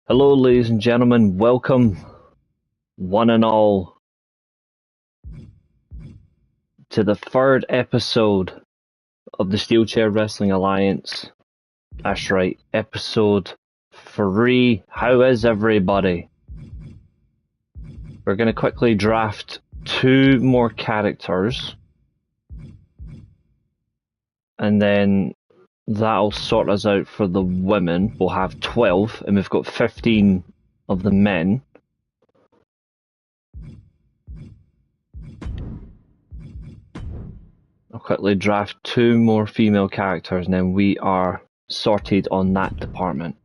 Hello, ladies and gentlemen. Welcome, one and all, to the third episode of the Steelchair Wrestling Alliance. That's right, episode 3. How is everybody? We're going to quickly draft 2 more characters, and then that'll sort us out for the women. We'll have 12, and we've got 15 of the men. I'll quickly draft 2 more female characters, and then we are sorted on that department.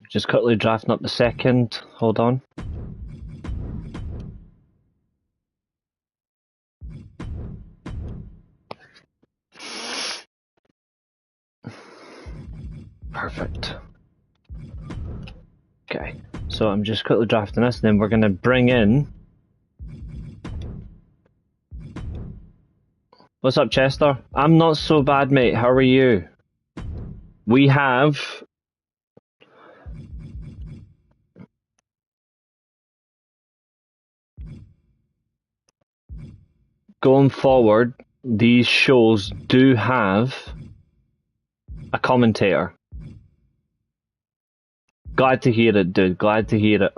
Just quickly drafting up the second. Hold on. Perfect. Okay, so I'm just quickly drafting this, and then we're going to bring in... What's up, Chester? I'm not so bad, mate. How are you? We have... Going forward, these shows do have a commentator. Glad to hear it, dude. Glad to hear it.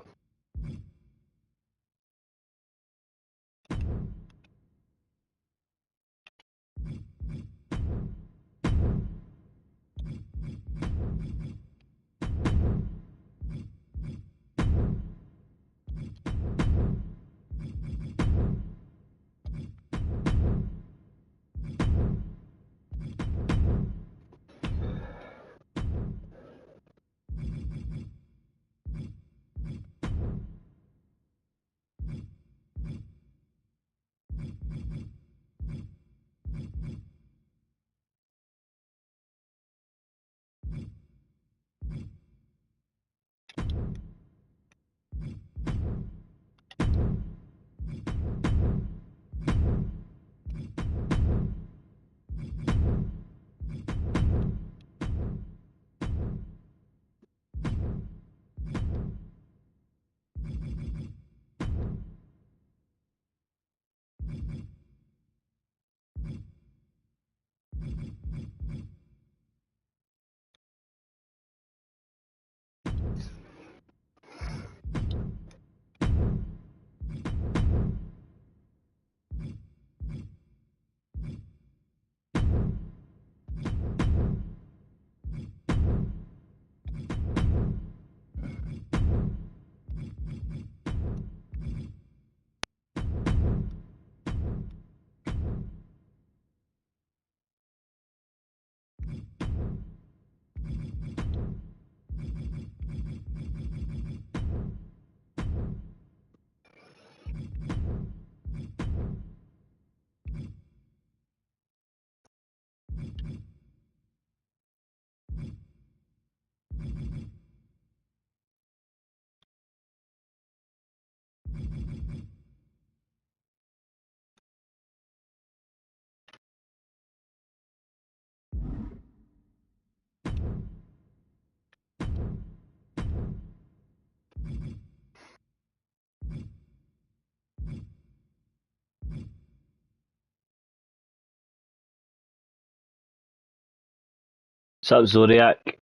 Sup, Zodiac?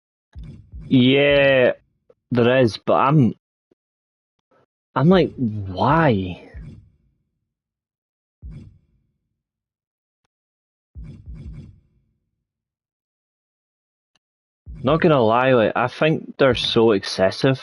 Yeah, there is, but I'm like, why? Not gonna lie, like, I think they're so excessive.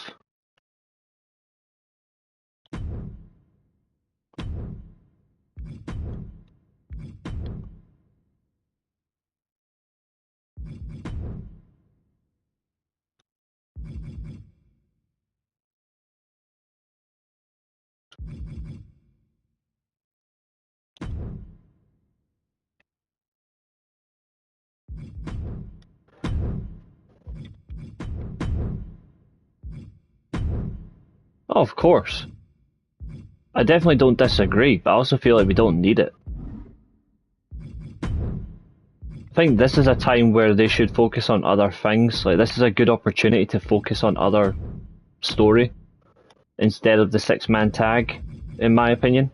Oh, of course. I definitely don't disagree, but I also feel like we don't need it. I think this is a time where they should focus on other things. Like, this is a good opportunity to focus on other story instead of the six-man tag, in my opinion.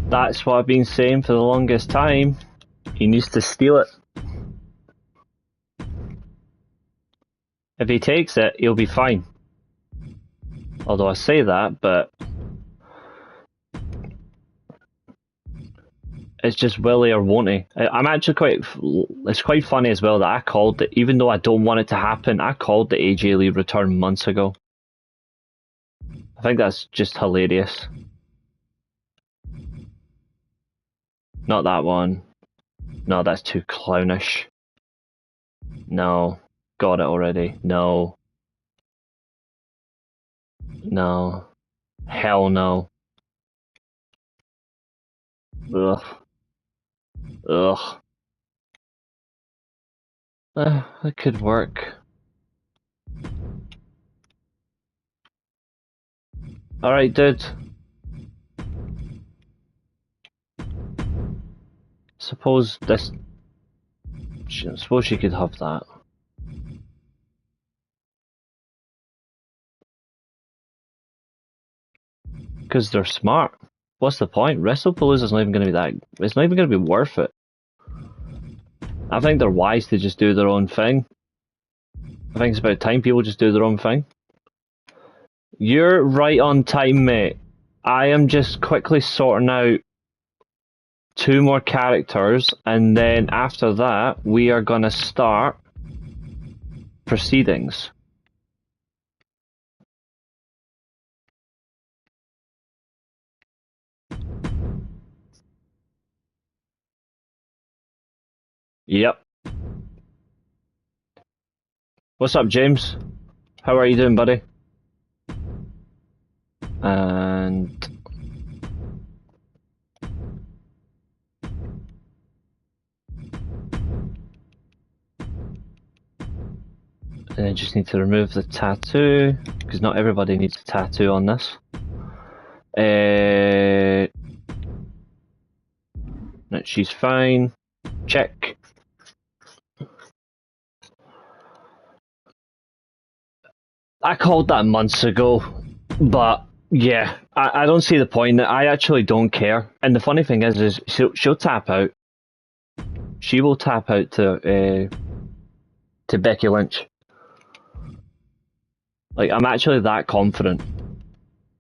That's what I've been saying for the longest time. He needs to steal it. If he takes it, he'll be fine. Although I say that, but it's just will he or won't he? I'm actually it's quite funny as well that I called it, even though I don't want it to happen, I called the AJ Lee return months ago. I think that's just hilarious. Not that one. No, that's too clownish. No. Got it already. No. No. Hell no. Ugh. Ugh. That could work. Alright, dude. Suppose she could have that. Because they're smart. What's the point? WrestlePalooza's not even going to be that. It's not even going to be worth it. I think they're wise to just do their own thing. I think it's about time people just do their own thing. You're right on time, mate. I am just quickly sorting out 2 more characters, and then after that, we are going to start proceedings. Yep. What's up, James? How are you doing, buddy? And I just need to remove the tattoo, because not everybody needs a tattoo on this. No, she's fine. Check. I called that months ago, but yeah, I don't see the point. I actually don't care. And the funny thing is she'll tap out. She will tap out to Becky Lynch. Like, I'm actually that confident.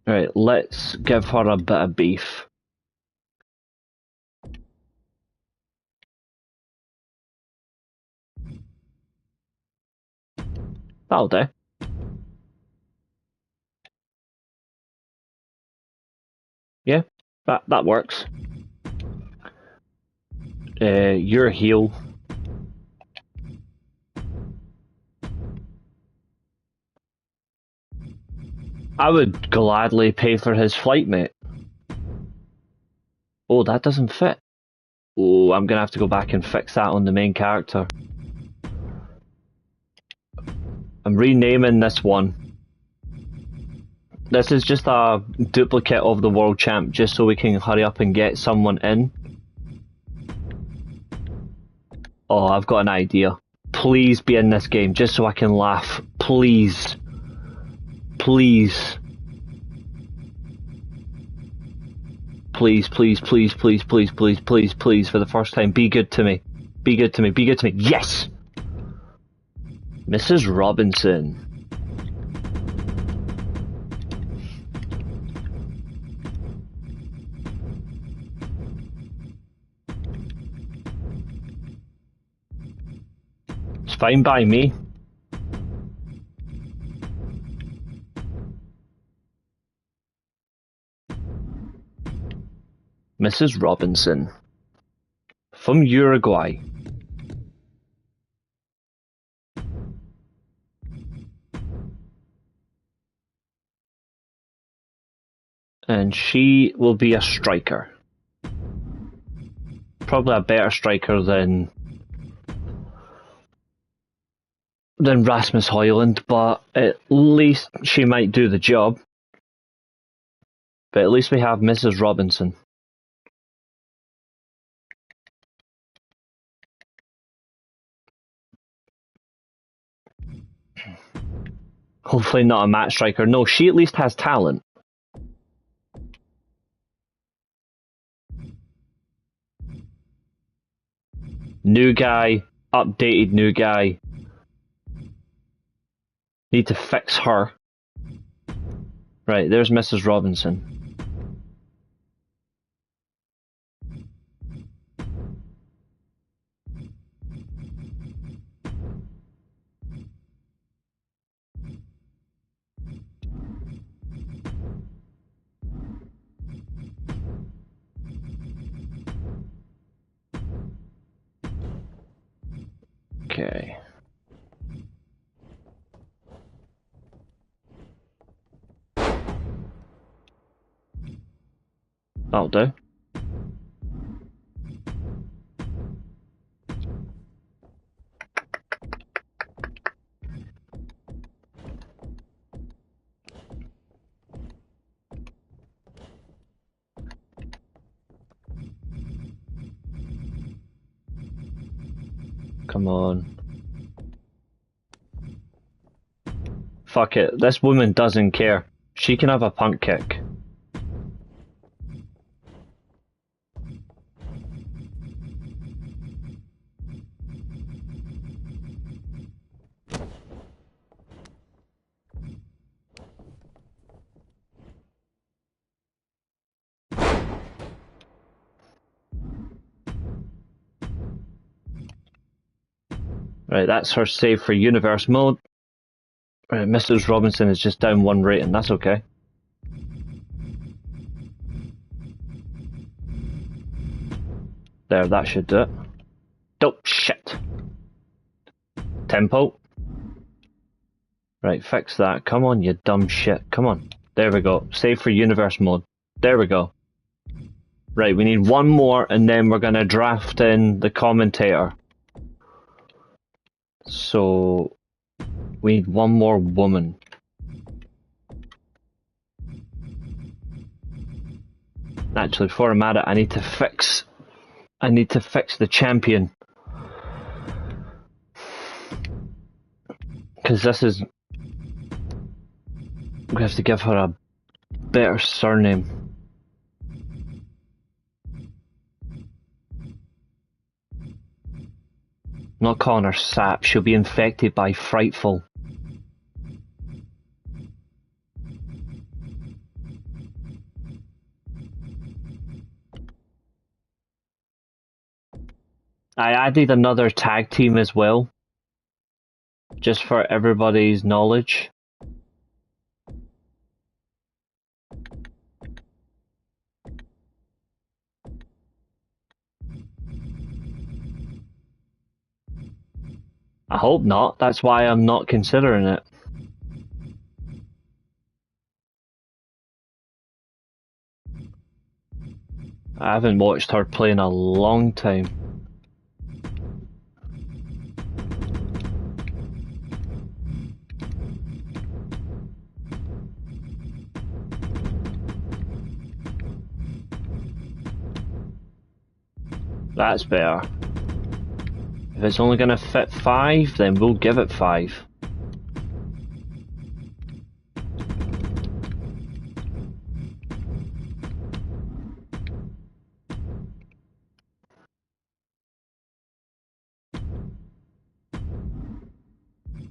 Alright, let's give her a bit of beef. That'll do. Yeah, that works. You're a heel. I would gladly pay for his flight, mate. Oh, that doesn't fit. Oh, I'm gonna have to go back and fix that on the main character. I'm renaming this one. This is just a duplicate of the world champ, just so we can hurry up and get someone in. Oh, I've got an idea. Please be in this game, just so I can laugh. Please. Please. Please, please, please, please, please, please, please, please, for the first time, be good to me. Be good to me, be good to me. Yes! Mrs. Robinson. It's fine by me. Mrs. Robinson. From Uruguay. And she will be a striker. Probably a better striker than Rasmus Højlund, but at least she might do the job. But at least we have Mrs. Robinson. Hopefully not a match striker. No, she at least has talent. New guy, updated new guy. Need to fix her. Right, there's Mrs. Robinson. Okay. That'll do. Come on. Fuck it, this woman doesn't care. She can have a punt kick. Right, that's her save for universe mode. Right, Mrs. Robinson is just down one rating, that's okay. There, that should do it. Oh, shit. Tempo. Right, fix that. Come on, you dumb shit. Come on. There we go. Save for universe mode. There we go. Right, we need one more and then we're gonna draft in the commentator. So, we need one more woman. Actually, before I'm at it, I need to fix the champion. Because this is... we have to give her a better surname. I'm not calling her Sap, she'll be infected by Frightful. I added another tag team as well, just for everybody's knowledge. I hope not, that's why I'm not considering it. I haven't watched her play in a long time. That's better. If it's only gonna fit 5, then we'll give it 5.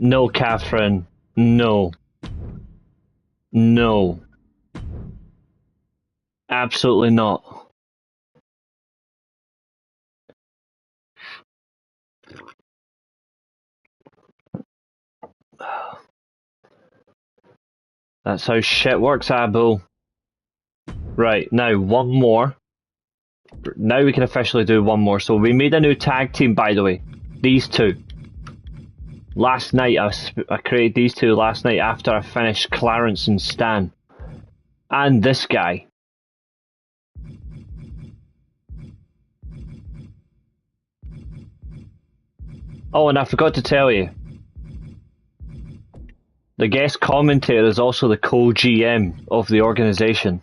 No, Catherine. No. No. Absolutely not. That's how shit works, Abu. Right, now one more. Now we can officially do one more. So we made a new tag team, by the way. These two. Last night, I created these two last night after I finished Clarence and Stan. And this guy. Oh, and I forgot to tell you. The guest commentator is also the co-GM of the organization.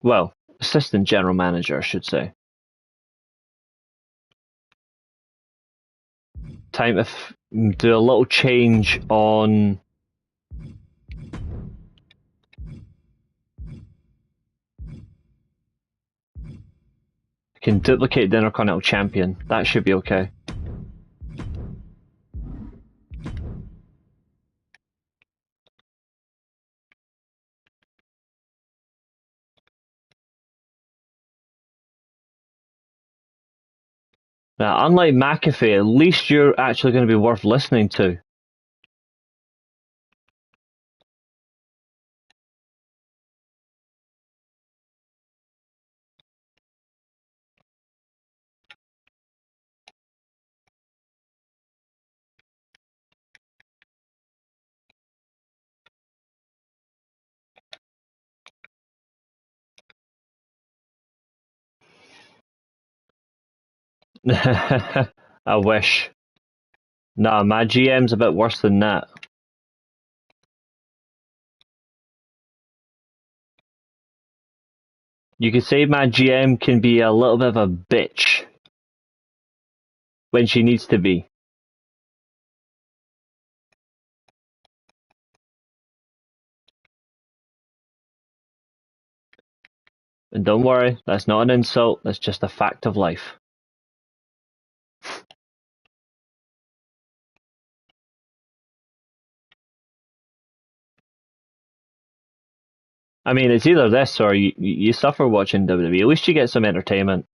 Well, assistant general manager, I should say. Time to do a little change on... I can duplicate the Intercontinental Champion. That should be okay. Now, unlike McAfee, at least you're actually going to be worth listening to. I wish. Nah, my GM's a bit worse than that. You could say my GM can be a little bit of a bitch when she needs to be. And don't worry, that's not an insult, that's just a fact of life. I mean, it's either this or you suffer watching WWE. At least you get some entertainment.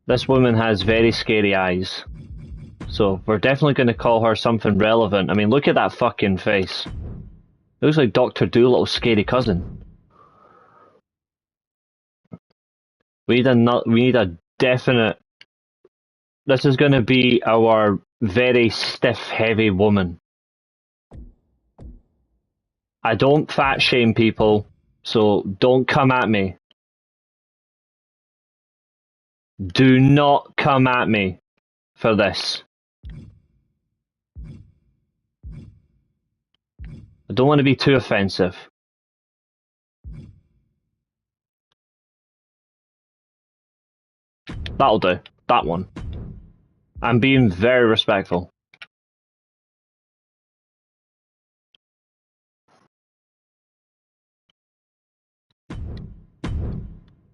This woman has very scary eyes. So we're definitely going to call her something relevant. I mean, look at that fucking face. It looks like Dr. Doolittle's scary cousin. We need a definite... This is going to be our very stiff, heavy woman. I don't fat shame people, so don't come at me. Do not come at me for this. I don't want to be too offensive. That'll do. That one. I'm being very respectful.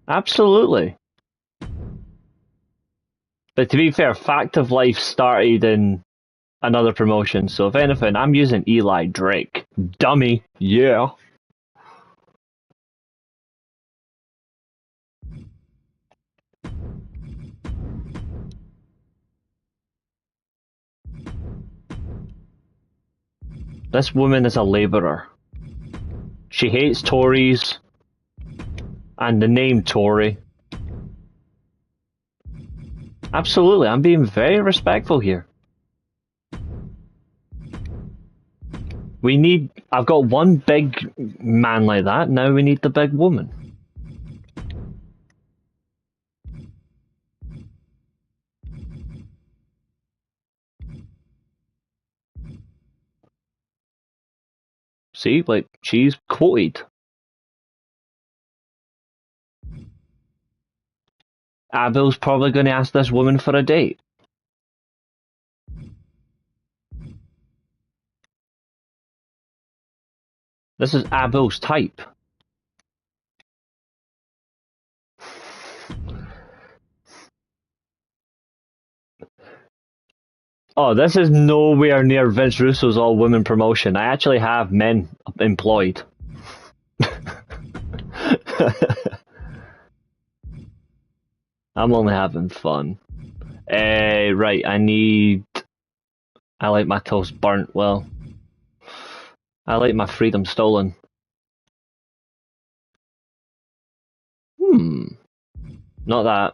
Absolutely. But to be fair, Fact of Life started in another promotion, so if anything, I'm using Eli Drake. Dummy, yeah. This woman is a labourer. She hates Tories and the name Tory. Absolutely, I'm being very respectful here. I've got one big man like that, now we need the big woman. See, like, she's quoted. Abel's probably going to ask this woman for a date. This is Abel's type. Oh, this is nowhere near Vince Russo's all-women promotion. I actually have men employed. I'm only having fun. Right, I like my toast burnt, well. I like my freedom stolen. Not that.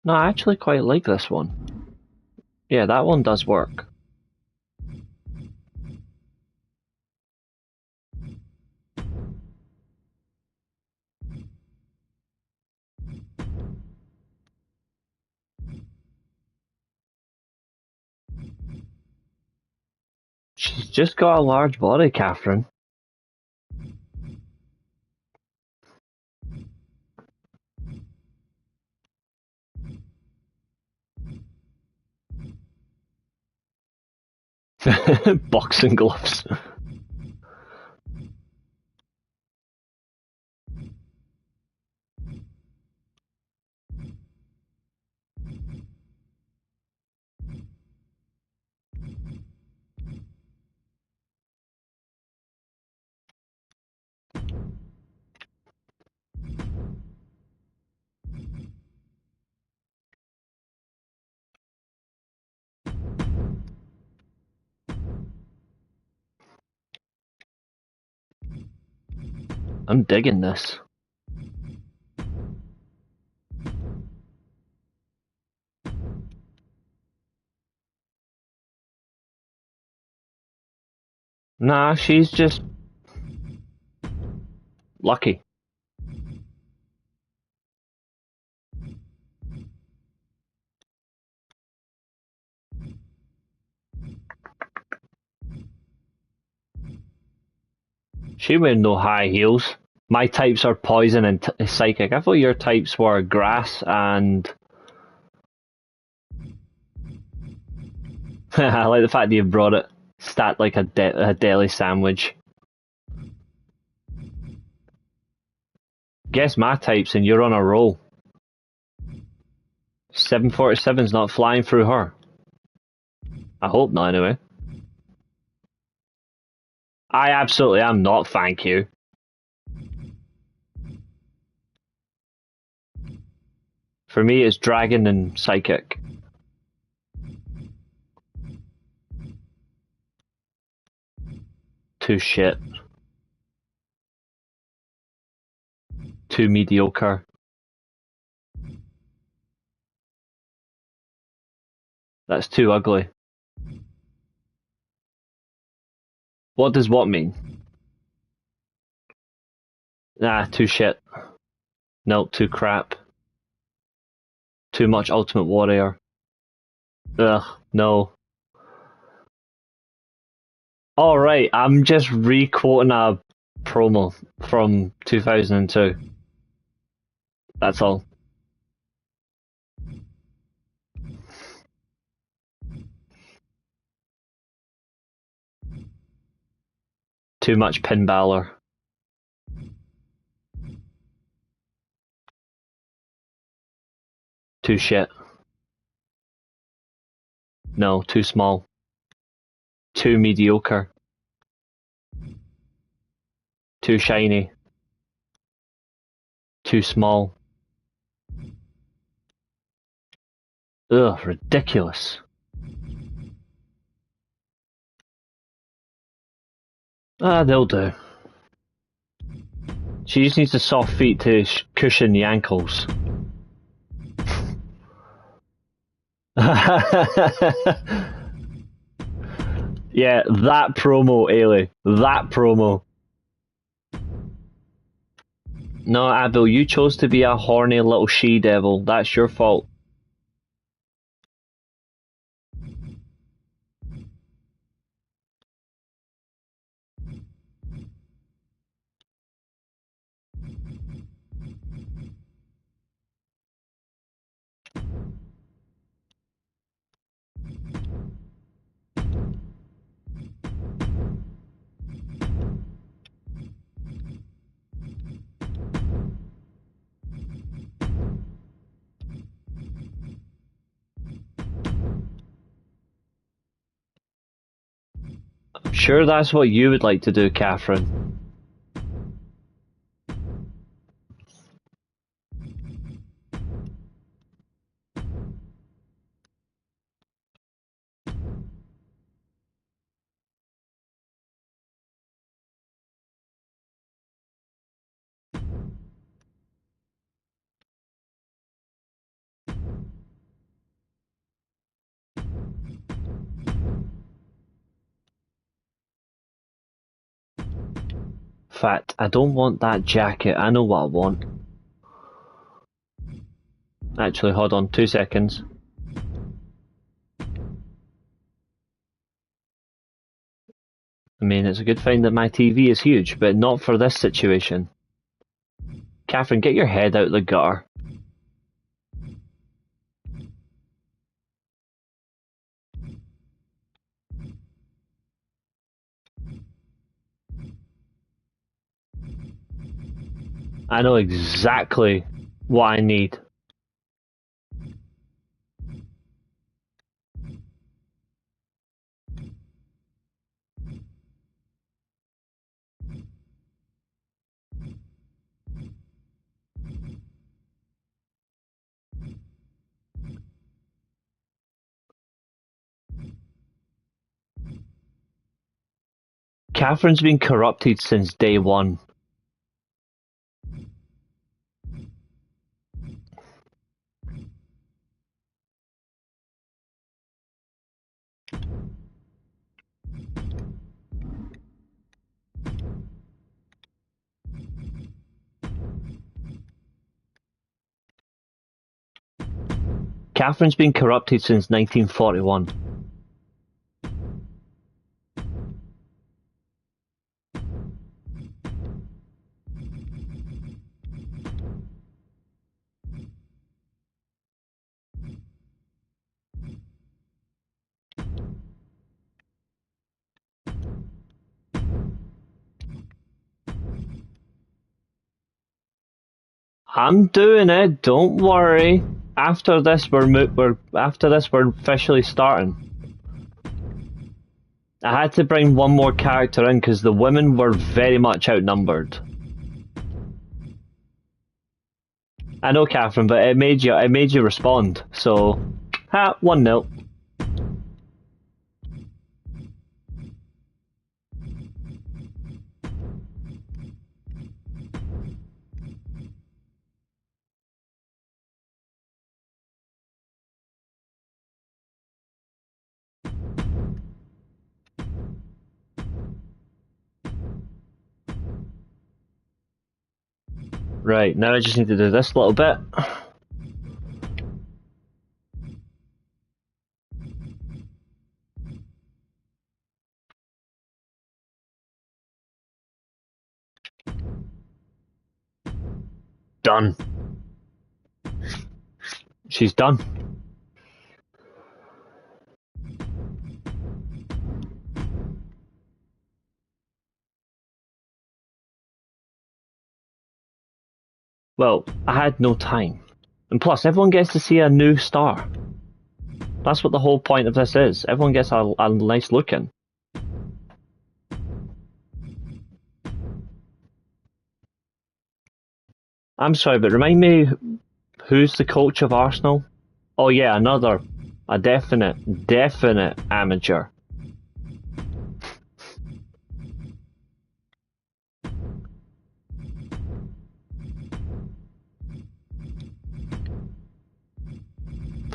No, I actually quite like this one. Yeah, that one does work. She's just got a large body, Catherine. Boxing gloves. I'm digging this. Nah, she's just lucky. She wearing no high heels. My types are poison and psychic. I thought your types were grass and... I like the fact that you brought it stacked like a deli sandwich. Guess my types and you're on a roll. 747's not flying through her. I hope not, anyway. I absolutely am not, thank you. For me, it's dragon and psychic. Too shit. Too mediocre. That's too ugly. What does what mean? Nah, too shit. No, too crap. Too much Ultimate Warrior. Ugh, no. Alright, I'm just re-quoting a promo from 2002. That's all. Too much pinballer. Too shit. No, too small. Too mediocre. Too shiny. Too small. Ugh, ridiculous. Ah, they'll do. She just needs the soft feet to cushion the ankles. Yeah, that promo, Ailey. That promo. No, Abel, you chose to be a horny little she-devil. That's your fault. I'm sure that's what you would like to do, Catherine. In fact, I don't want that jacket. I know what I want. Actually, hold on 2 seconds. I mean, it's a good thing that my TV is huge, but not for this situation. Catherine, get your head out the gutter. I know exactly what I need. Catherine's been corrupted since day one. Catherine's been corrupted since 1941. I'm doing it. Don't worry. After this, we're officially starting. I had to bring one more character in because the women were very much outnumbered. I know, Catherine, but it made you respond. So, 1-0. Right, now I just need to do this little bit. Done. She's done. Well, I had no time. And plus, everyone gets to see a new star. That's what the whole point of this is. Everyone gets a nice look in. I'm sorry, but remind me, who's the coach of Arsenal? Oh yeah, a definite amateur.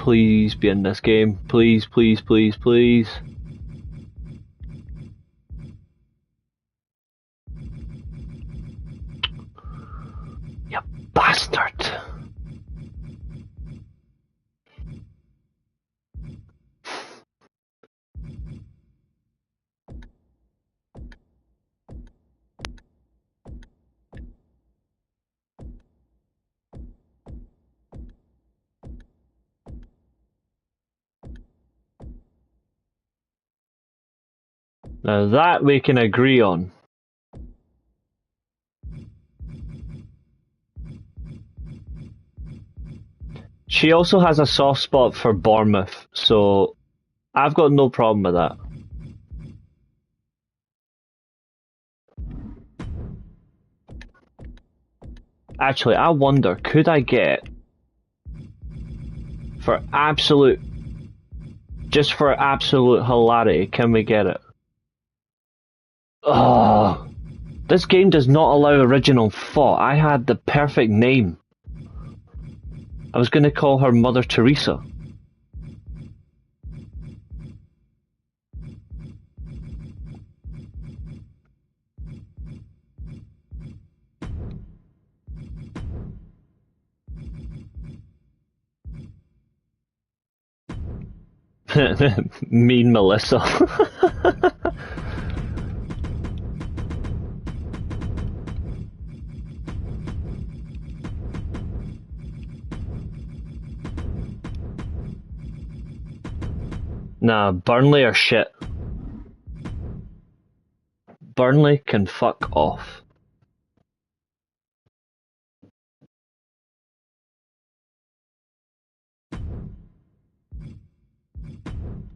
please be in this game. Please, please, please, please. You bastard. Now that we can agree on. She also has a soft spot for Bournemouth, so I've got no problem with that. Actually, I wonder, could I get, just for absolute hilarity, can we get it? Oh, this game does not allow original thought. I had the perfect name. I was going to call her Mother Teresa. Mean Melissa. Nah, Burnley are shit. Burnley can fuck off.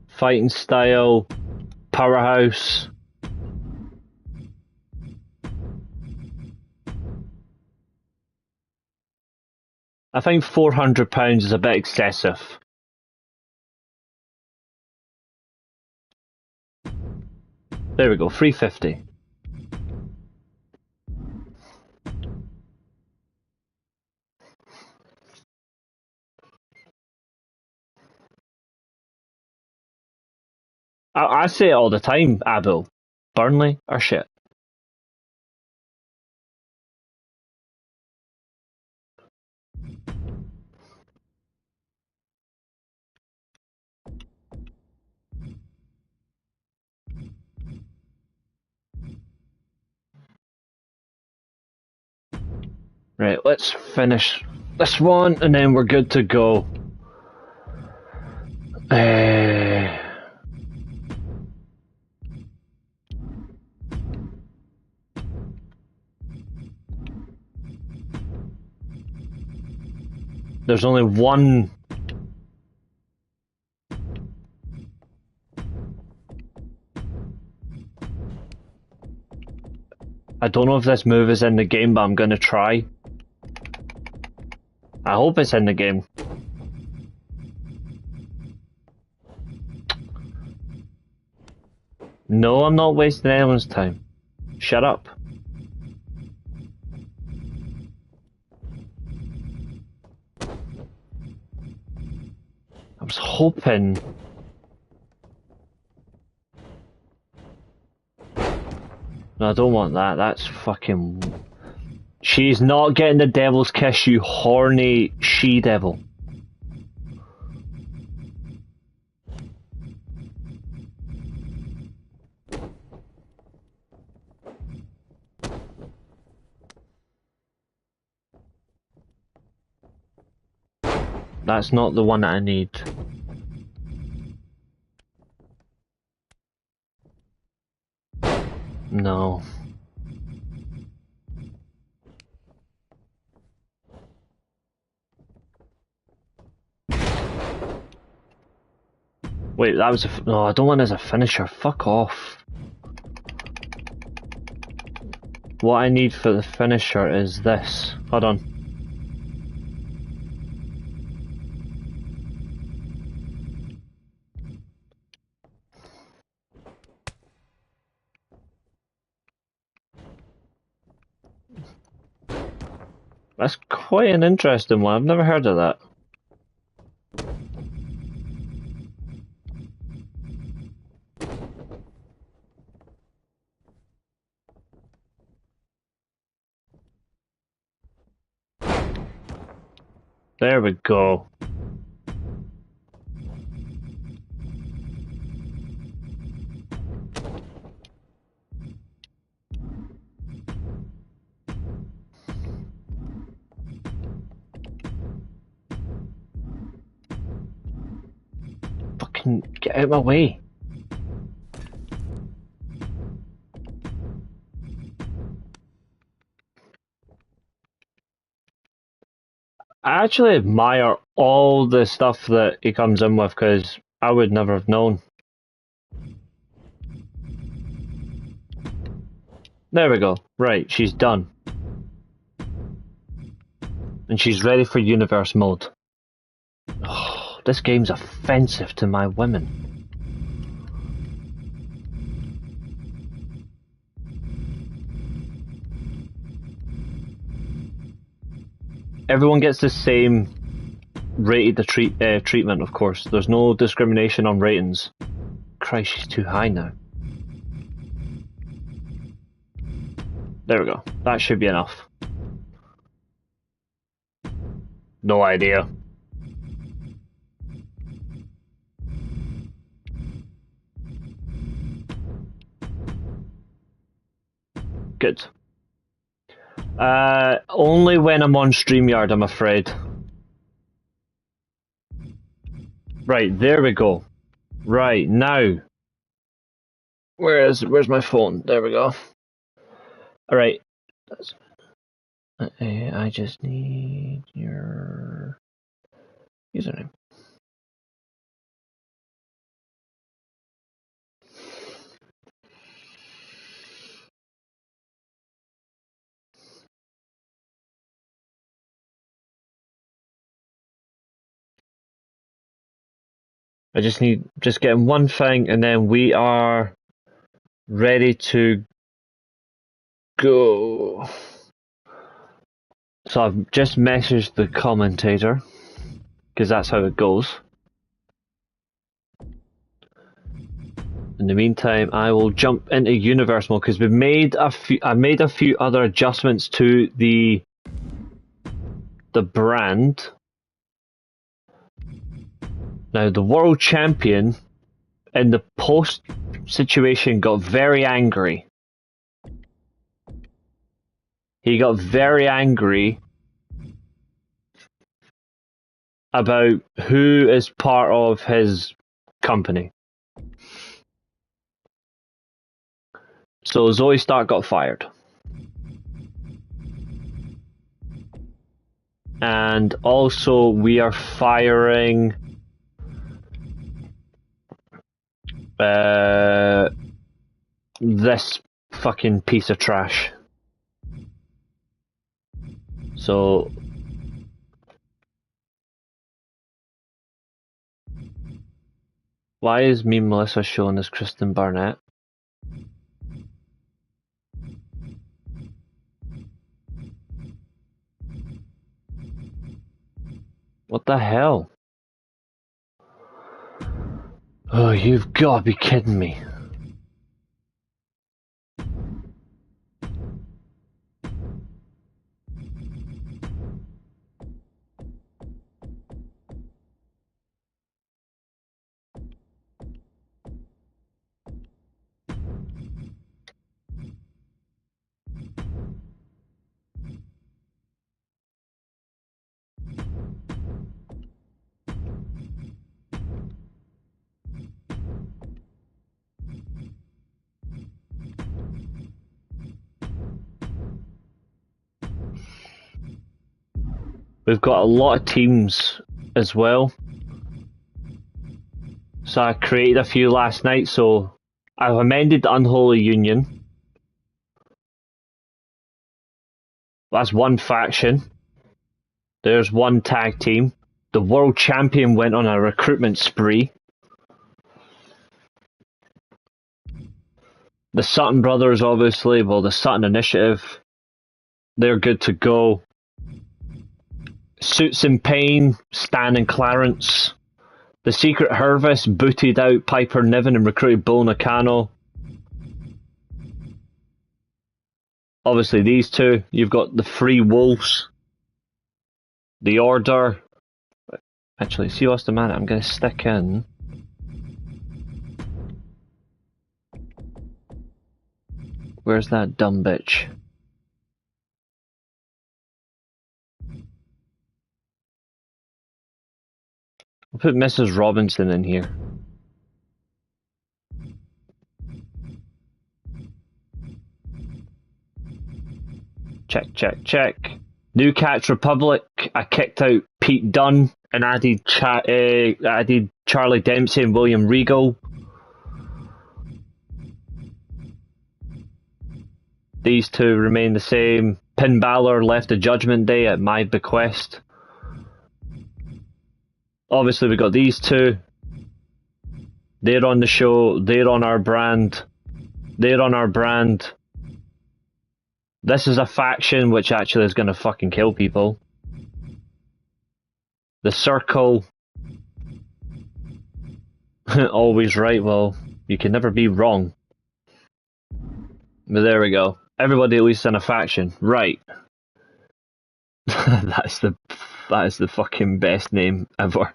Fighting style, powerhouse. I think £400 is a bit excessive. There we go, 350. I say it all the time, Abel. Burnley are shit. Right, let's finish this one and then we're good to go. There's only one. I don't know if this move is in the game, but I'm gonna try. I hope it's in the game. No, I'm not wasting anyone's time. Shut up. I was hoping. No, I don't want that. That's fucking. She's not getting the devil's kiss, you horny she-devil. That's not the one that I need. No. Wait, that was a... No, I don't want it as a finisher. Fuck off. What I need for the finisher is this. Hold on. That's quite an interesting one. I've never heard of that. There we go. Fucking get out of my way. I actually admire all the stuff that he comes in with, because I would never have known. There we go. Right, she's done. And she's ready for universe mode. Oh, this game's offensive to my women. Everyone gets the same rated treatment, of course. There's no discrimination on ratings. Christ, she's too high now. There we go. That should be enough. No idea. Good. Only when I'm on StreamYard, I'm afraid. Right, there we go. Right, now. Where's my phone? There we go. Alright. I just need your username. I just getting one thing, and then we are ready to go. So I've just messaged the commentator, because that's how it goes. In the meantime, I will jump into universe mode, because I made a few other adjustments to the brand. Now, the world champion in the post situation got very angry. He got very angry about who is part of his company. So Zoe Stark got fired. And also we are firing this fucking piece of trash. So why is me Melissa showing as Kristen Barnett? What the hell? Oh, you've got to be kidding me. We've got a lot of teams as well. So I created a few last night, so I've amended the Unholy Union. That's one faction. There's one tag team. The world champion went on a recruitment spree. The Sutton brothers, obviously, well, the Sutton Initiative, they're good to go. Suits in Pain, Stan and Clarence. The Secret Harvest booted out Piper Niven and recruited Bull Nakano. Obviously these two. You've got the Free Wolves, the Order, Actually, see what's the matter? I'm gonna stick in. Where's that dumb bitch? I'll put Mrs. Robinson in here. Check, check, check. New Cats Republic. I kicked out Pete Dunne and added Charlie Dempsey and William Regal. These two remain the same. Finn Balor left the Judgment Day at my bequest. Obviously, we got these two. They're on the show. They're on our brand. They're on our brand. This is a faction which actually is going to fucking kill people. The Circle. Always right. Well, you can never be wrong. But there we go. Everybody at least in a faction. Right. That is the fucking best name ever.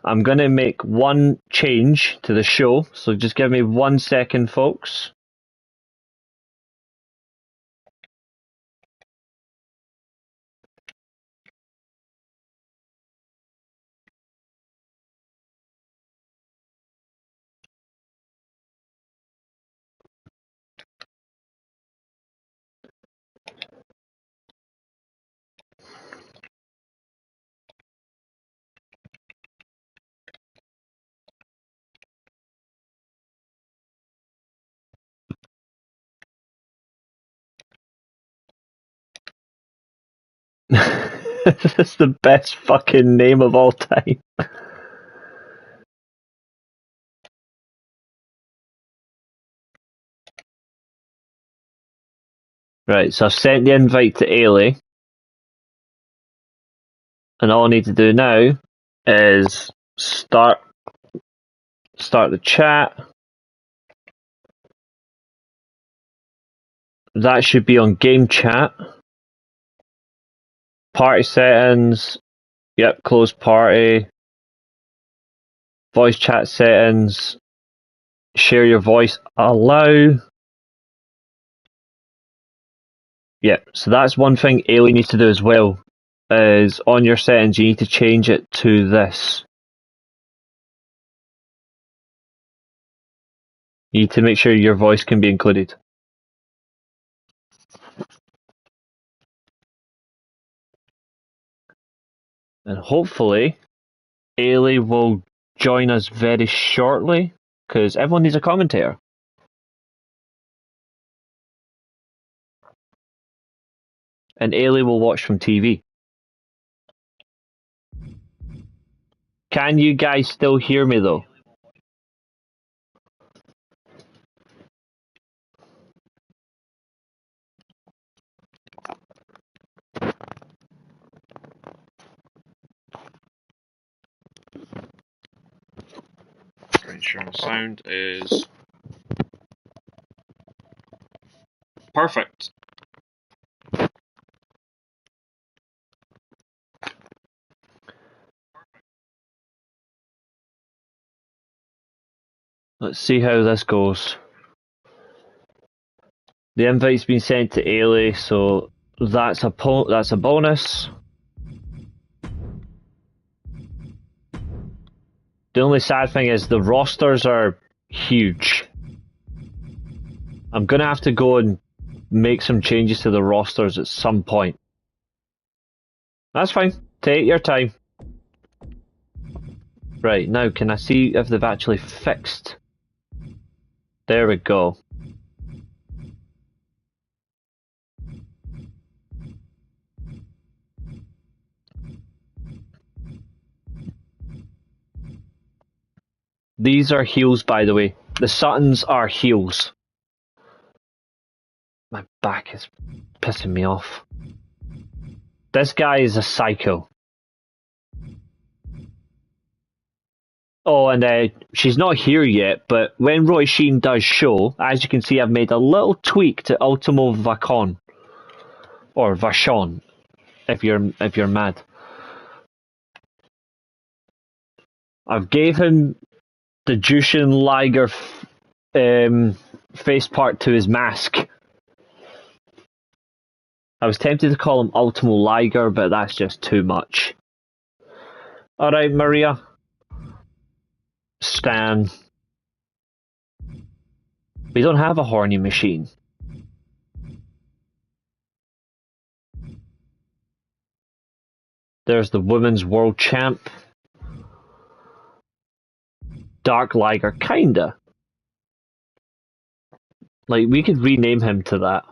I'm going to make one change to the show, so just give me 1 second, folks. That's the best fucking name of all time. Right, so I've sent the invite to Ailey. And all I need to do now is start the chat. That should be on game chat. Party settings. Yep, close party. Voice chat settings. Share your voice. Allow. Yep, so that's one thing Ailey needs to do as well. Is on your settings, you need to change it to this. You need to make sure your voice can be included. And hopefully, Ailey will join us very shortly, because everyone needs a commentator. And Ailey will watch from TV. Can you guys still hear me though? Right, sure, my sound is perfect. Let's see how this goes. The invite's been sent to Ailey, so that's a bonus. The only sad thing is the rosters are huge. I'm gonna have to go and make some changes to the rosters at some point. That's fine. Take your time. Right, now can I see if they've actually fixed? There we go. These are heels, by the way. The Suttons are heels. My back is pissing me off. This guy is a psycho. Oh, and she's not here yet, but when Roy Sheen does show, as you can see, I've made a little tweak to Ultimo Vachon. Or Vachon, if you're mad. I've gave him the Jushin Liger face part to his mask. I was tempted to call him Ultimo Liger, but that's just too much. Alright, Maria. Stan. We don't have a horny machine. There's the women's world champ. Dark Liger, kinda. Like, we could rename him to that.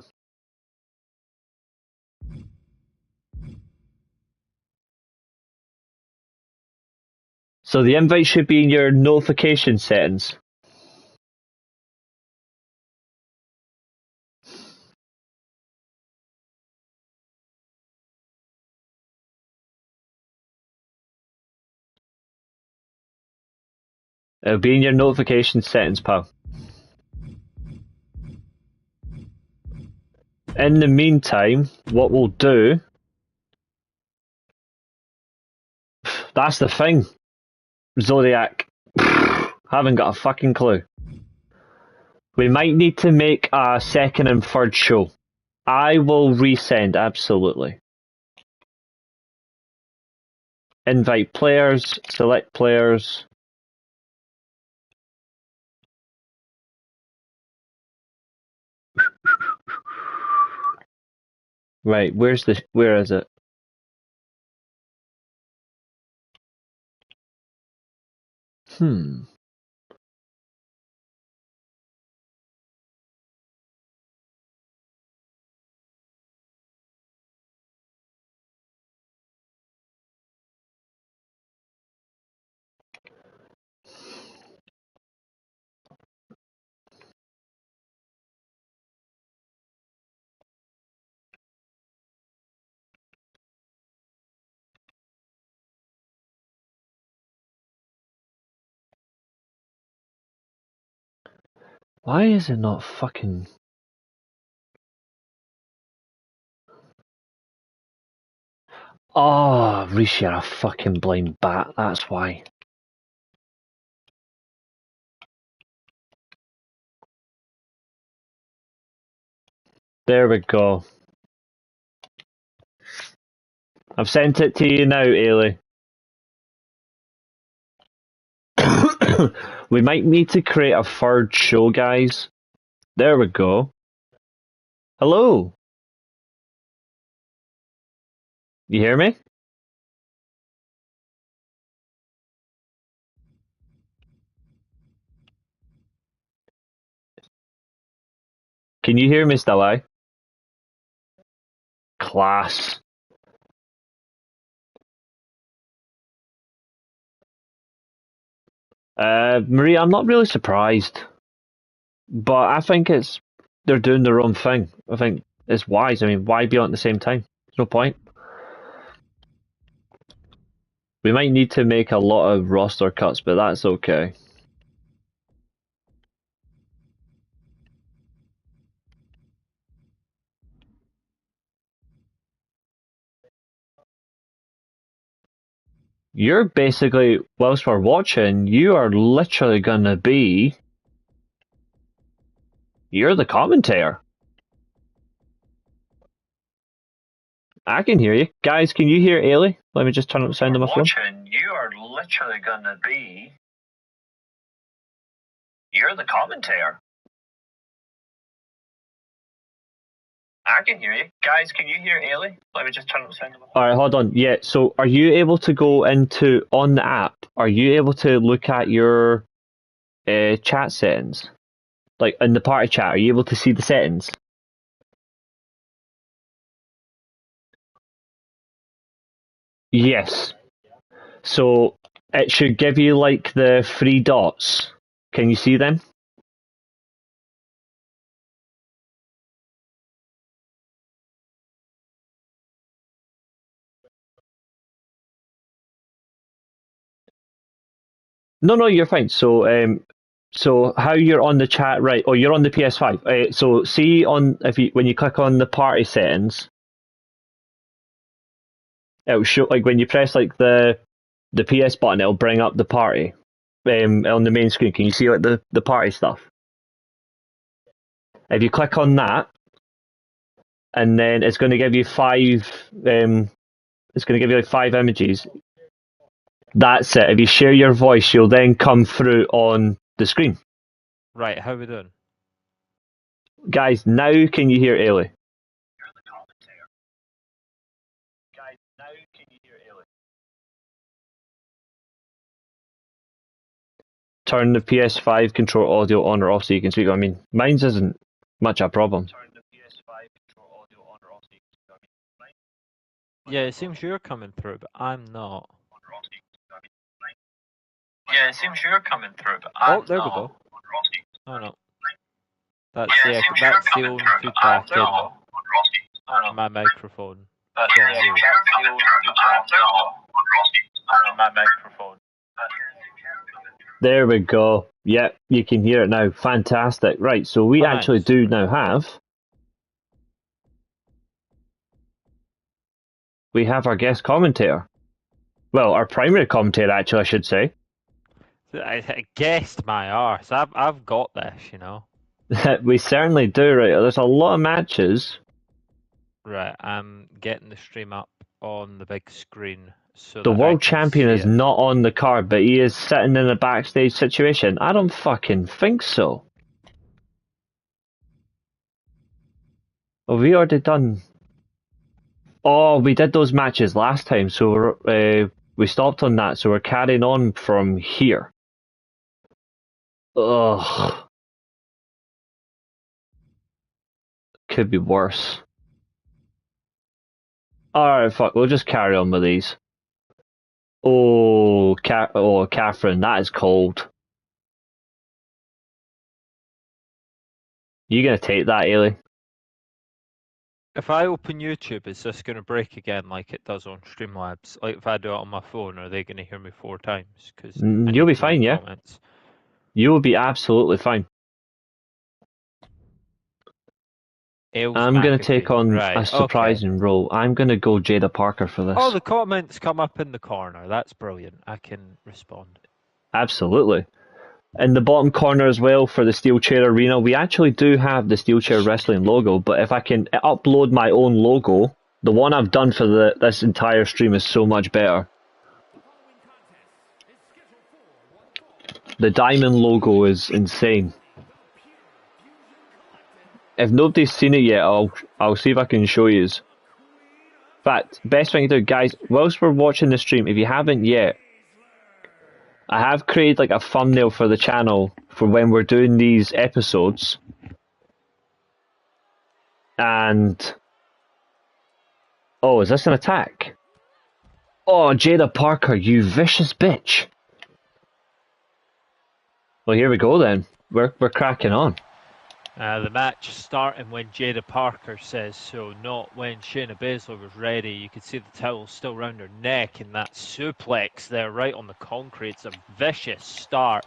So the invite should be in your notification settings. It'll be in your notification settings, pal. In the meantime, what we'll do... That's the thing. Zodiac. Haven't got a fucking clue. We might need to make a second and third show. I will resend, absolutely. Invite players, select players. Right, where is it? Why is it not fucking... Oh, Rishi, you're a fucking blind bat, that's why. There we go. I've sent it to you now, Ailey. We might need to create a third show, guys. There we go. Hello. You hear me? Can you hear me still, aye? Class. Maria, I'm not really surprised. But I think they're doing their own thing. I think it's wise. I mean, why be on at the same time? There's no point. We might need to make a lot of roster cuts, but that's okay. You're basically, whilst we're watching, you are literally gonna be... You're the commentator. I can hear you. Guys, can you hear Ailey? Let me just turn up the sound of my phone. You are literally gonna be... You're the commentator. I can hear you. Guys, can you hear Ailey? Let me just turn up the sound of my phone. Alright, hold on. Yeah, so are you able to go into, on the app, are you able to look at your chat settings? Like, in the party chat, are you able to see the settings? Yes. So, it should give you, like, the three dots. Can you see them? No, you're fine. So how you're on the chat, right? Oh, you're on the PS5. So see when you click on the party settings, it'll show like when you press like the the PS button, it'll bring up the party on the main screen. Can you see like the party stuff? If you click on that, and then it's going to give you 5. It's going to give you like 5 images. That's it. If you share your voice, you'll then come through on the screen. Right, how we doing? Guys, now can you hear Ailey? Turn the PS5 control audio on or off so you can speak. I mean, mine's isn't much a problem. Yeah, it seems you're coming through, but I'm not. Yeah, it seems you're coming through, but I'm there not. we go. Oh no. That's the only feedback in my microphone. My microphone. There we go. Yep, you can hear it now. Fantastic. Right, so we actually do now have... We have our guest commentator. Well, our primary commentator, actually, I should say. I guessed my arse. I've got this, you know. We certainly do, right? There's a lot of matches. Right, I'm getting the stream up on the big screen. So the world champion is not on the card, but he is sitting in a backstage situation. I don't fucking think so. Have we already done... Oh, we did those matches last time, so we stopped on that, so we're carrying on from here. Ugh. Could be worse. Alright, fuck, we'll just carry on with these. Oh, Catherine, that is cold. You gonna take that, Ailey? If I open YouTube, is this going to break again like it does on Streamlabs? Like if I do it on my phone, are they going to hear me 4 times? Cause you'll be fine, yeah? Comments. You'll be absolutely fine. I'm going to take on a surprising role. I'm going to go Jada Parker for this. Oh, the comments come up in the corner. That's brilliant. I can respond. Absolutely. In the bottom corner as well for the Steelchair Arena, we actually do have the Steelchair Wrestling logo, but if I can upload my own logo, the one I've done for this entire stream is so much better. The diamond logo is insane. If nobody's seen it yet, I'll see if I can show you. In fact, best thing to do, guys, whilst we're watching the stream, if you haven't yet, I have created like a thumbnail for the channel for when we're doing these episodes. And... Oh, is this an attack? Oh, Jada Parker, you vicious bitch. Well, here we go then. We're cracking on. The match starting when Jada Parker says so, not when Shayna Baszler was ready. You could see the towel still around her neck and that suplex there right on the concrete. It's a vicious start.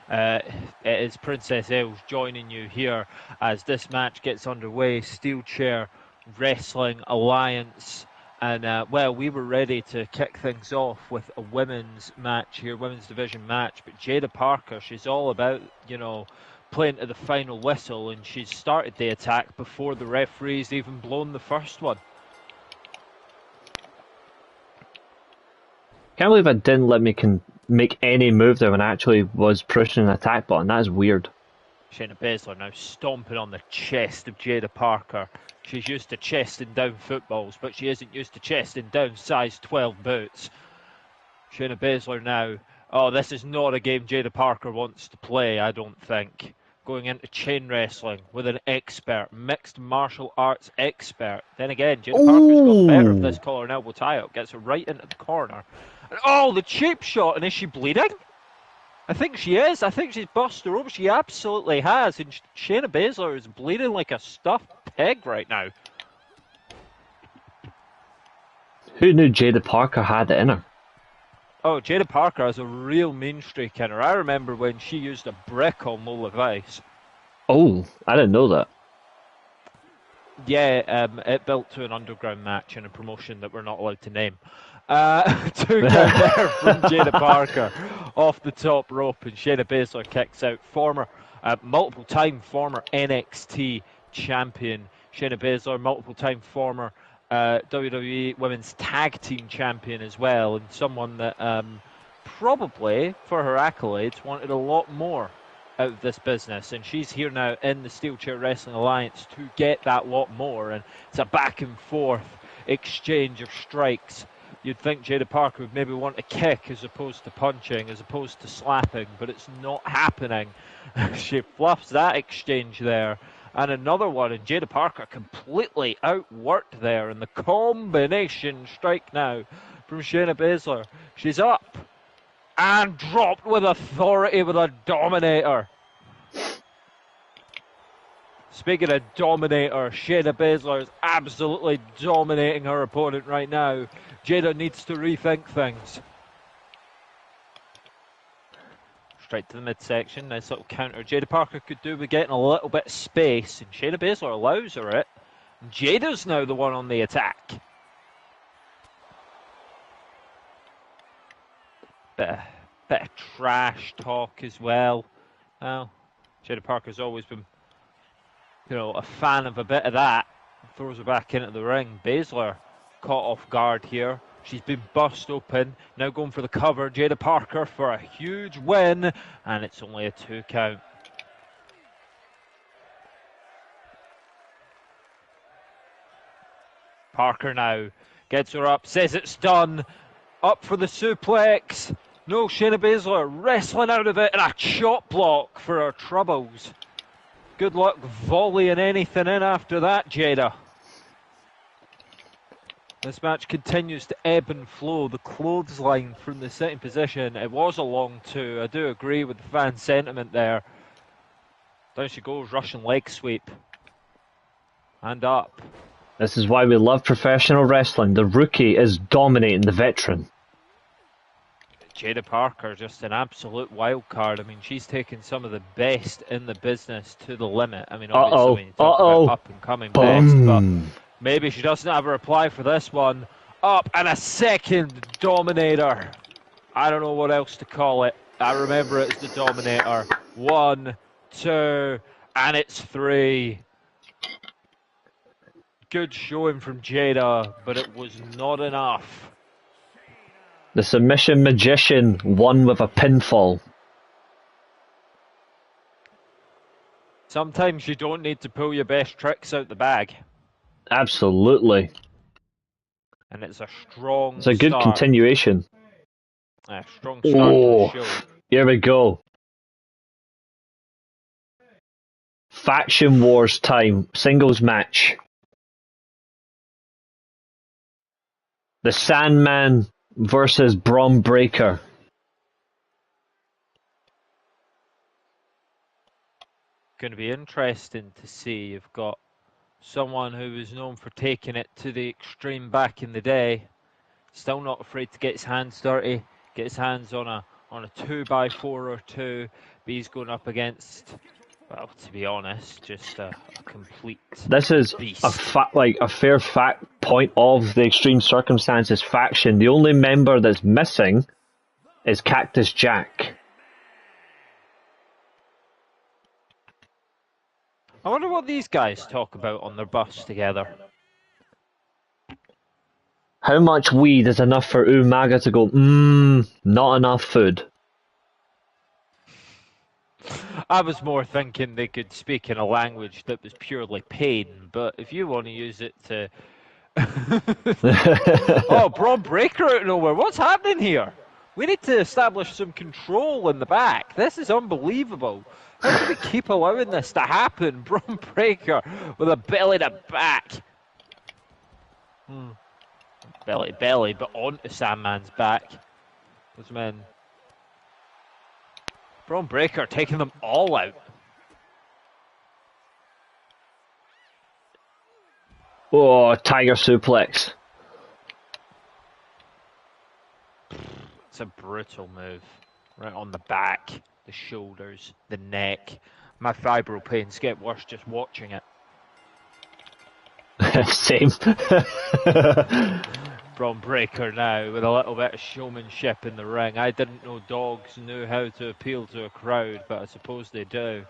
It is Princess Els joining you here as this match gets underway. Steelchair Wrestling Alliance. And, well, we were ready to kick things off with a women's match here, women's division match. But Jada Parker, she's all about, you know, playing to the final whistle, and she's started the attack before the referee's even blown the first one. Can't believe it didn't let me make any move there when I actually was pushing an attack button. That is weird. Shayna Baszler now stomping on the chest of Jada Parker. She's used to chesting down footballs, but she isn't used to chesting down size 12 boots. Shayna Baszler now. Oh, this is not a game Jada Parker wants to play, I don't think. Going into chain wrestling with an expert, mixed martial arts expert. Then again, Jada Parker's got better of this collar and elbow tie-up. Gets her right into the corner. And, oh, the cheap shot. And is she bleeding? I think she is. I think she's busted her open. She absolutely has. And Shayna Baszler is bleeding like a stuffed pig right now. Who knew Jada Parker had it in her? Oh, Jada Parker has a real mean streak in her. I remember when she used a brick on Lola Vice. Oh, I didn't know that. Yeah, it built to an underground match in a promotion that we're not allowed to name. 2 count there from Jada Parker off the top rope, and Shayna Baszler kicks out. Multiple-time former NXT champion Shayna Baszler, multiple-time former WWE Women's Tag Team champion as well, and someone that probably, for her accolades, wanted a lot more out of this business, and she's here now in the Steelchair Wrestling Alliance to get that lot more, and it's a back and forth exchange of strikes. You'd think Jada Parker would maybe want a kick as opposed to punching, as opposed to slapping, but it's not happening. She fluffs that exchange there, and another one, and Jada Parker completely outworked there, and the combination strike now from Shayna Baszler. She's up and dropped with authority with a dominator. Speaking of dominator, Shayna Baszler is absolutely dominating her opponent right now. Jada needs to rethink things. Straight to the midsection, nice little counter. Jada Parker could do with getting a little bit of space, and Shayna Baszler allows her it. Jada's now the one on the attack. Bit of trash talk as well. Well, Jada Parker's always been, a fan of a bit of that. Throws her back into the ring. Baszler caught off guard here. She's been bust open. Now going for the cover. Jada Parker for a huge win, and it's only a 2 count. Parker now gets her up, says it's done. Up for the suplex. No, Shayna Baszler wrestling out of it, and a chop block for her troubles. Good luck volleying anything in after that, Jada. This match continues to ebb and flow. The clothesline from the sitting position, it was a long 2. I do agree with the fan sentiment there. Down she goes, Russian leg sweep. And up. This is why we love professional wrestling. The rookie is dominating the veteran. Jada Parker, just an absolute wild card. I mean, she's taken some of the best in the business to the limit. I mean, obviously, when you talk about up and coming best, but maybe she doesn't have a reply for this one. Up, and a second dominator. I don't know what else to call it. I remember it as the dominator. 1, 2, and it's 3. Good showing from Jada, but it was not enough. The submission magician won with a pinfall. Sometimes you don't need to pull your best tricks out the bag. Absolutely. And it's a strong It's a good continuation. A strong start to the show. Here we go. Faction Wars time. Singles match. The Sandman versus Braun Breaker. Going to be interesting to see. You've got someone who was known for taking it to the extreme back in the day. Still not afraid to get his hands dirty. Get his hands on a 2x4 or 2. But he's going up against, well, to be honest, just a complete This is beast. a fair fact point of the Extreme Circumstances faction. The only member that's missing is Cactus Jack. I wonder what these guys talk about on their bus together. How much weed is enough for Umaga to go, not enough food? I was more thinking they could speak in a language that was purely pain, but if you want to use it to... Oh, Braun Breaker out of nowhere. What's happening here? We need to establish some control in the back. This is unbelievable. How do we keep allowing this to happen? Braun Breaker with a belly to back. Belly to belly, but onto Sandman's back. Those men... Braun Breaker taking them all out. Oh, Tiger Suplex. It's a brutal move. Right on the back, the shoulders, the neck. My fibro pains get worse just watching it. Same. Braun Breaker now with a little bit of showmanship in the ring. I didn't know dogs knew how to appeal to a crowd, but I suppose they do.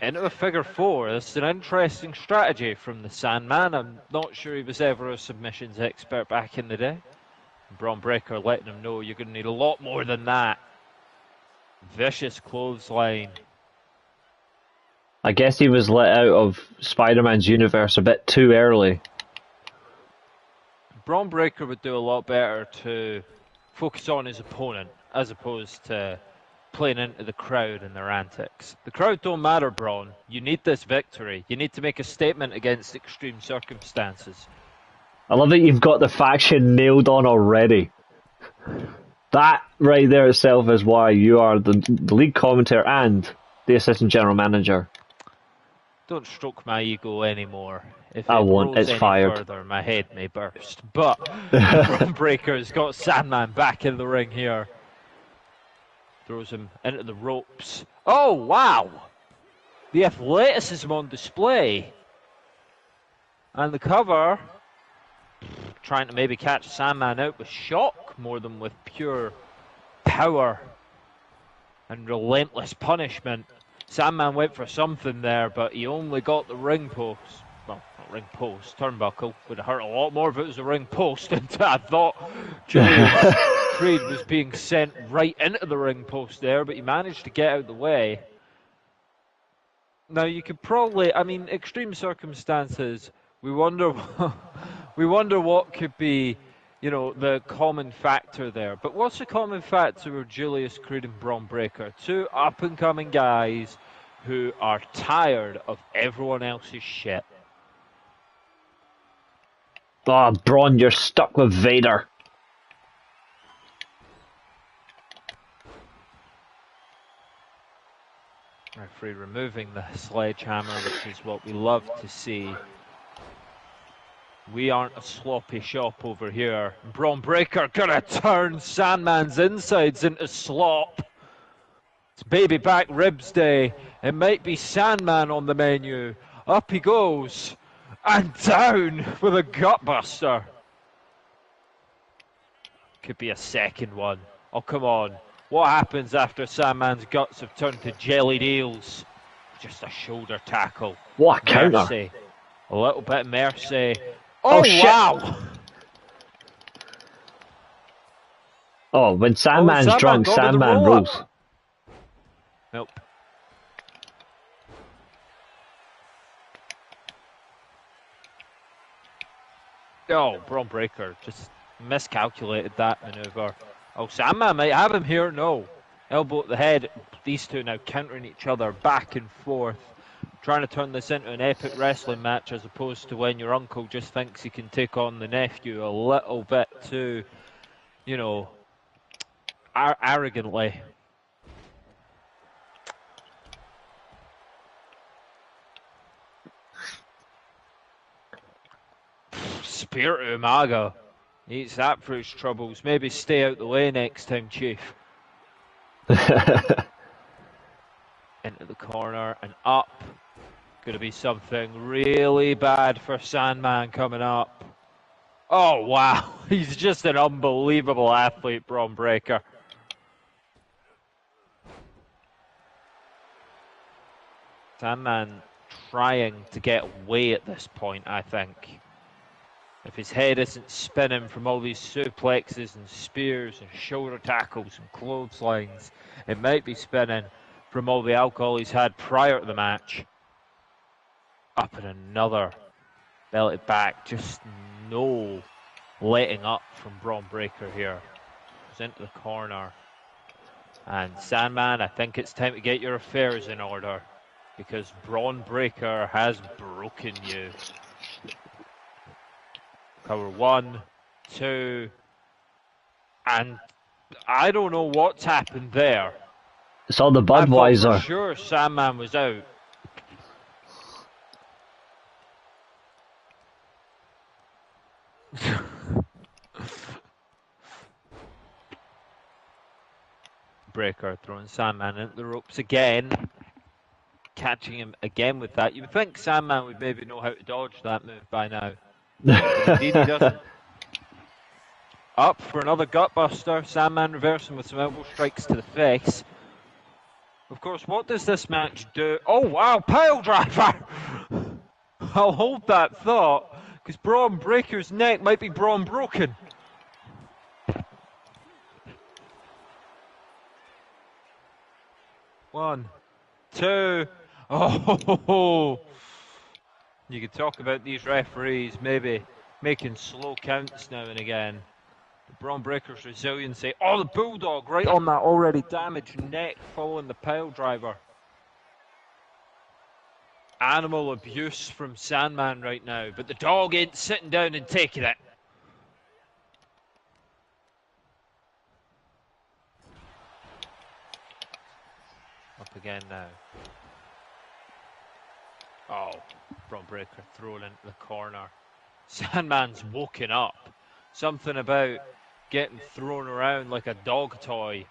Into a figure four. This is an interesting strategy from the Sandman. I'm not sure he was ever a submissions expert back in the day. Braun Breaker letting him know you're going to need a lot more than that. Vicious clothesline. I guess he was let out of Spider-Man's universe a bit too early. Braun Breaker would do a lot better to focus on his opponent as opposed to playing into the crowd and their antics. The crowd don't matter, Braun. You need this victory. You need to make a statement against extreme circumstances. I love that you've got the faction nailed on already. That right there itself is why you are the lead commentator and the assistant general manager. Don't stroke my ego anymore. If I won't, grows it's any fired. further, my head may burst. But Braun Breaker's got Sandman back in the ring here. Throws him into the ropes. Oh, wow! The athleticism on display. And the cover, trying to maybe catch Sandman out with shock more than with pure power and relentless punishment. Sandman went for something there, but he only got the ring post. Well, not ring post, turnbuckle. Would have hurt a lot more if it was a ring post. And I thought Julius Creed was being sent right into the ring post there, but he managed to get out of the way. Now you could probably, I mean, extreme circumstances. We wonder what could be, you know, the common factor there. But what's the common factor with Julius Creed and Braun Breaker? Two up-and-coming guys who are tired of everyone else's shit. Oh, Braun, you're stuck with Vader. Referee removing the sledgehammer, which is what we love to see. We aren't a sloppy shop over here. Braun Breaker gonna turn Sandman's insides into slop. It's baby back ribs day. It might be Sandman on the menu. Up he goes. And down with a gutbuster. Could be a second one. Oh, come on. What happens after Sandman's guts have turned to jellied eels? Just a shoulder tackle. What a counter. Mercy. A little bit of mercy. Oh, shit. wow! Oh, when Sandman's Sandman drunk, got to the Sandman roll-up. rules. Nope. Oh, Braun Breaker just miscalculated that maneuver. Oh, Sandman might have him here. No. Elbow at the head. These two now countering each other back and forth. Trying to turn this into an epic wrestling match as opposed to when your uncle just thinks he can take on the nephew a little bit too, you know, arrogantly. Spear to Umaga. Eats that for his troubles. Maybe stay out the way next time, Chief. Into the corner and up. Going to be something really bad for Sandman coming up. Oh, wow. He's just an unbelievable athlete, Braun Breaker. Sandman trying to get away at this point, I think. If his head isn't spinning from all these suplexes and spears and shoulder tackles and clotheslines, it might be spinning from all the alcohol he's had prior to the match. Up and another belted back, just no letting up from Braun Breaker here. Goes into the corner. And Sandman, I think it's time to get your affairs in order because Braun Breaker has broken you. Cover 1, 2, and I don't know what's happened there. It's all the I thought Budweiser. for sure Sandman was out. Breaker throwing Sandman into the ropes again. catching him again with that. You would think Sandman would maybe know how to dodge that move by now. But indeed he doesn't. Up for another gutbuster. Sandman reversing with some elbow strikes to the face. Of course, what does this match do? Oh wow, pile driver! I'll hold that thought, because Braun Breaker's neck might be Braun broken. One, two. Oh, you could talk about these referees maybe making slow counts now and again. Braun Breaker's resiliency. Oh, the Bulldog right on that already damaged neck following the pile driver. Animal abuse from Sandman right now, but the dog ain't sitting down and taking it. Up again now. Oh, Braun Breaker thrown into the corner. Sandman's woken up. Something about getting thrown around like a dog toy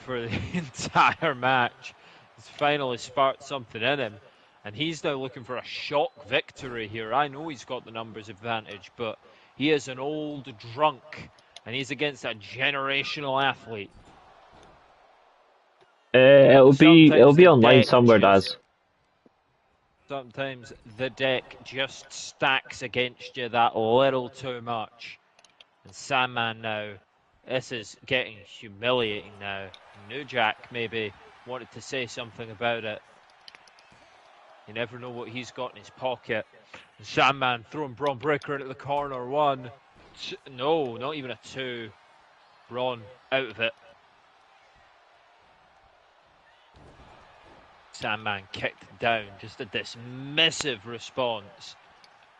for the entire match. He's finally sparked something in him, and he's now looking for a shock victory here. I know he's got the numbers advantage, but he is an old drunk, and he's against a generational athlete. It'll be online somewhere, Daz. Sometimes the deck just stacks against you that little too much. And Sandman now, this is getting humiliating now. New Jack maybe wanted to say something about it. You never know what he's got in his pocket. And Sandman throwing Braun Breaker into the corner. One, two, no, not even a two. Braun out of it. Sandman kicked down, just a dismissive response.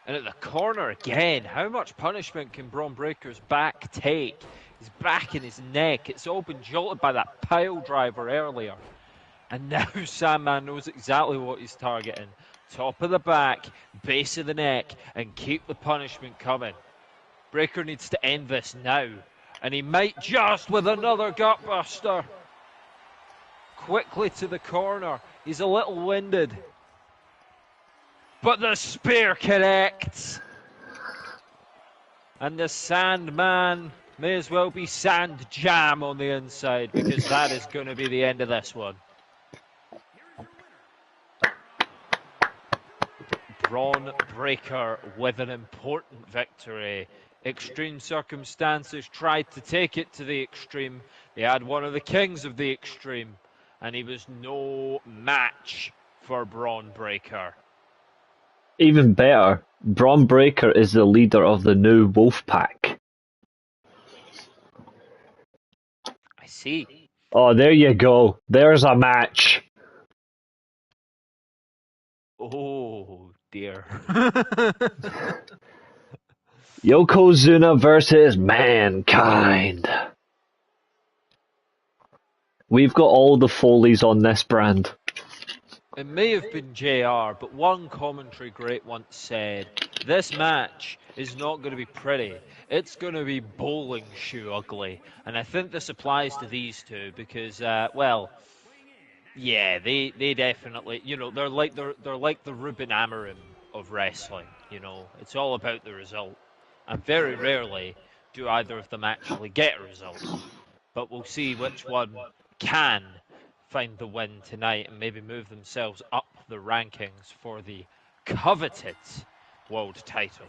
And at the corner again, how much punishment can Braun Breaker's back take? His back and his neck, it's all been jolted by that pile driver earlier. And now Sandman knows exactly what he's targeting. Top of the back, base of the neck, and keep the punishment coming. Breaker needs to end this now. And he might just with another gutbuster. Quickly to the corner. He's a little winded. But the spear connects. And the Sandman may as well be Sand Jam on the inside, because that is going to be the end of this one. Braun Breaker with an important victory. Extreme Circumstances tried to take it to the extreme. They had one of the kings of the extreme, and he was no match for Braun Breaker. Even better, Braun Breaker is the leader of the new Wolf Pack. I see. Oh, there you go. There's a match. Oh, dear. Yokozuna versus Mankind. We've got all the Foleys on this brand. It may have been JR, but one commentary great once said, this match is not going to be pretty. It's going to be bowling shoe ugly. And I think this applies to these two because, well, yeah, they definitely, you know, they're like the Ruben Amorim of wrestling. You know, it's all about the result. And very rarely do either of them actually get a result. But we'll see which one can find the win tonight and maybe move themselves up the rankings for the coveted world title.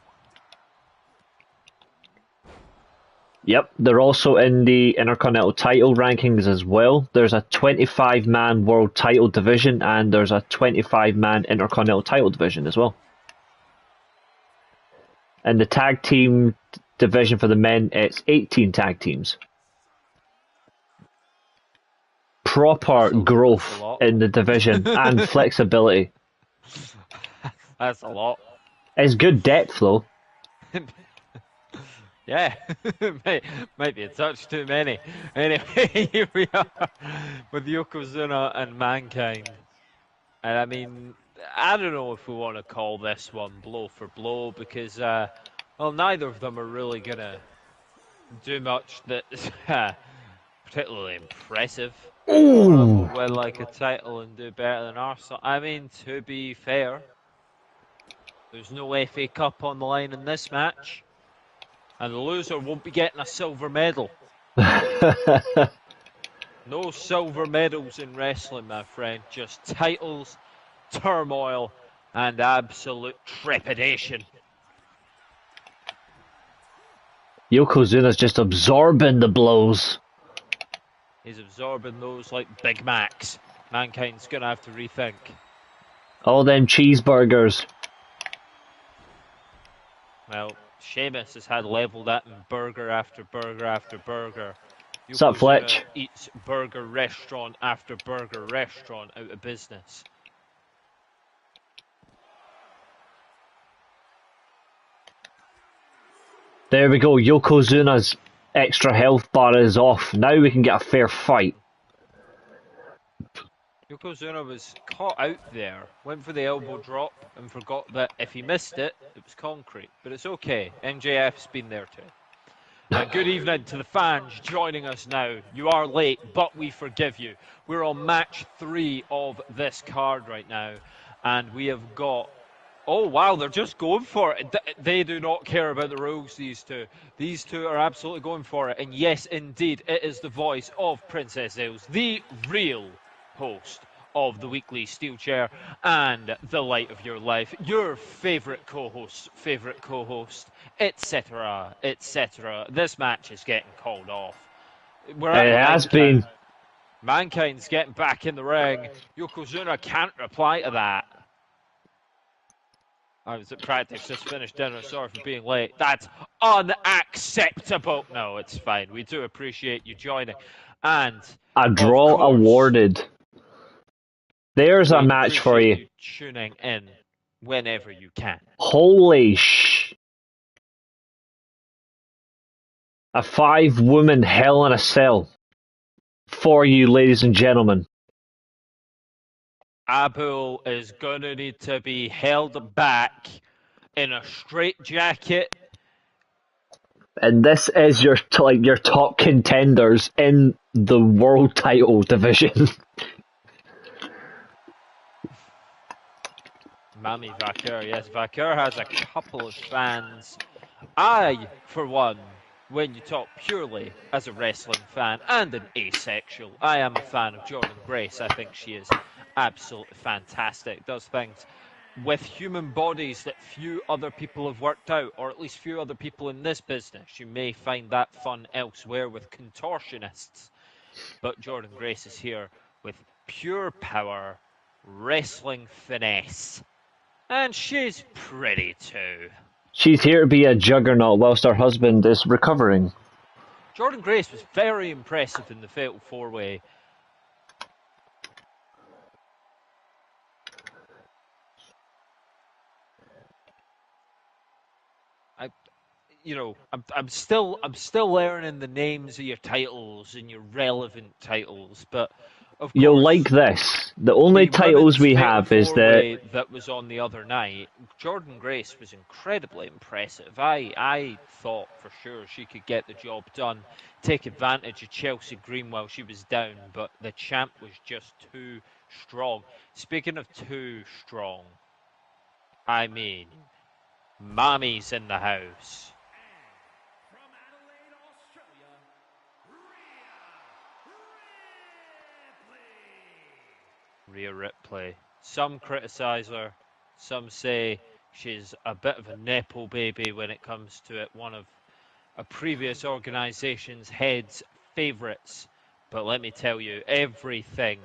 Yep, they're also in the Intercontinental title rankings as well. There's a 25-man world title division and there's a 25-man Intercontinental title division as well. And the tag team division for the men, it's 18 tag teams. Proper growth in the division and flexibility. That's a lot. It's good depth though. Yeah, might be a touch too many. Anyway, here we are with Yokozuna and Mankind. And I mean, I don't know if we want to call this one blow for blow because, well, neither of them are really going to do much that's particularly impressive. Ooh! Will win like a title and do better than Arsenal. I mean, to be fair, there's no FA Cup on the line in this match, and the loser won't be getting a silver medal. No silver medals in wrestling, my friend. Just titles, turmoil, and absolute trepidation. Yokozuna's just absorbing the blows. He's absorbing those like Big Macs. Mankind's going to have to rethink. All them cheeseburgers. Well, Sheamus has had leveled at him burger after burger after burger. What's up, Fletch? Eats burger restaurant after burger restaurant out of business. There we go. Yokozuna's extra health bar is off. Now we can get a fair fight. Yokozuna was caught out there, went for the elbow drop, and forgot that if he missed it, it was concrete. But it's okay. MJF's been there too. Good evening to the fans joining us now. You are late, but we forgive you. We're on match 3 of this card right now, and we have got... Oh, wow, they're just going for it. They do not care about the rules, these two. These two are absolutely going for it. And yes, indeed, it is the voice of Princess Ailes, the real host of the Weekly Steelchair and the light of your life, your favourite co-host, etc., etc. This match is getting called off. We're at It has been. Mankind's getting back in the ring. Yokozuna can't reply to that. I was at practice, just finished dinner, sorry for being late. That's unacceptable. No, it's fine. We do appreciate you joining. And a draw awarded. There's a match for you. Tuning in whenever you can. Holy sh! A 5-woman Hell in a Cell for you, ladies and gentlemen. Abul is going to need to be held back in a straitjacket. And this is your your top contenders in the world title division. Mami Vaquer, yes, Vaquer has a couple of fans. I, for one, when you talk purely as a wrestling fan and an asexual, I am a fan of Jordan Grace. I think she is absolutely fantastic. Does things with human bodies that few other people have worked out, or at least few other people in this business. You may find that fun elsewhere with contortionists. But Jordan Grace is here with pure power, wrestling finesse. And she's pretty too. She's here to be a juggernaut whilst her husband is recovering. Jordan Grace was very impressive in the Fatal 4-Way. I'm still learning the names of your titles and your relevant titles, but of course, you'll like this. The only titles we have is that was on the other night. Jordan Grace was incredibly impressive. I thought for sure she could get the job done, take advantage of Chelsea Green while she was down, but the champ was just too strong. Speaking of too strong, I mean, Mommy's in the house. Rhea Ripley. Some criticise her, some say she's a bit of a nepo baby when it comes to it, one of a previous organisation's head's favourites. But let me tell you, everything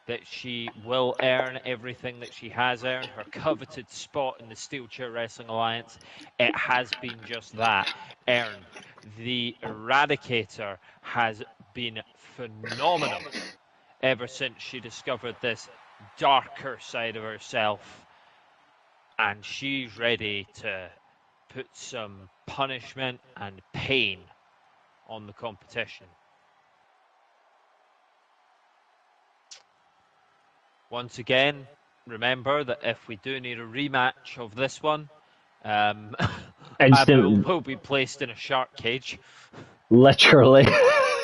that she will earn, everything that she has earned, her coveted spot in the Steelchair Wrestling Alliance, it has been just that, earned. The Eradicator has been phenomenal ever since she discovered this darker side of herself. And she's ready to put some punishment and pain on the competition. Once again, remember that if we do need a rematch of this one, Abu will be placed in a shark cage. Literally.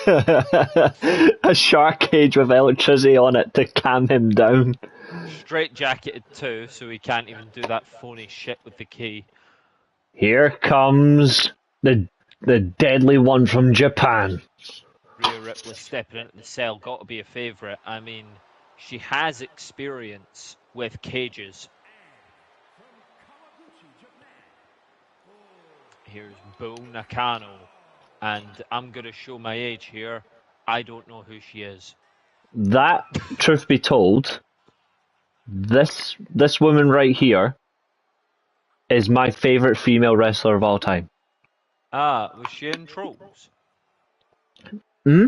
A shark cage with electricity on it to calm him down. Straight jacketed too, so he can't even do that phony shit with the key. Here comes the deadly one from Japan. Rhea Ripley stepping into the cell, got to be a favourite. I mean, she has experience with cages. Here's Bull Nakano, and I'm going to show my age here. I don't know who she is. That, truth be told, this woman right here is my favourite female wrestler of all time. Ah, was she in Trolls? Hmm?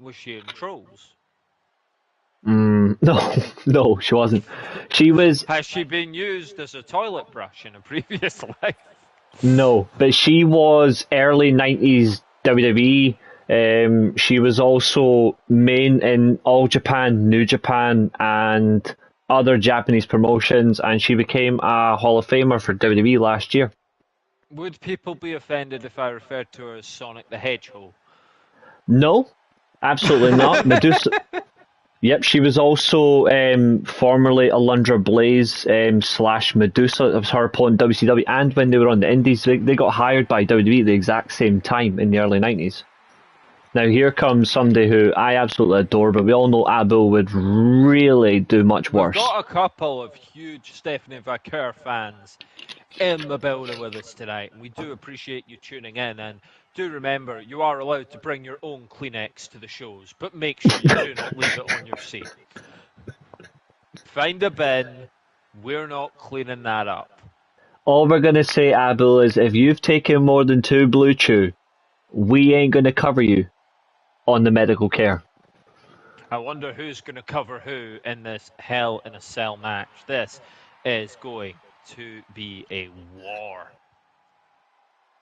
Was she in Trolls? No, she wasn't. She was... Has she been used as a toilet brush in a previous life? No, but she was early 90s WWE. She was also main in All Japan, New Japan, and other Japanese promotions, and she became a Hall of Famer for WWE last year. Would people be offended if I referred to her as Sonic the Hedgehog? No, absolutely not. Medusa. Yep, she was also formerly Alundra Blaze / Medusa. It was her opponent in WCW, and when they were on the Indies, they got hired by WWE at the exact same time in the early 90s. Now here comes somebody who I absolutely adore, but we all know Abu would really do much worse. We've got a couple of huge Stephanie Vaquer fans in the building with us tonight, and we do appreciate you tuning in. And do remember, you are allowed to bring your own Kleenex to the shows, but make sure you do not leave it on your seat. Find a bin. We're not cleaning that up. All we're going to say, Abu, is if you've taken more than 2 Blue Chew, we ain't going to cover you on the medical care. I wonder who's going to cover who in this Hell in a Cell match. This is going to be a war.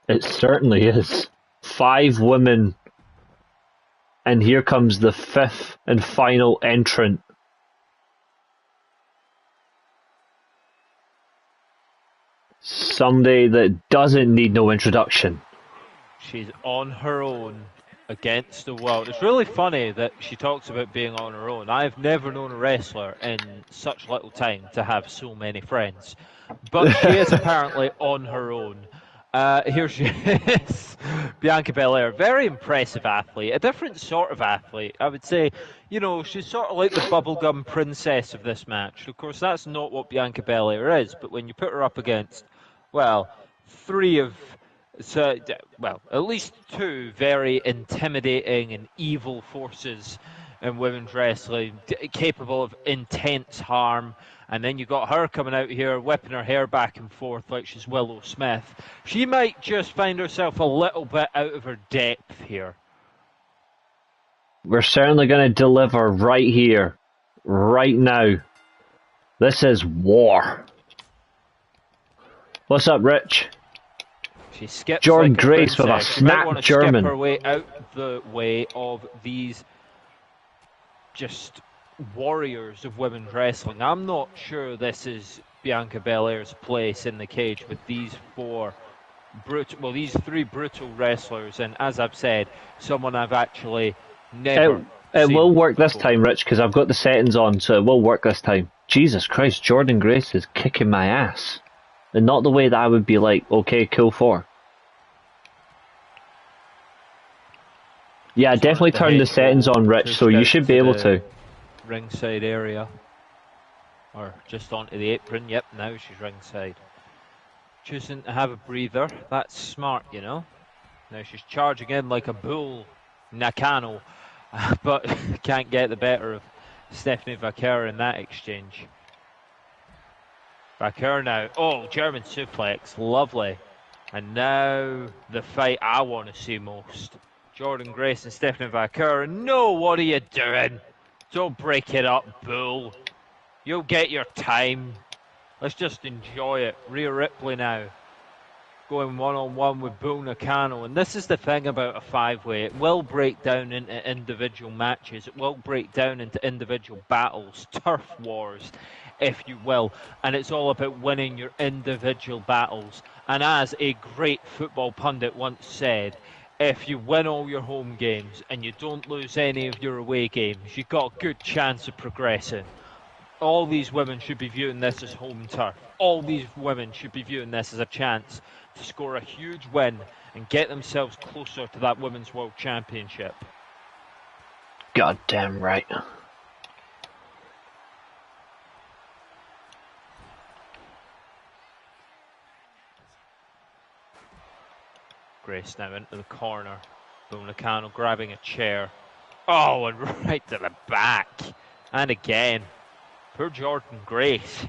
It certainly is. 5 women. And here comes the 5th and final entrant. Somebody that doesn't need no introduction. She's on her own against the world. It's really funny that she talks about being on her own. I've never known a wrestler in such little time to have so many friends. But she is apparently on her own. Here she is, Bianca Belair. Very impressive athlete, a different sort of athlete. I would say, you know, she's sort of like the bubblegum princess of this match. Of course, that's not what Bianca Belair is, but when you put her up against, well, at least 2 very intimidating and evil forces in women's wrestling, capable of intense harm. And then you got her coming out here, whipping her hair back and forth like she's Willow Smith. She might just find herself a little bit out of her depth here. We're certainly going to deliver right here, right now. This is war. What's up, Rich? She skips Jordan like Grace with a She might snap want to German. skip her way out the way of these just warriors of women's wrestling. I'm not sure this is Bianca Belair's place in the cage with these 3 brutal wrestlers, and as I've said, someone I've actually never It seen will work this before. time, Rich, because I've got the settings on, so it will work this time. Jesus Christ, Jordan Grace is kicking my ass. And not the way that I would be like, okay, cool for. Yeah, definitely turn the settings on, Rich, so you should be able to. Ringside area. Or just onto the apron. Yep, now she's ringside. Choosing to have a breather. That's smart, you know. Now she's charging in like a bull Nakano. But can't get the better of Stephanie Vaquer in that exchange. Vaquer now. Oh, German suplex. Lovely. And now the fight I want to see most. Jordan Grace and Stephanie Vaquer. No, what are you doing? Don't break it up, bull. You'll get your time. Let's just enjoy it. Rhea Ripley now. Going one-on-one with Bull Nakano. And this is the thing about a 5-way. It will break down into individual matches. It will break down into individual battles. Turf wars, if you will. And it's all about winning your individual battles. And as a great football pundit once said, if you win all your home games and you don't lose any of your away games, you've got a good chance of progressing. All these women should be viewing this as home turf. All these women should be viewing this as a chance to score a huge win and get themselves closer to that Women's World Championship. Goddamn right. Grace now into the corner. Buonacano grabbing a chair. Oh, and right to the back. And again. Poor Jordan Grace.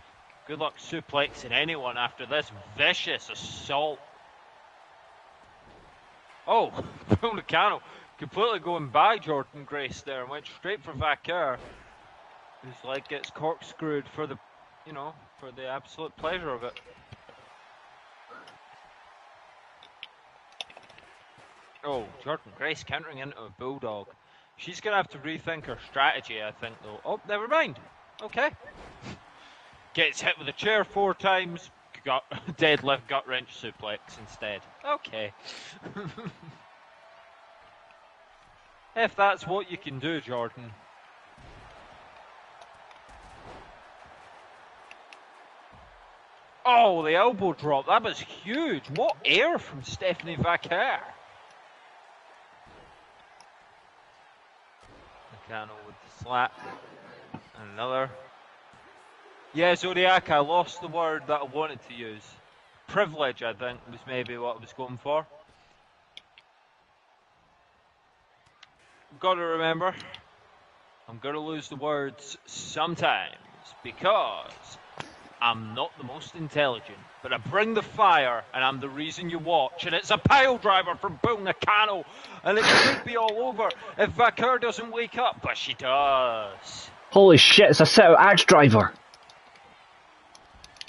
Good luck suplexing anyone after this vicious assault. Oh, Buonacano completely going by Jordan Grace there and went straight for Vaquer. Who's like gets corkscrewed for the, for the absolute pleasure of it. Oh, Jordan Grace countering into a bulldog. She's going to have to rethink her strategy, I think, though. Oh, never mind. Okay. Gets hit with a chair 4 times. Deadlift gut wrench suplex instead. Okay. If that's what you can do, Jordan. Oh, the elbow drop. That was huge. What air from Stephanie Vaquer. Nakano with the slap. And another. Yeah, Zodiac, I lost the word that I wanted to use. Privilege, I think, was maybe what I was going for. Got to remember, I'm going to lose the words sometimes because I'm not the most intelligent, but I bring the fire and I'm the reason you watch. And it's a pile driver from Buonacano, and it could be all over if Vaquer doesn't wake up, but she does. Holy shit, it's a sit-out axe driver.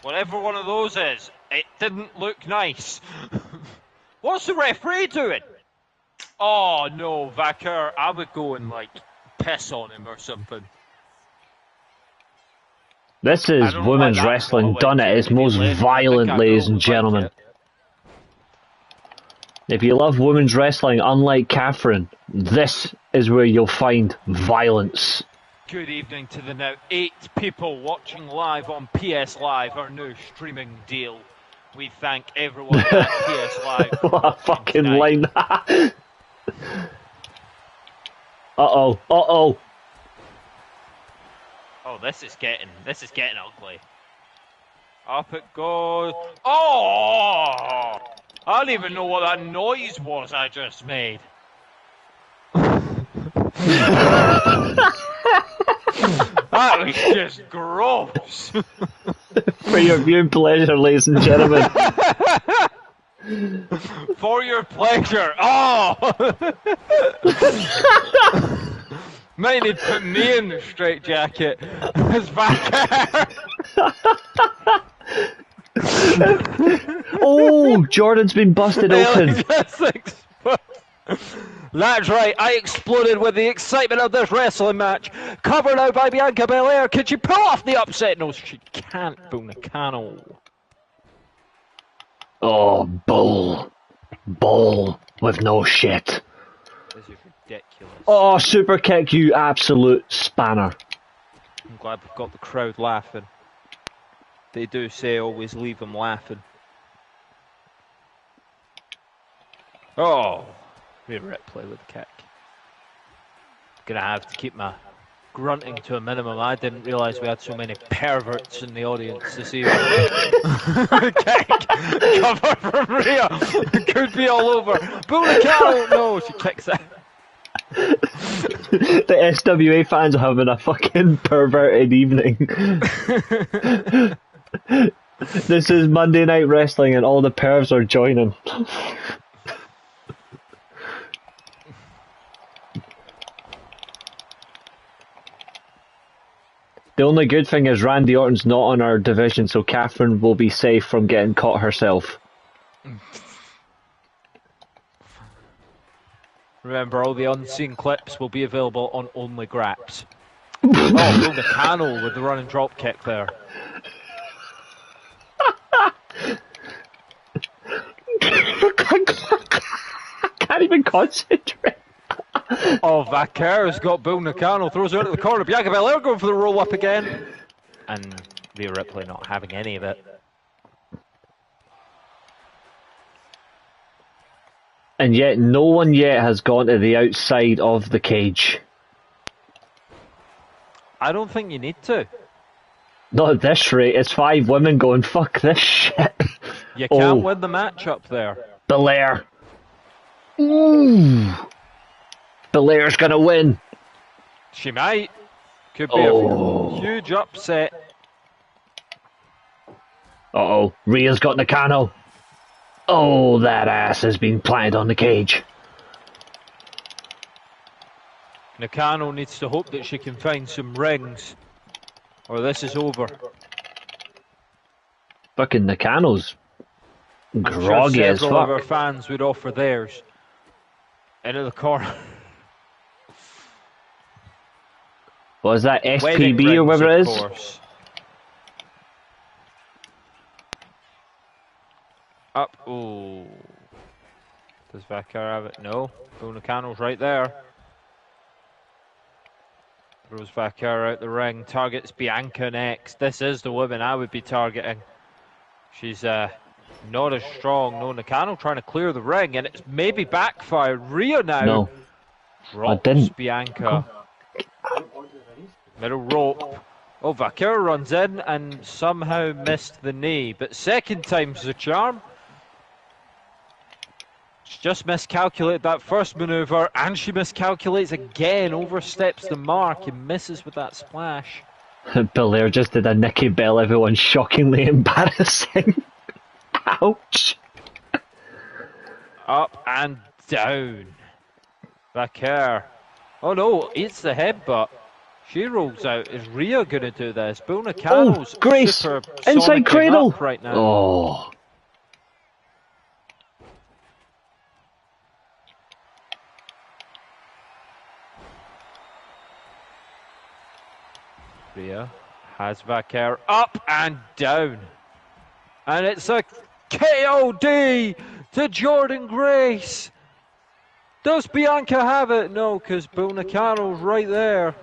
Whatever one of those is, it didn't look nice. What's the referee doing? Oh no, Vaquer, I would go and piss on him or something. This is women's wrestling done at its most violent, ladies and gentlemen. If you love women's wrestling, unlike Catherine, this is where you'll find violence. Good evening to the now 8 people watching live on PS Live, our new streaming deal. We thank everyone at PS Live. What a fucking line. Uh-oh, uh-oh. Oh, this is getting ugly. Up it goes. Oh! I don't even know what that noise was I just made. That was just gross. For your viewing pleasure, ladies and gentlemen. For your pleasure. Oh! Might need to put me in the straitjacket. It's back. Oh, Jordan's been busted open. That's right, I exploded with the excitement of this wrestling match. Covered out by Bianca Belair. Could she pull off the upset? No, she can't, Buonacano. Oh, bull. Bull with no shit. This is ridiculous. Oh, super kick, you absolute spanner. I'm glad we've got the crowd laughing. They do say always leave them laughing. Oh, Rhea Ripley with the kick. Gonna have to keep my grunting to a minimum. I didn't realise we had so many perverts in the audience this evening. Kick! Cover from Rhea! Could be all over. Buonacano! No, she kicks it. The SWA fans are having a fucking perverted evening. This is Monday Night Wrestling and all the pervs are joining. The only good thing is Randy Orton's not on our division, so Catherine will be safe from getting caught herself. Remember, all the unseen clips will be available on Only Graps. Oh, Buonacano with the running drop kick there. can't even concentrate. Oh, Vaquera's got Bull Nakano, throws her into the corner. Bianca Belair going for the roll up again. And Rhea Ripley not having any of it. And yet, no one yet has gone to the outside of the cage. I don't think you need to. Not at this rate. It's 5 women going, fuck this shit. You can't win the match up there. Belair. Ooh. Belair's gonna win. She might. Could be a huge upset. Uh-oh. Rhea's got Nakano. Oh, that ass has been planted on the cage. Nakano needs to hope that she can find some rings, or this is over. Fucking Nakano's groggy sure as several fuck. of our fans would offer theirs. Into the corner. Was that Wedding SPB or rings, whatever it of is? course. Up. Oh. Does Vaquera have it? No. Bull Nakano's right there. Throws Vaquera out the ring. Targets Bianca next. This is the woman I would be targeting. She's not as strong. No, Nakano trying to clear the ring, and it's maybe backfired. Rhea now No. drops didn't. Bianca. Middle rope. Oh, Vaquera runs in and somehow missed the knee, but second time's the charm. She just miscalculated that first maneuver, and she miscalculates again, oversteps the mark and misses with that splash. Belair just did a Nikki Bell, everyone shockingly embarrassing. Ouch. Up and down. Vaquera. Oh no, it's the headbutt. She rolls out. Is Rhea going to do this? Bull Nakano's Grace! super Inside sonicking cradle! up right now. Oh. Rhea has Vaquera up and down. And it's a KOD to Jordan Grace. Does Bianca have it? No, because Bull Nakano's right there.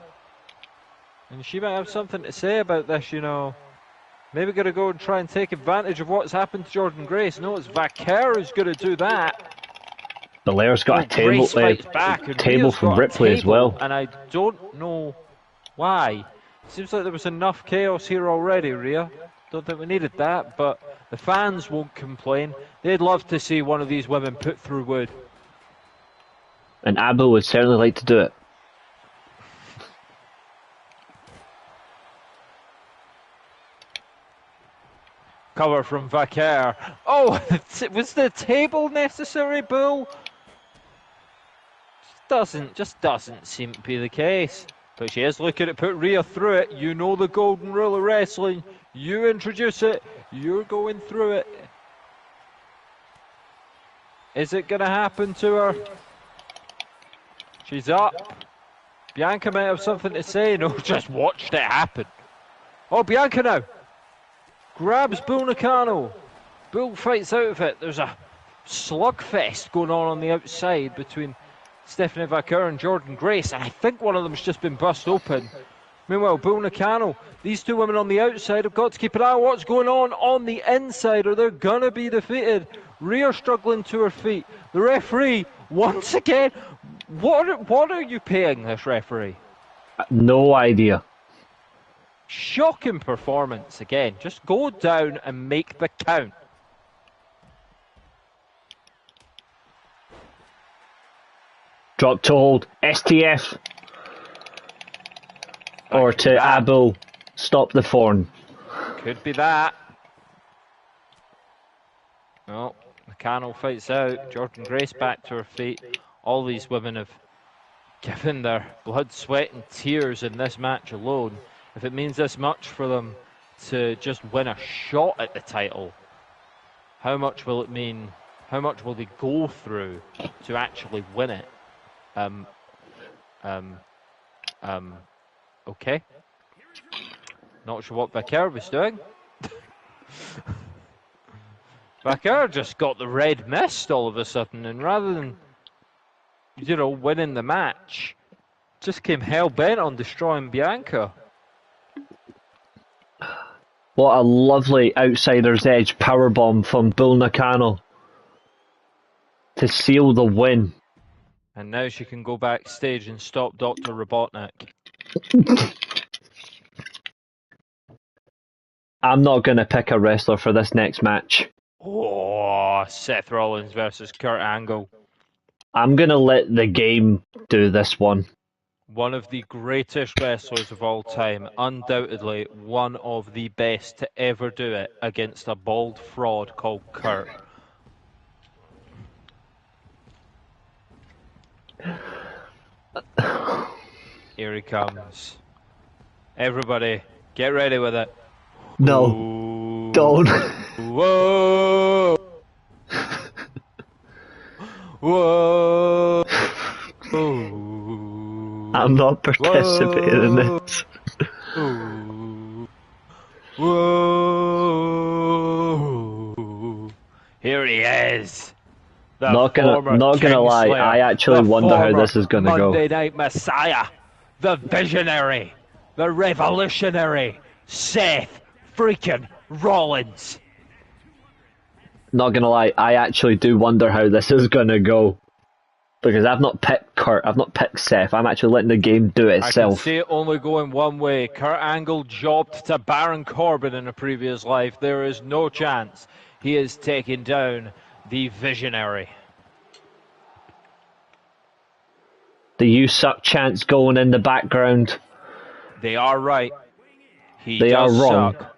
And she might have something to say about this, you know. Maybe going to go and try and take advantage of what's happened to Jordan Grace. No, it's Vaquera who's going to do that. Belair's got a table, Grace fights back, and table Rhea's from got a Ripley as table, well. And I don't know why. Seems like there was enough chaos here already, Rhea. Don't think we needed that, but the fans won't complain. They'd love to see one of these women put through wood. And Abel would certainly like to do it. Cover from Vaquera. Oh, was the table necessary, Bull? Just doesn't seem to be the case. But she is looking to put Rhea through it. You know the golden rule of wrestling. You introduce it, you're going through it. Is it going to happen to her? She's up. Bianca might have something to say. No, just watched it happen. Oh, Bianca now grabs Bull Nakano. Bull fights out of it. There's a slugfest going on the outside between Stephanie Vaquera and Jordan Grace, and I think one of them's just been bust open. Meanwhile, Bull Nakano, these two women on the outside have got to keep an eye on what's going on the inside, or they're gonna be defeated. Rhea struggling to her feet. The referee, once again, what are you paying this referee? No idea. Shocking performance again. Just go down and make the count. Drop to hold. STF. Or to Abel. Stop the form. Could be that. No, Nakano fights out. Jordan Grace back to her feet. All these women have given their blood, sweat and tears in this match alone. If it means this much for them to just win a shot at the title, how much will it mean? How much will they go through to actually win it? Okay. Not sure what Vaquera was doing. Vaquera just got the red mist all of a sudden, and rather than winning the match. Just came hell-bent on destroying Bianca. What a lovely outsider's edge powerbomb from Bull Nakano to seal the win. And now she can go backstage and stop Dr. Robotnik. I'm not going to pick a wrestler for this next match. Oh, Seth Rollins versus Kurt Angle. I'm going to let the game do this one. One of the greatest wrestlers of all time, undoubtedly one of the best to ever do it against a bald fraud called Kurt. Here he comes. Everybody, get ready with it. No, Ooh. don't. Whoa! Whoa! I'm not participating in this. Whoa! Here he is. Not gonna lie, I actually wonder how this is gonna go. Monday Night Messiah, the visionary, the revolutionary, Seth freaking Rollins. Not gonna lie, I actually do wonder how this is gonna go. Because I've not picked Kurt, I've not picked Seth, I'm actually letting the game do it itself. I can see it only going one way. Kurt Angle jobbed to Baron Corbin in a previous life. There is no chance he is taking down the visionary. The "you suck" chants going in the background. They are right. They does are wrong. Suck.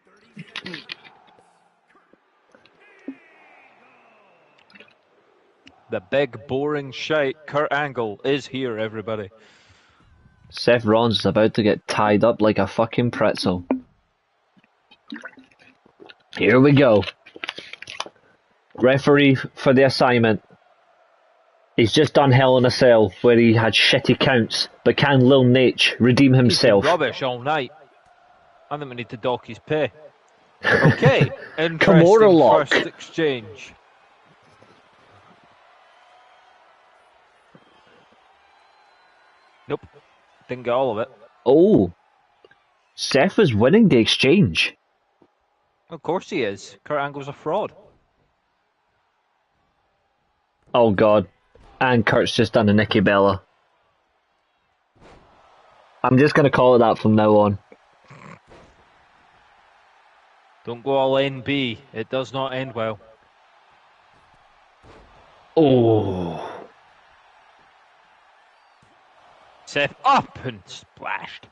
The big boring shite Kurt Angle is here, everybody. Seth Rollins is about to get tied up like a fucking pretzel. Here we go. Referee for the assignment. He's just done Hell in a Cell where he had shitty counts, but can Lil Nate redeem himself? He's been rubbish all night. I think we need to dock his pay. Okay, interesting first exchange. Nope, didn't get all of it. Oh, Seth is winning the exchange. Of course he is. Kurt Angle's a fraud. Oh god, and Kurt's just done a Nikki Bella. I'm just going to call it that from now on. Don't go all NB, it does not end well. Oh. Seth up and splashed.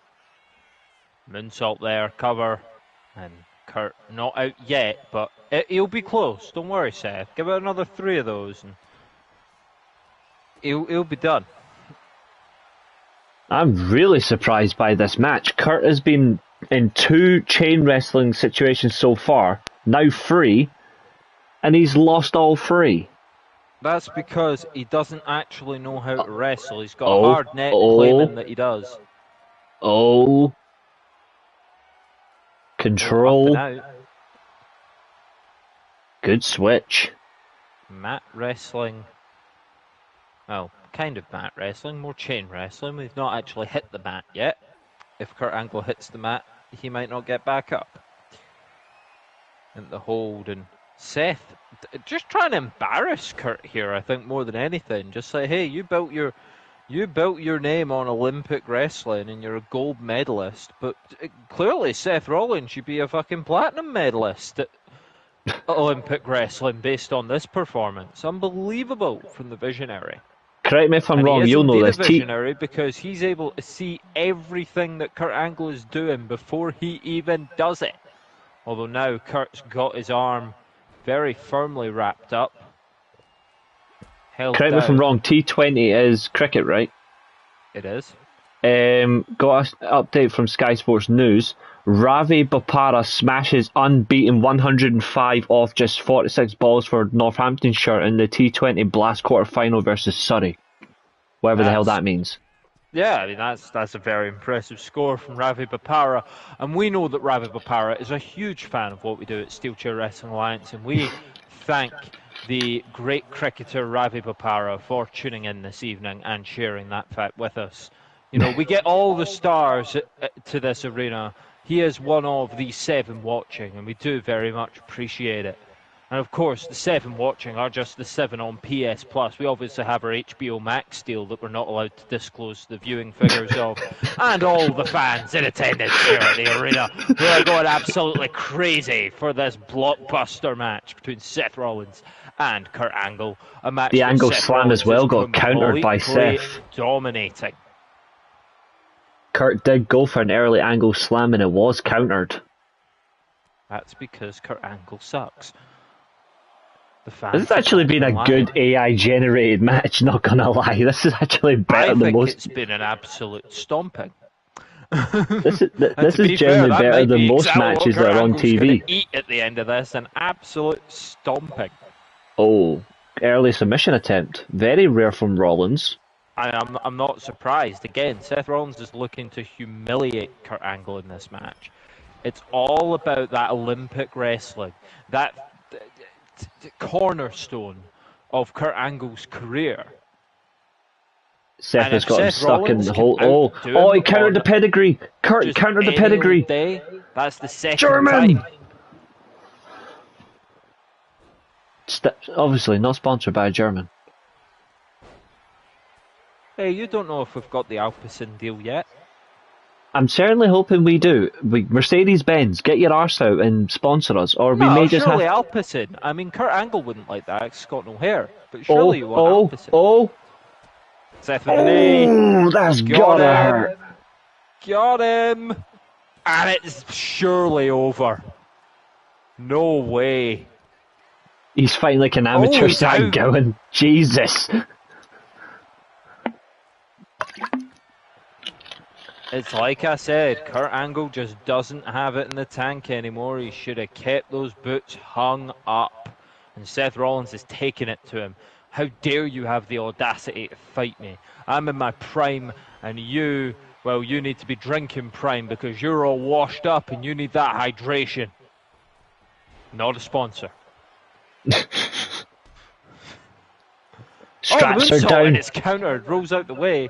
Moonsault there, cover, and Kurt not out yet, but he'll be close. Don't worry, Seth. Give it another 3 of those, and he'll be done. I'm really surprised by this match. Kurt has been in 2 chain wrestling situations so far, now 3, and he's lost all 3. That's because he doesn't actually know how to wrestle. He's got a hard neck claiming that he does. Oh. Control. Good switch. Mat wrestling. Well, kind of mat wrestling, more chain wrestling. We've not actually hit the mat yet. If Kurt Angle hits the mat, he might not get back up. And the hold, and Seth just trying to embarrass Kurt here, I think, more than anything. Just say, hey, you built your name on Olympic wrestling and you're a gold medalist, but clearly Seth Rollins should be a fucking platinum medalist at Olympic wrestling based on this performance. Unbelievable from the visionary. Correct me if I'm wrong, you'll know this. Visionary because he's able to see everything that Kurt Angle is doing before he even does it. Although now Kurt's got his arm very firmly wrapped up. Correct me if I'm wrong, T20 is cricket, right? It is. Got an update from Sky Sports News. Ravi Bopara smashes unbeaten 105 off just 46 balls for Northamptonshire in the T20 Blast quarter-final versus Surrey. Whatever the hell that means. Yeah, I mean, that's a very impressive score from Ravi Bopara. And we know that Ravi Bopara is a huge fan of what we do at Steelchair Wrestling Alliance, and we thank the great cricketer Ravi Bopara for tuning in this evening and sharing that fact with us. You know, we get all the stars to this arena. He is one of the 7 watching, and we do very much appreciate it. And of course, the 7 watching are just the 7 on PS Plus. We obviously have our HBO Max deal that we're not allowed to disclose the viewing figures of. And all the fans in attendance here at the arena who are going absolutely crazy for this blockbuster match between Seth Rollins and Kurt Angle. A match The Angle Seth slam Rollins as well is got countered by completely Seth. dominating. Kurt did go for an early Angle slam and it was countered. That's because Kurt Angle sucks. This has actually been a good AI generated match, not gonna lie. This is actually better than most. It's been an absolute stomping. This is generally better than most matches that are on TV. Eat at the end of this, an absolute stomping. Oh, early submission attempt. Very rare from Rollins. I'm not surprised. Again, Seth Rollins is looking to humiliate Kurt Angle in this match. It's all about that Olympic wrestling, that cornerstone of Kurt Angle's career. Seth has got him stuck in the hole. Oh, he countered the pedigree. Kurt countered the pedigree. That's the second German time. Obviously not sponsored by a German. Hey, you don't know if we've got the Alpecin deal yet. I'm certainly hoping we do. Mercedes-Benz, get your arse out and sponsor us, or we may just surely have... Alpecin. I mean, Kurt Angle wouldn't like that. It's got no hair. But surely you want Alpecin. Seth with the knee. That's gotta hurt. Got him. And it's surely over. No way. He's fighting like an amateur side going. Jesus. It's like I said, Kurt Angle just doesn't have it in the tank anymore. He should have kept those boots hung up. And Seth Rollins is taking it to him. How dare you have the audacity to fight me? I'm in my prime, and you, well, you need to be drinking prime because you're all washed up and you need that hydration. Not a sponsor. Straps are down. And it's countered, rolls out the way.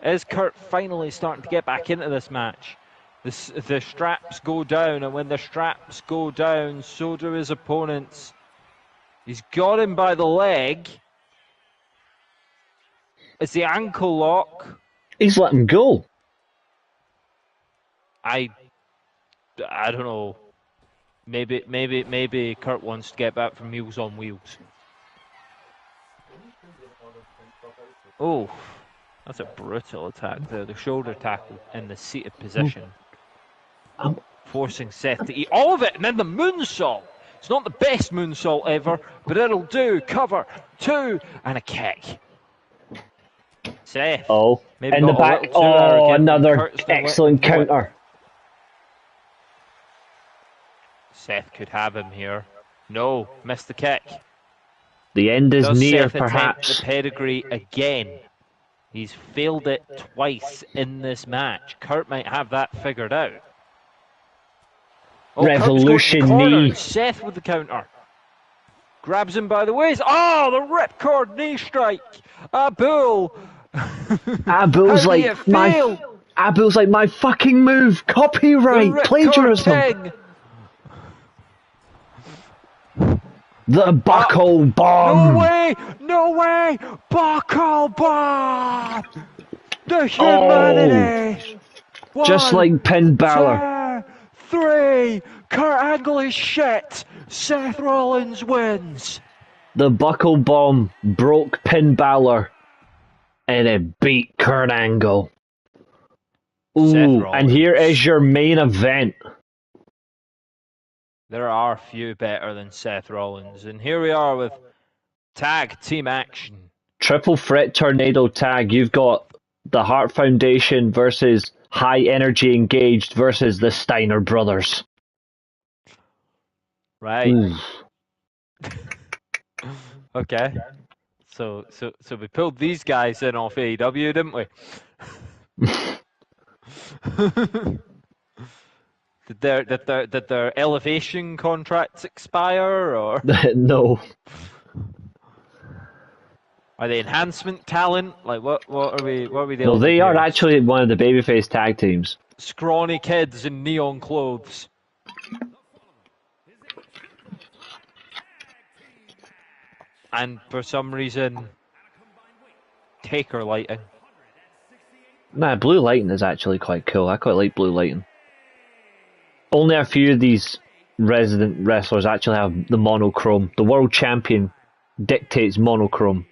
Is Kurt finally starting to get back into this match? The straps go down, and when the straps go down, so do his opponents. He's got him by the leg. It's the ankle lock. He's let him go. I don't know. Maybe Kurt wants to get back from Meals on Wheels. Oh. That's a brutal attack there. The shoulder tackle in the seated position. Forcing Seth to eat all of it, and then the moonsault. It's not the best moonsault ever, but it'll do. Cover, 2, and a kick. Seth. Oh, in the back. Oh, another excellent counter. Seth could have him here. No, missed the kick. The end is near, Seth perhaps. The pedigree again. He's failed it twice in this match. Kurt might have that figured out. Oh, Revolution knee. Seth with the counter. Grabs him by the waist. Oh, the ripcord knee strike. Abul. Abul's like my fucking move. Copyright. Plagiarism. The buckle bomb! No way! Buckle bomb! The humanity! Just like Pin Balor. 2, 3, Kurt Angle is shit! Seth Rollins wins! The buckle bomb broke Pin Balor and it beat Kurt Angle. Ooh, and here is your main event. There are few better than Seth Rollins. And here we are with tag team action. Triple threat tornado tag. You've got the Hart Foundation versus High Energy Engaged versus the Steiner Brothers. Right. Okay. So we pulled these guys in off AEW, didn't we? Did their elevation contracts expire, or No. Are they enhancement talent? Like what are we dealing No, with they here? are actually one of the babyface tag teams. Scrawny kids in neon clothes. And for some reason, Taker lighting. Nah, blue lighting is actually quite cool. I quite like blue lighting. Only a few of these resident wrestlers actually have the monochrome. The world champion dictates monochrome.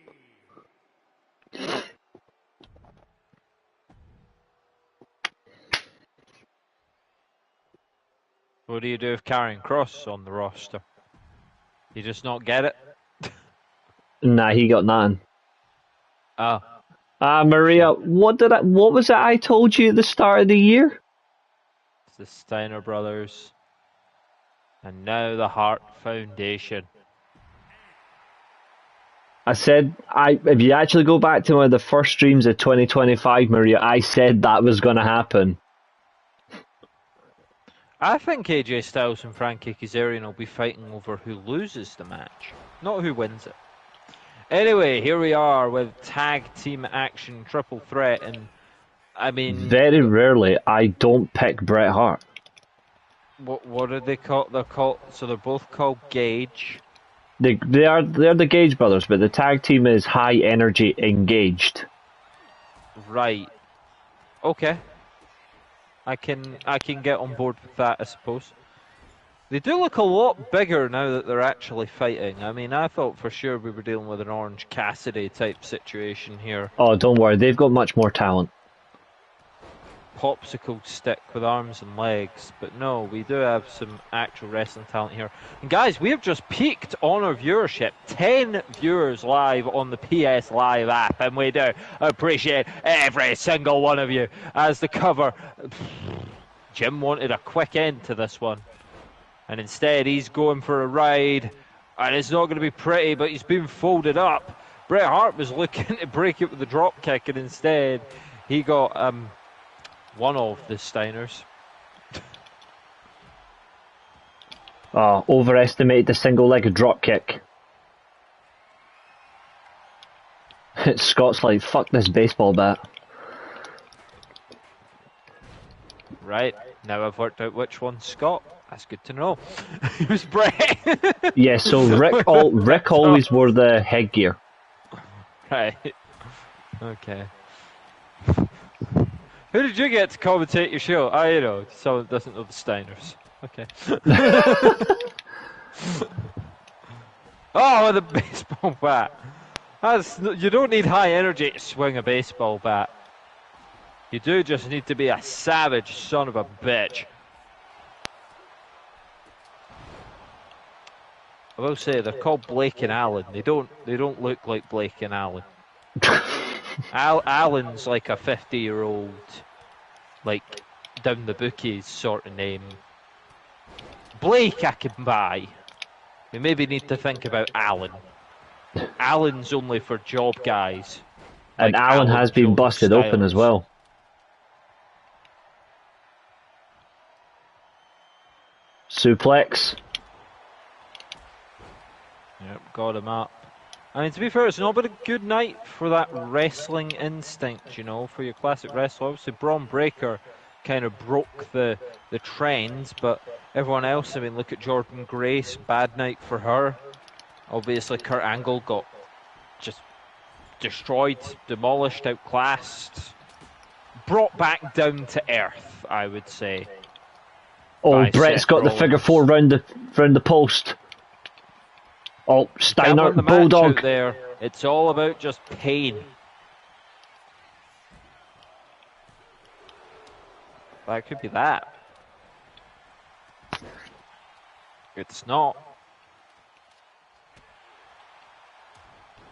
What do you do if Karrion Kross on the roster? You just not get it? Nah, he got nothing. Oh. Maria, what was it I told you at the start of the year? It's the Steiner brothers. And now the Hart Foundation. I said, if you actually go back to one of the first streams of 2025, Maria, I said that was going to happen. I think AJ Styles and Frankie Kazarian will be fighting over who loses the match, not who wins it. Anyway, here we are with tag team action triple threat, and I mean, very rarely I don't pick Bret Hart. What are they called? They're called, so they're both called Gage. They're the Gage brothers, but the tag team is High Energy Engaged. Right. Okay. I can get on board with that, I suppose. They do look a lot bigger now that they're actually fighting. I mean, I thought for sure we were dealing with an Orange Cassidy type situation here. Oh, don't worry, they've got much more talent. Popsicle stick with arms and legs, but no, we do have some actual wrestling talent here. And guys, we have just peaked on our viewership. 10 viewers live on the PS Live app, and we do appreciate every single one of you. As the cover, Jim wanted a quick end to this one, and instead he's going for a ride, and it's not going to be pretty, but he's been folded up. Bret Hart was looking to break it with the drop kick, and instead he got one of the Steiners. Oh, overestimated the single-legged drop kick. Scott's like, fuck this baseball bat. Right, now I've worked out which one's Scott. That's good to know. It was Bret. Yeah, so Rick always wore the headgear. Right. Okay. Who did you get to commentate your show? Oh, you know, someone doesn't know the Steiners. Okay. Oh, with a baseball bat. You don't need high energy to swing a baseball bat. You do just need to be a savage son of a bitch. I will say they're called Blake and Allen. They don't look like Blake and Allen. Alan's like a 50-year-old, like down the bookies sort of name. Blake I can buy. We maybe need to think about Alan. Alan's only for job guys. And like Alan has been Jones busted Styles. open as well. Suplex. Yep, got him up. I mean, to be fair, it's not been a good night for that wrestling instinct, you know, for your classic wrestler. Obviously, Braun Breaker kind of broke the trends, but everyone else, I mean, look at Jordan Grace, bad night for her. Obviously, Kurt Angle got just destroyed, demolished, outclassed, brought back down to earth, I would say. Oh, Brett's got the figure four round the post. Oh, Steiner, the Bulldog. out there. It's all about just pain. That could be that. It's not.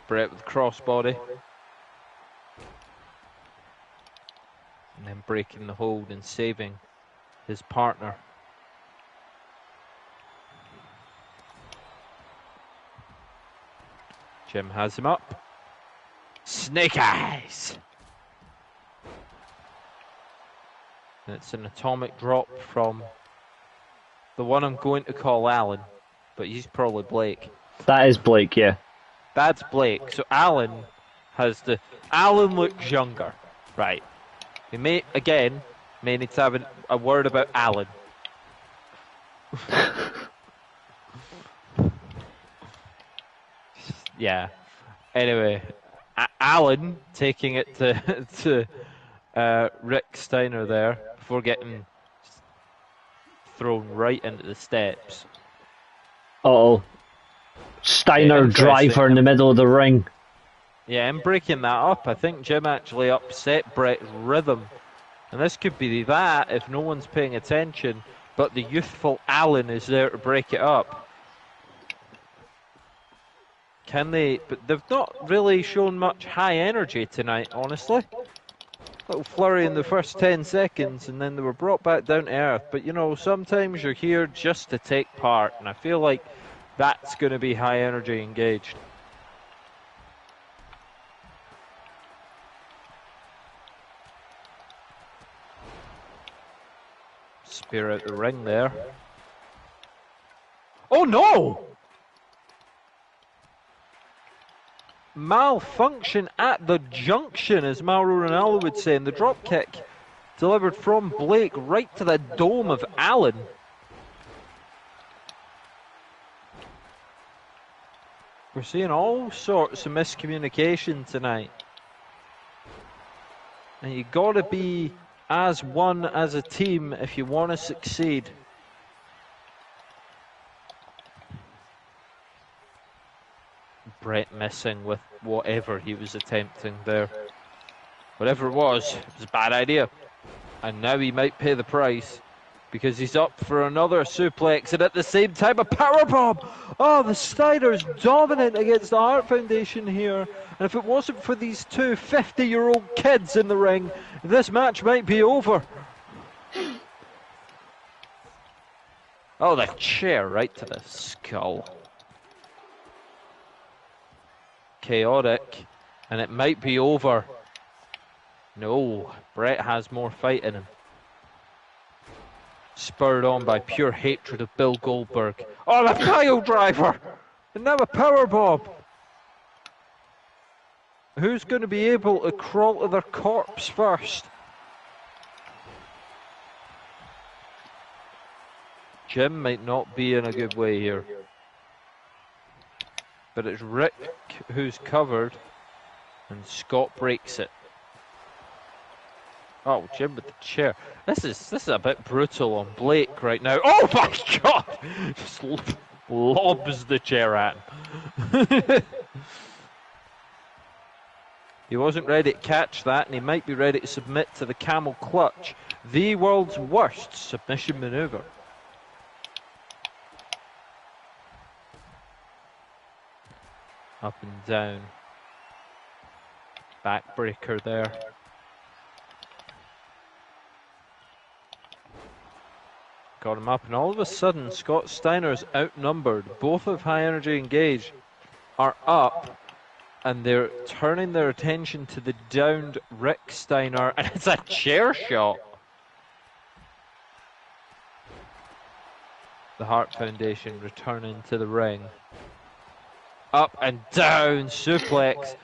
Brett with crossbody. And then breaking the hold and saving his partner. Jim has him up. Snake Eyes! And it's an atomic drop from the one I'm going to call Alan, but he's probably Blake. That is Blake, yeah. That's Blake. So Alan has the... Alan looks younger. Right. We may need to have a word about Alan. Yeah. Anyway, Alan taking it to Rick Steiner there before getting thrown right into the steps. Uh-oh. Steiner driver in the middle of the ring. Yeah, and breaking that up, I think Jim actually upset Brett's rhythm. And this could be that if no one's paying attention, but the youthful Alan is there to break it up. Can they? But they've not really shown much high energy tonight, honestly. Little flurry in the first 10 seconds, and then they were brought back down to earth. But you know, sometimes you're here just to take part, and I feel like that's going to be high energy engaged. Spear out the ring there. Oh no! Malfunction at the junction, as Mauro Ranallo would say, and the drop kick delivered from Blake right to the dome of Allen. We're seeing all sorts of miscommunication tonight. And you gotta be as one, as a team, if you want to succeed. Brett missing with whatever he was attempting there. Whatever it was a bad idea. And now he might pay the price, because he's up for another suplex, and at the same time a powerbomb! Oh, the Steiner's dominant against the Hart Foundation here. And if it wasn't for these two 50-year-old kids in the ring, this match might be over. Oh, the chair right to the skull. Chaotic, and it might be over. No, Brett has more fight in him. Spurred on by pure hatred of Bill Goldberg. Oh, the pile driver! And now a powerbomb. Who's going to be able to crawl to their corpse first? Jim might not be in a good way here. But it's Rick who's covered, and Scott breaks it. Oh, Jim with the chair. This is a bit brutal on Blake right now. Oh my God! Just lobs the chair at him. He wasn't ready to catch that, and he might be ready to submit to the camel clutch, the world's worst submission maneuver. Up and down. Backbreaker there. Got him up, and all of a sudden Scott Steiner's outnumbered. Both of High Energy Engage are up, and they're turning their attention to the downed Rick Steiner, and it's a chair shot. The Hart Foundation returning to the ring. Up and down, suplex.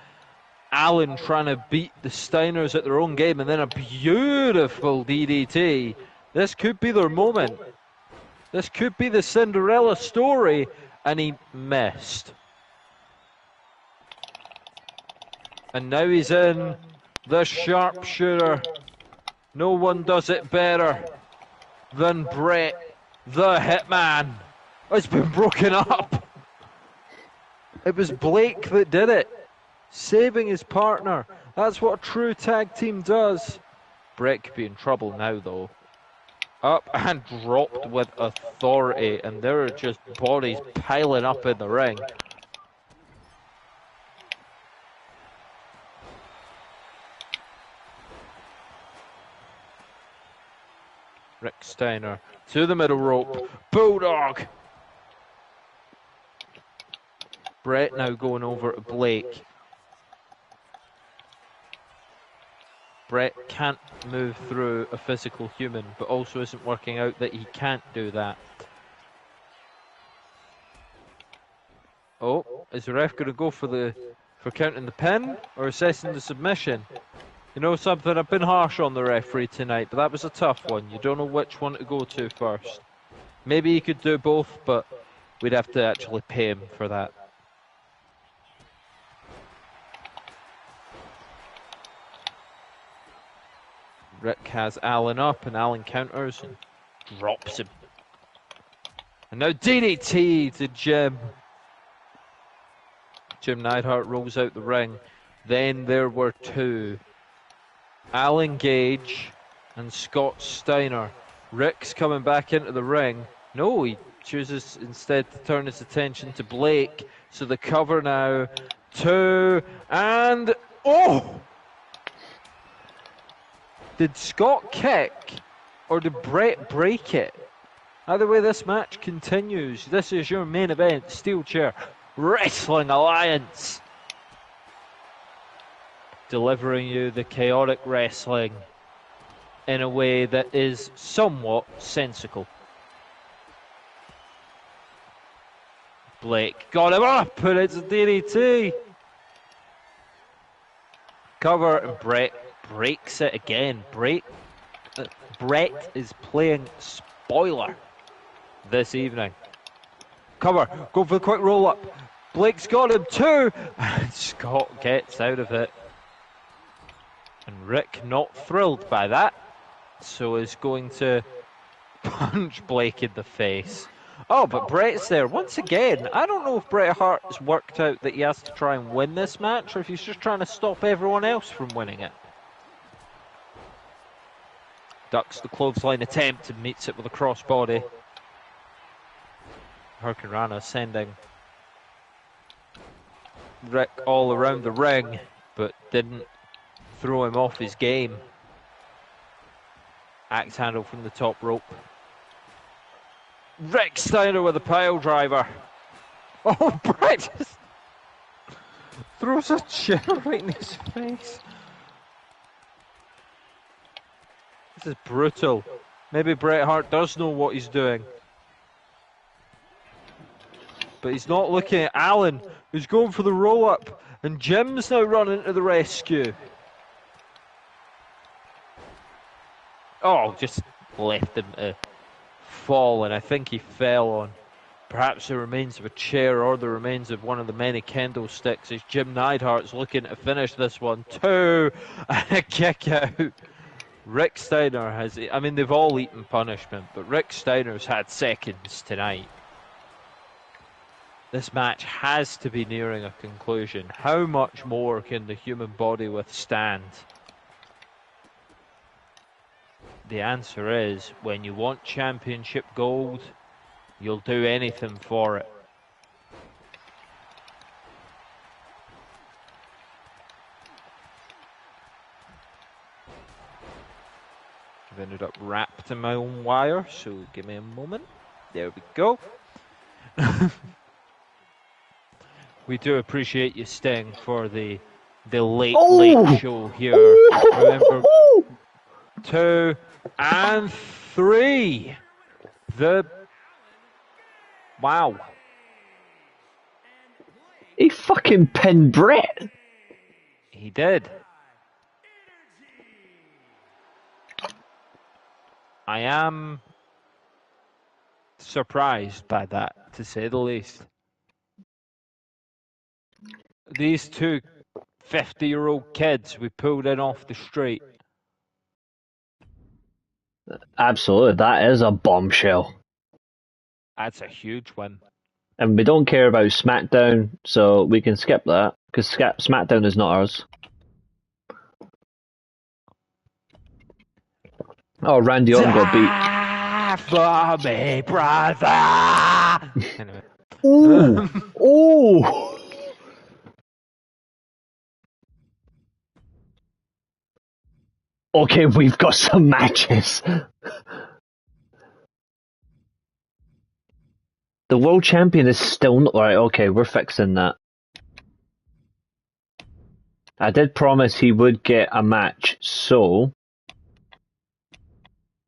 Allen trying to beat the Steiners at their own game, and then a beautiful DDT. This could be their moment. This could be the Cinderella story, and he missed. And now he's in the sharpshooter. No one does it better than Brett, the Hitman. It's been broken up. It was Blake that did it, saving his partner. That's what a true tag team does. Brett could be in trouble now, though. Up and dropped with authority, and there are just bodies piling up in the ring. Rick Steiner to the middle rope. Bulldog. Brett now going over to Blake. Brett can't move through a physical human, but also isn't working out that he can't do that. Oh, is the ref going to go for the For counting the pin or assessing the submission? You know something, I've been harsh on the referee tonight, but that was a tough one. You don't know which one to go to first. Maybe he could do both, but we'd have to actually pay him for that. Rick has Allen up, and Allen counters and drops him. And now DDT to Jim. Jim Neidhart rolls out the ring. Then there were two. Alan Gage and Scott Steiner. Rick's coming back into the ring. No, he chooses instead to turn his attention to Blake. So the cover now. Two. And... oh! Did Scott kick? Or did Brett break it? Either way, this match continues. This is your main event, Steelchair Wrestling Alliance. Delivering you the chaotic wrestling in a way that is somewhat sensical. Blake got him up, and it's a DDT. Cover, and Brett breaks it again. Brett is playing spoiler this evening. Cover, go for the quick roll up. Blake's got him too, and Scott gets out of it. And Rick not thrilled by that, so is going to punch Blake in the face. Oh, but Brett's there once again. I don't know if Bret Hart has worked out that he has to try and win this match, or if he's just trying to stop everyone else from winning it. Ducks the clothesline attempt and meets it with a crossbody. Hurricanrana sending Rick all around the ring, but didn't throw him off his game. Axe handle from the top rope. Rick Steiner with a pile driver. Oh, Brett just throws a chair right in his face. This is brutal. Maybe Bret Hart does know what he's doing. But he's not looking at Allen, who's going for the roll-up. And Jim's now running to the rescue. Oh, just left him to fall, and I think he fell on perhaps the remains of a chair or the remains of one of the many candlesticks as Jim Neidhart's looking to finish this one. Two, and a kick out. Rick Steiner has, I mean, they've all eaten punishment, but Rick Steiner's had seconds tonight. This match has to be nearing a conclusion. How much more can the human body withstand? The answer is, when you want championship gold, you'll do anything for it. I've ended up wrapped in my own wire, so give me a moment. There we go. We do appreciate you staying for the late show here. Remember, 2 and 3. Wow. He fucking pinned Brett. He did. I am surprised by that, to say the least. These two 50-year-old kids we pulled in off the street. Absolutely, that is a bombshell. That's a huge win. And we don't care about SmackDown, so we can skip that, because SmackDown is not ours. Oh, Randy Orton got beat. For me, brother! Anyway. Ooh! Ooh! Okay, we've got some matches. The world champion is still not... Right, okay, we're fixing that. I did promise he would get a match, so...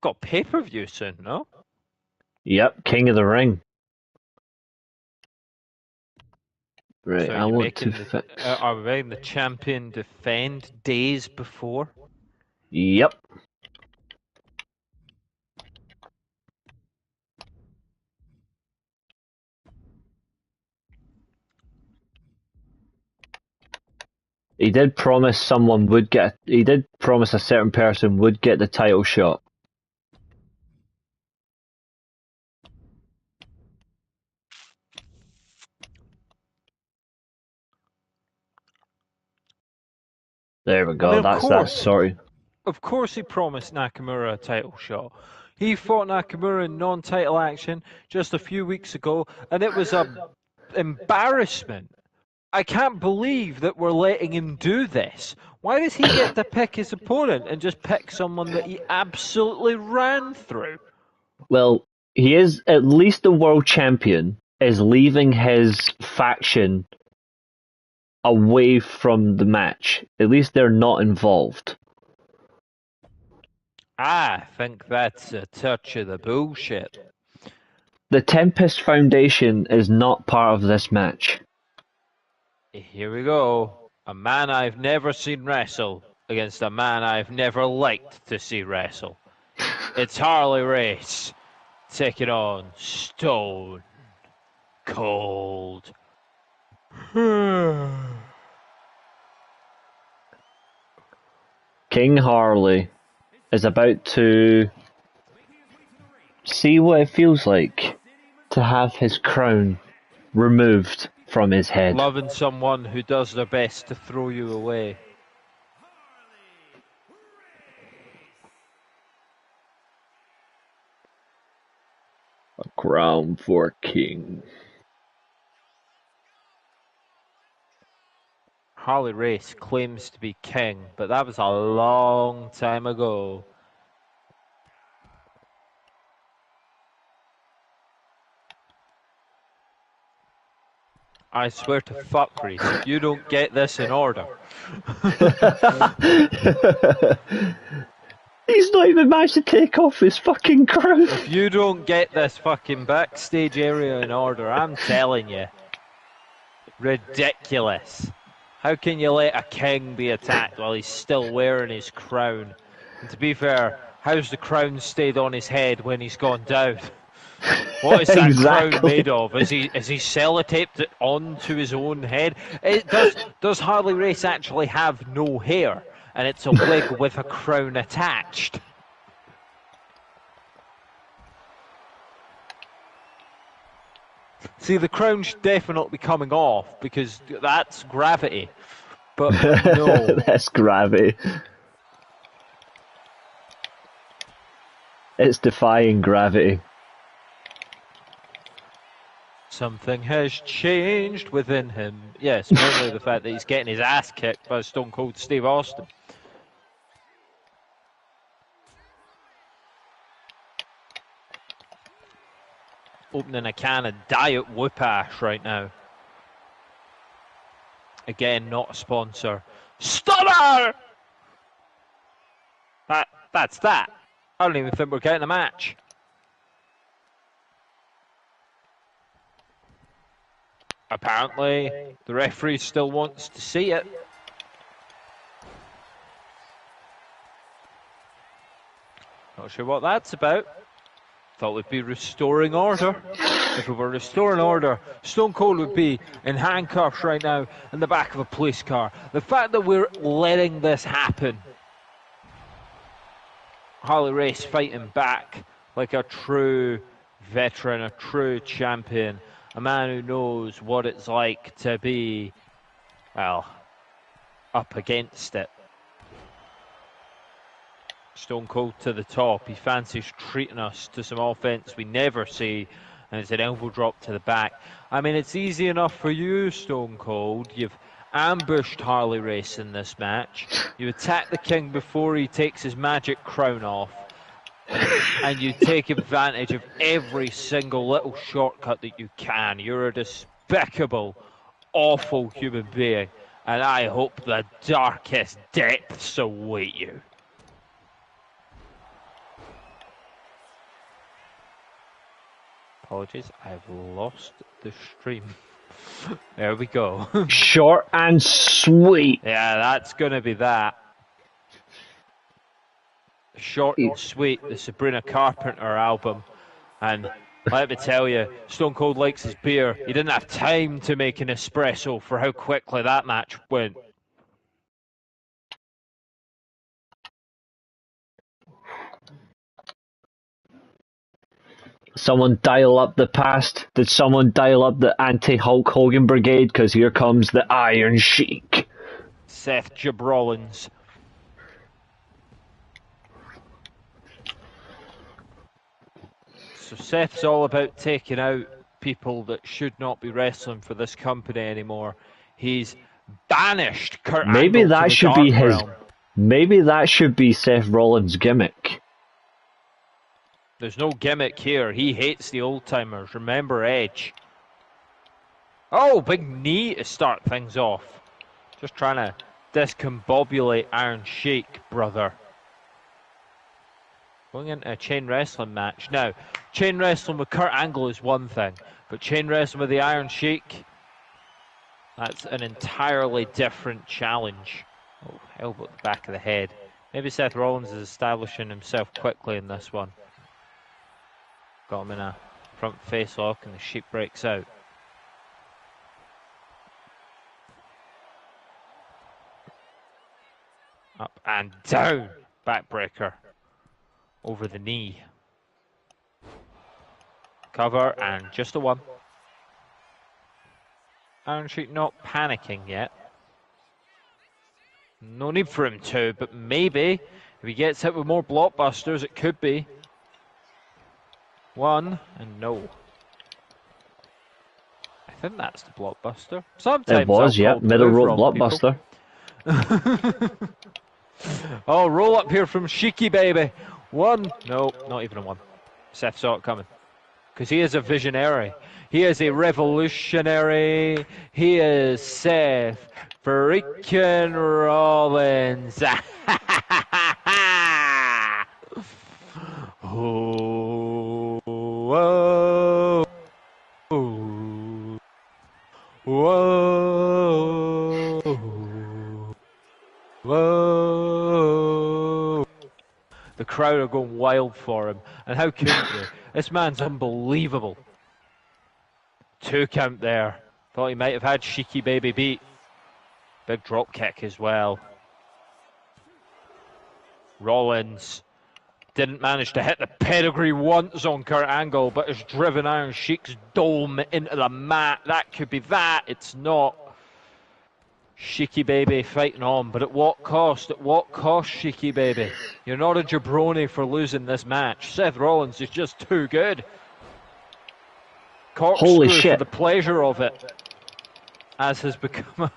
Got pay-per-view soon, no? Yep, King of the Ring. Right, So I you're want to making fix. are we making the champion defend days before? Yep. He did promise someone would get. He did promise a certain person would get the title shot. There we I go. mean, That's that. Sorry. of course, he promised Nakamura a title shot. He fought Nakamura in non-title action just a few weeks ago, and it was a embarrassment. I can't believe that we're letting him do this. Why does he get to pick his opponent and just pick someone that he absolutely ran through? Well, he is at least the world champion. Is leaving his faction away from the match. At least they're not involved. I think that's a touch of the bullshit. The Tempest Foundation is not part of this match. Here we go. A man I've never seen wrestle against a man I've never liked to see wrestle. It's Harley Race taking on Stone Cold. King Harley is about to see what it feels like to have his crown removed from his head. Loving someone who does their best to throw you away. A crown for a king. Harley Race claims to be king, but that was a long time ago. I swear to fuck, Reese, if you don't get this in order. He's not even managed to take off his fucking crown. If you don't get this fucking backstage area in order, I'm telling you. Ridiculous. How can you let a king be attacked while he's still wearing his crown? And to be fair, how's the crown stayed on his head when he's gone down? What is that crown made of? Is he sellotaped it onto his own head? Does Harley Race actually have no hair, and it's a wig with a crown attached? See, the crown's definitely coming off because that's gravity. But no, That's gravity. It's defying gravity. something has changed within him. Yes, mainly the fact that he's getting his ass kicked by Stone Cold Steve Austin. Opening a can of Diet Whoopash right now. Again, not a sponsor. Stunner! That's that. I don't even think we're getting a match. Apparently, the referee still wants to see it. Not sure what that's about. Thought we'd be restoring order. If we were restoring order, Stone Cold would be in handcuffs right now in the back of a police car. The fact that we're letting this happen. Harley Race fighting back like a true veteran, a true champion, a man who knows what it's like to be, well, up against it. Stone Cold to the top. He fancies treating us to some offense we never see, and it's an elbow drop to the back. I mean, it's easy enough for you, Stone Cold. You've ambushed Harley Race in this match. You attack the King before he takes his magic crown off, and you take advantage of every single little shortcut that you can. You're a despicable, awful human being, and I hope the darkest depths await you. Apologies, I've lost the stream. There we go. Short and sweet. Yeah, that's going to be that. Short and sweet, the Sabrina Carpenter album. And let me tell you, Stone Cold likes his beer. He didn't have time to make an espresso for how quickly that match went. Someone dial up the past? Did someone dial up the anti-Hulk Hogan brigade? Because here comes the Iron Sheik. Seth Rollins. So Seth's all about taking out people that should not be wrestling for this company anymore. He's banished Kurt Maybe Angle that to the should dark be his. realm. Maybe that should be Seth Rollins' gimmick. There's no gimmick here. He hates the old timers. Remember Edge. Oh, big knee to start things off. Just trying to discombobulate Iron Sheik, brother. Going into a chain wrestling match. Now, chain wrestling with Kurt Angle is one thing, but chain wrestling with the Iron Sheik, that's an entirely different challenge. Oh, elbow at the back of the head. Maybe Seth Rollins is establishing himself quickly in this one. Got him in a front face lock and the Sheik breaks out. Up and down. Backbreaker. Over the knee. Cover and just a one. Iron Sheik not panicking yet. No need for him to, but maybe if he gets hit with more blockbusters, it could be. One and no. I think that's the blockbuster. Sometimes It was, I'll yeah. call Middle move rope wrong, blockbuster. Oh, roll up here from Sheiky, baby. One. No, not even a one. Seth saw it coming. Because he is a visionary. He is a revolutionary. He is Seth freaking Rollins. Oh, whoa. Whoa. Whoa. The crowd are going wild for him. And how couldn't they? This man's unbelievable. 2 count there. Thought he might have had Sheiky baby beat. Big drop kick as well. Rollins didn't manage to hit the pedigree once on Kurt Angle, but has driven Iron Sheik's dome into the mat. That could be that. It's not. Sheiky baby fighting on, but at what cost? At what cost, Sheiky baby? You're not a jabroni for losing this match. Seth Rollins is just too good. Corkscrew Holy shit. for the pleasure of it, as has become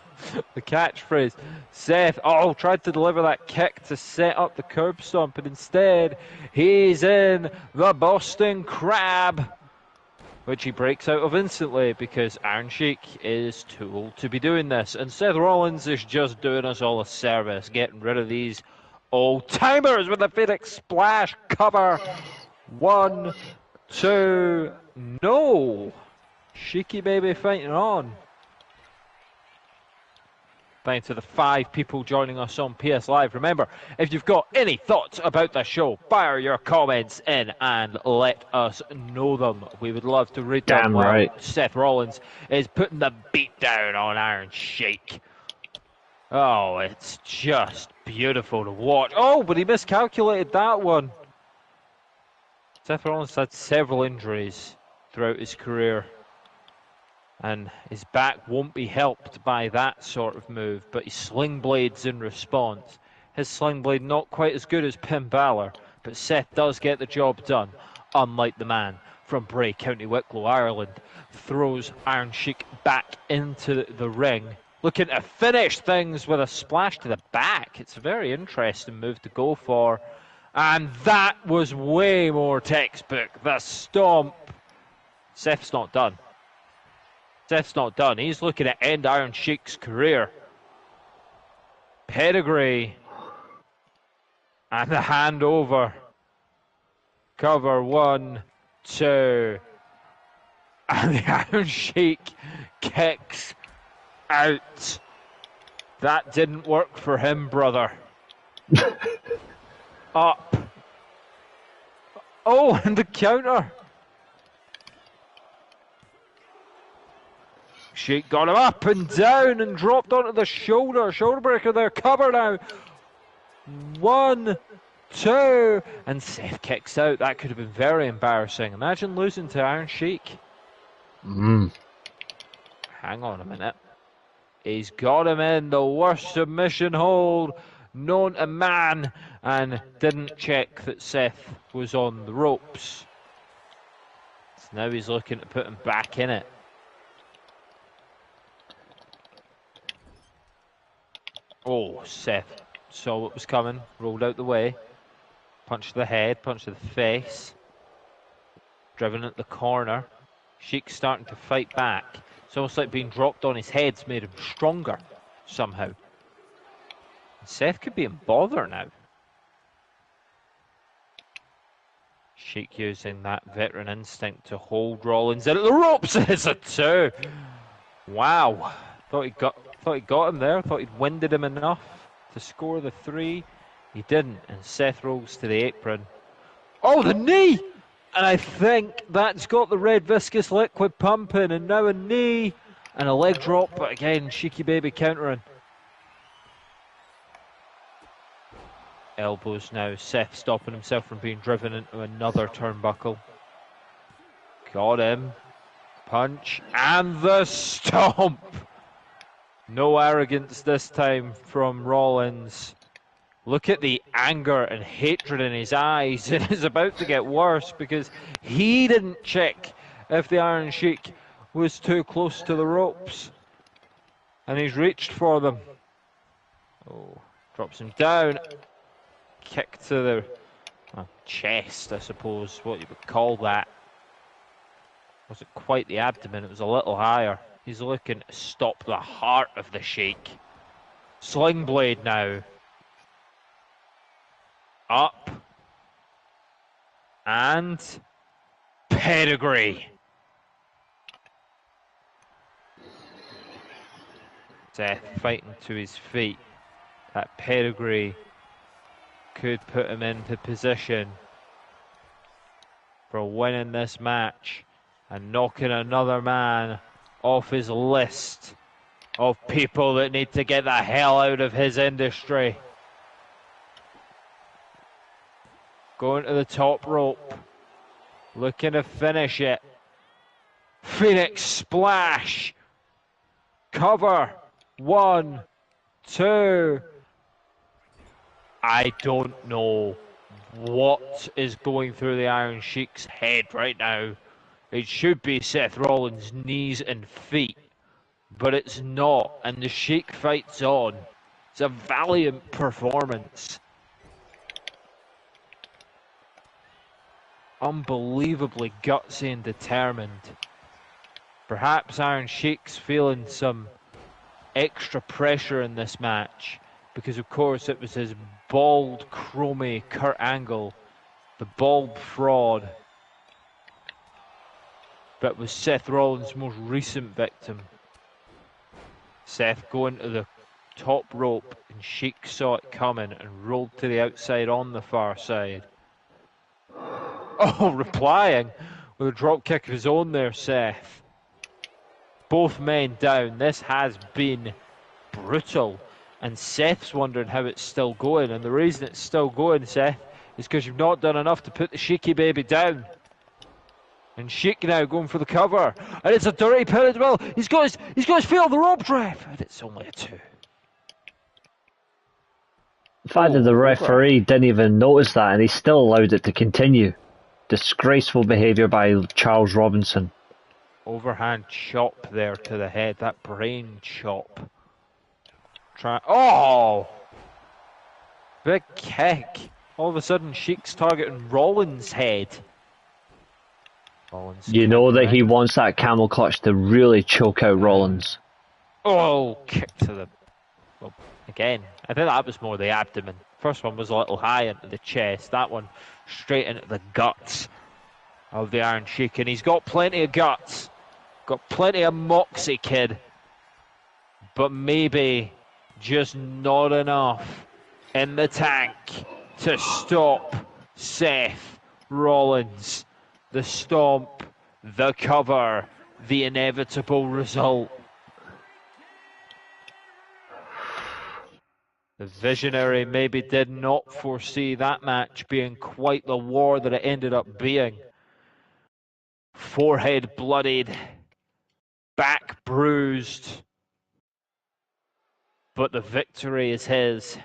the catchphrase. Seth, tried to deliver that kick to set up the curb stomp, and instead he's in the Boston Crab, which he breaks out of instantly because Iron Sheik is too old to be doing this. And Seth Rollins is just doing us all a service, getting rid of these old-timers with a Phoenix Splash cover. 1, 2, no. Sheiky baby fighting on. Thanks to the 5 people joining us on PS Live. Remember, if you've got any thoughts about the show, fire your comments in and let us know them. We would love to read them. Damn right. Seth Rollins is putting the beat down on Iron Sheik. Oh, it's just beautiful to watch. Oh, but he miscalculated that one. Seth Rollins had several injuries throughout his career, and his back won't be helped by that sort of move, but he sling blades in response. His sling blade not quite as good as Pim Balor, but Seth does get the job done, unlike the man from Bray, County Wicklow, Ireland. Throws Iron Sheik back into the ring, looking to finish things with a splash to the back. It's a very interesting move to go for, and that was way more textbook. The stomp. Seth's not done. Seth's not done. He's looking to end Iron Sheik's career. Pedigree. And the hand over. Cover 1, 2. And the Iron Sheik kicks out. That didn't work for him, brother. Up. Oh, and the counter. Sheik got him up and down and dropped onto the shoulder. Shoulder breaker there. Cover now. 1, 2. And Seth kicks out. That could have been very embarrassing. Imagine losing to Iron Sheik. Hang on a minute. He's got him in the worst submission hold known to man and didn't check that Seth was on the ropes. So now he's looking to put him back in it. Oh, Seth saw what was coming, rolled out the way. Punch to the head, punch to the face. Driven at the corner. Sheik's starting to fight back. It's almost like being dropped on his head's made him stronger somehow. Seth could be in bother now. Sheik using that veteran instinct to hold Rollins in at the ropes. It's a 2. Wow. Thought he got him there. Thought he'd winded him enough to score the 3. He didn't. And Seth rolls to the apron. Oh, the knee! And I think that's got the red viscous liquid pumping. And now a knee and a leg drop. But again, Sheiky Baby countering. Elbows now. Seth stopping himself from being driven into another turnbuckle. Got him. Punch. And the stomp. No arrogance this time from Rollins. Look at the anger and hatred in his eyes. It is about to get worse because he didn't check if the Iron Sheik was too close to the ropes. And he's reached for them. Oh, drops him down. Kick to the chest, I suppose, what you would call that. Wasn't quite the abdomen, it was a little higher. He's looking to stop the heart of the Sheik. Sling blade now. Up. And pedigree. Seth fighting to his feet. That pedigree could put him into position for winning this match and knocking another man off his list of people that need to get the hell out of his industry. Going to the top rope, looking to finish it. Phoenix splash. Cover. 1, 2. I don't know what is going through the Iron Sheik's head right now. It should be Seth Rollins' knees and feet, but it's not, and the Sheik fights on. It's a valiant performance. Unbelievably gutsy and determined. Perhaps Iron Sheik's feeling some extra pressure in this match because, of course, it was his bald, chromey Kurt Angle, the bald fraud, that was Seth Rollins' most recent victim. Seth going to the top rope, and Sheik saw it coming and rolled to the outside on the far side. Oh, replying with a drop kick of his own there, Seth. Both men down. This has been brutal. And Seth's wondering how it's still going. And the reason it's still going, Seth, is because you've not done enough to put the Sheiky Baby down. And Sheik now going for the cover. And it's a dirty pin as well. He's got his feet on the rope, ref. And it's only a 2. The fact that the referee didn't even notice that and he still allowed it to continue. Disgraceful behaviour by Charles Robinson. Overhand chop there to the head. That brain chop. Oh! Big kick. All of a sudden, Sheik's targeting Rollins' head. Rollins, you know that he wants that camel clutch to really choke out Rollins. Oh, kick to the... Well, again, I think that was more the abdomen. First one was a little high into the chest. That one straight into the guts of the Iron Sheik. And he's got plenty of guts. Got plenty of moxie, kid. But maybe just not enough in the tank to stop Seth Rollins. The stomp, the cover, the inevitable result. The visionary maybe did not foresee that match being quite the war that it ended up being. Forehead bloodied, back bruised, but the victory is his.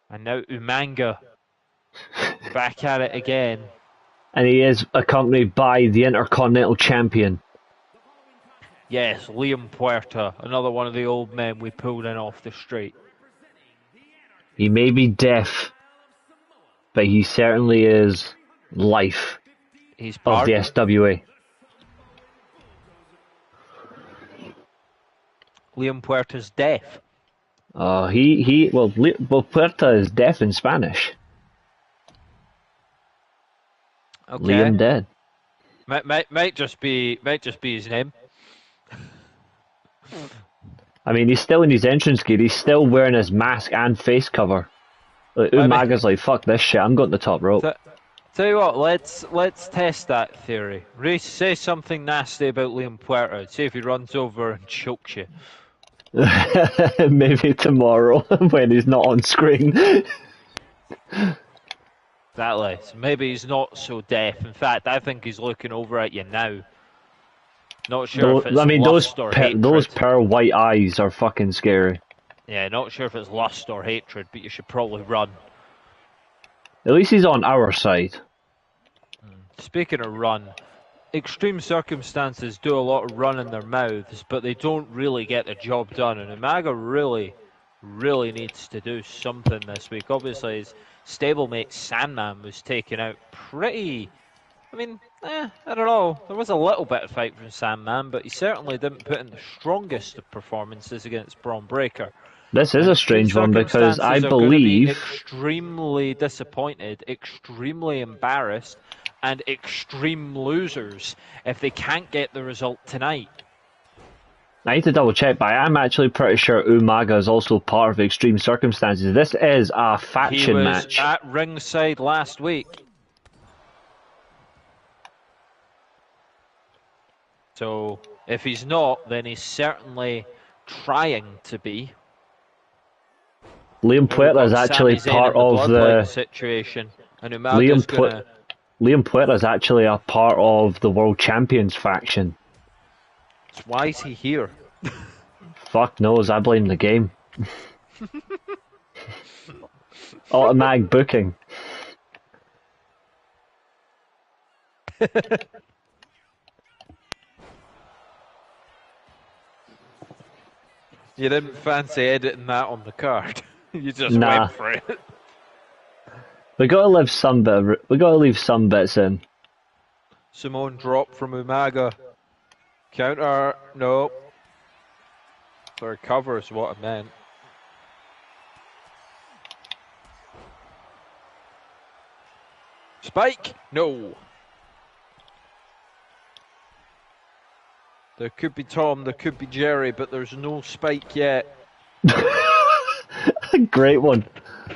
And now Umanga back at it again. And he is accompanied by the Intercontinental Champion. Yes, Liam Puerta, another one of the old men we pulled in off the street. He may be deaf, but he certainly is life He's of the SWA. Liam Puerta's deaf. Well, Puerta is deaf in Spanish. Okay. Liam dead. Might just be his name. I mean, he's still in his entrance gear. He's still wearing his mask and face cover. Umaga's like, fuck this shit. I'm going to the top rope. Tell you what, let's test that theory. Reese, say something nasty about Liam Puerta. See if he runs over and chokes you. Maybe tomorrow when he's not on screen. Exactly. So maybe he's not so deaf. In fact, I think he's looking over at you now. Not sure if it's lust or hatred. Those pearl white eyes are fucking scary. Yeah, not sure if it's lust or hatred, but you should probably run. At least he's on our side. Speaking of run, extreme circumstances do a lot of run in their mouths, but they don't really get the job done. And Umaga really needs to do something this week. Obviously, his stablemate Sandman was taken out pretty... I don't know. There was a little bit of fight from Sandman, but he certainly didn't put in the strongest of performances against Braun Breaker. This is a strange one because I believe... extremely disappointed, extremely embarrassed, and extreme losers if they can't get the result tonight. I need to double check, but I'm actually pretty sure Umaga is also part of Extreme Circumstances. This is a faction match. He was at ringside last week. So, if he's not, then he's certainly trying to be. Liam Puerta is actually part of the situation, and Liam Puerta is actually a part of the World Champions faction. So why is he here? Fuck knows, I blame the game. Automatic booking. You didn't fancy editing that on the card. You just went for it. We gotta leave some bits in. Simone drop from Umaga. Counter, no. Or cover is what I meant. Spike, no. There could be Tom, there could be Jerry, but there's no Spike yet. Great one.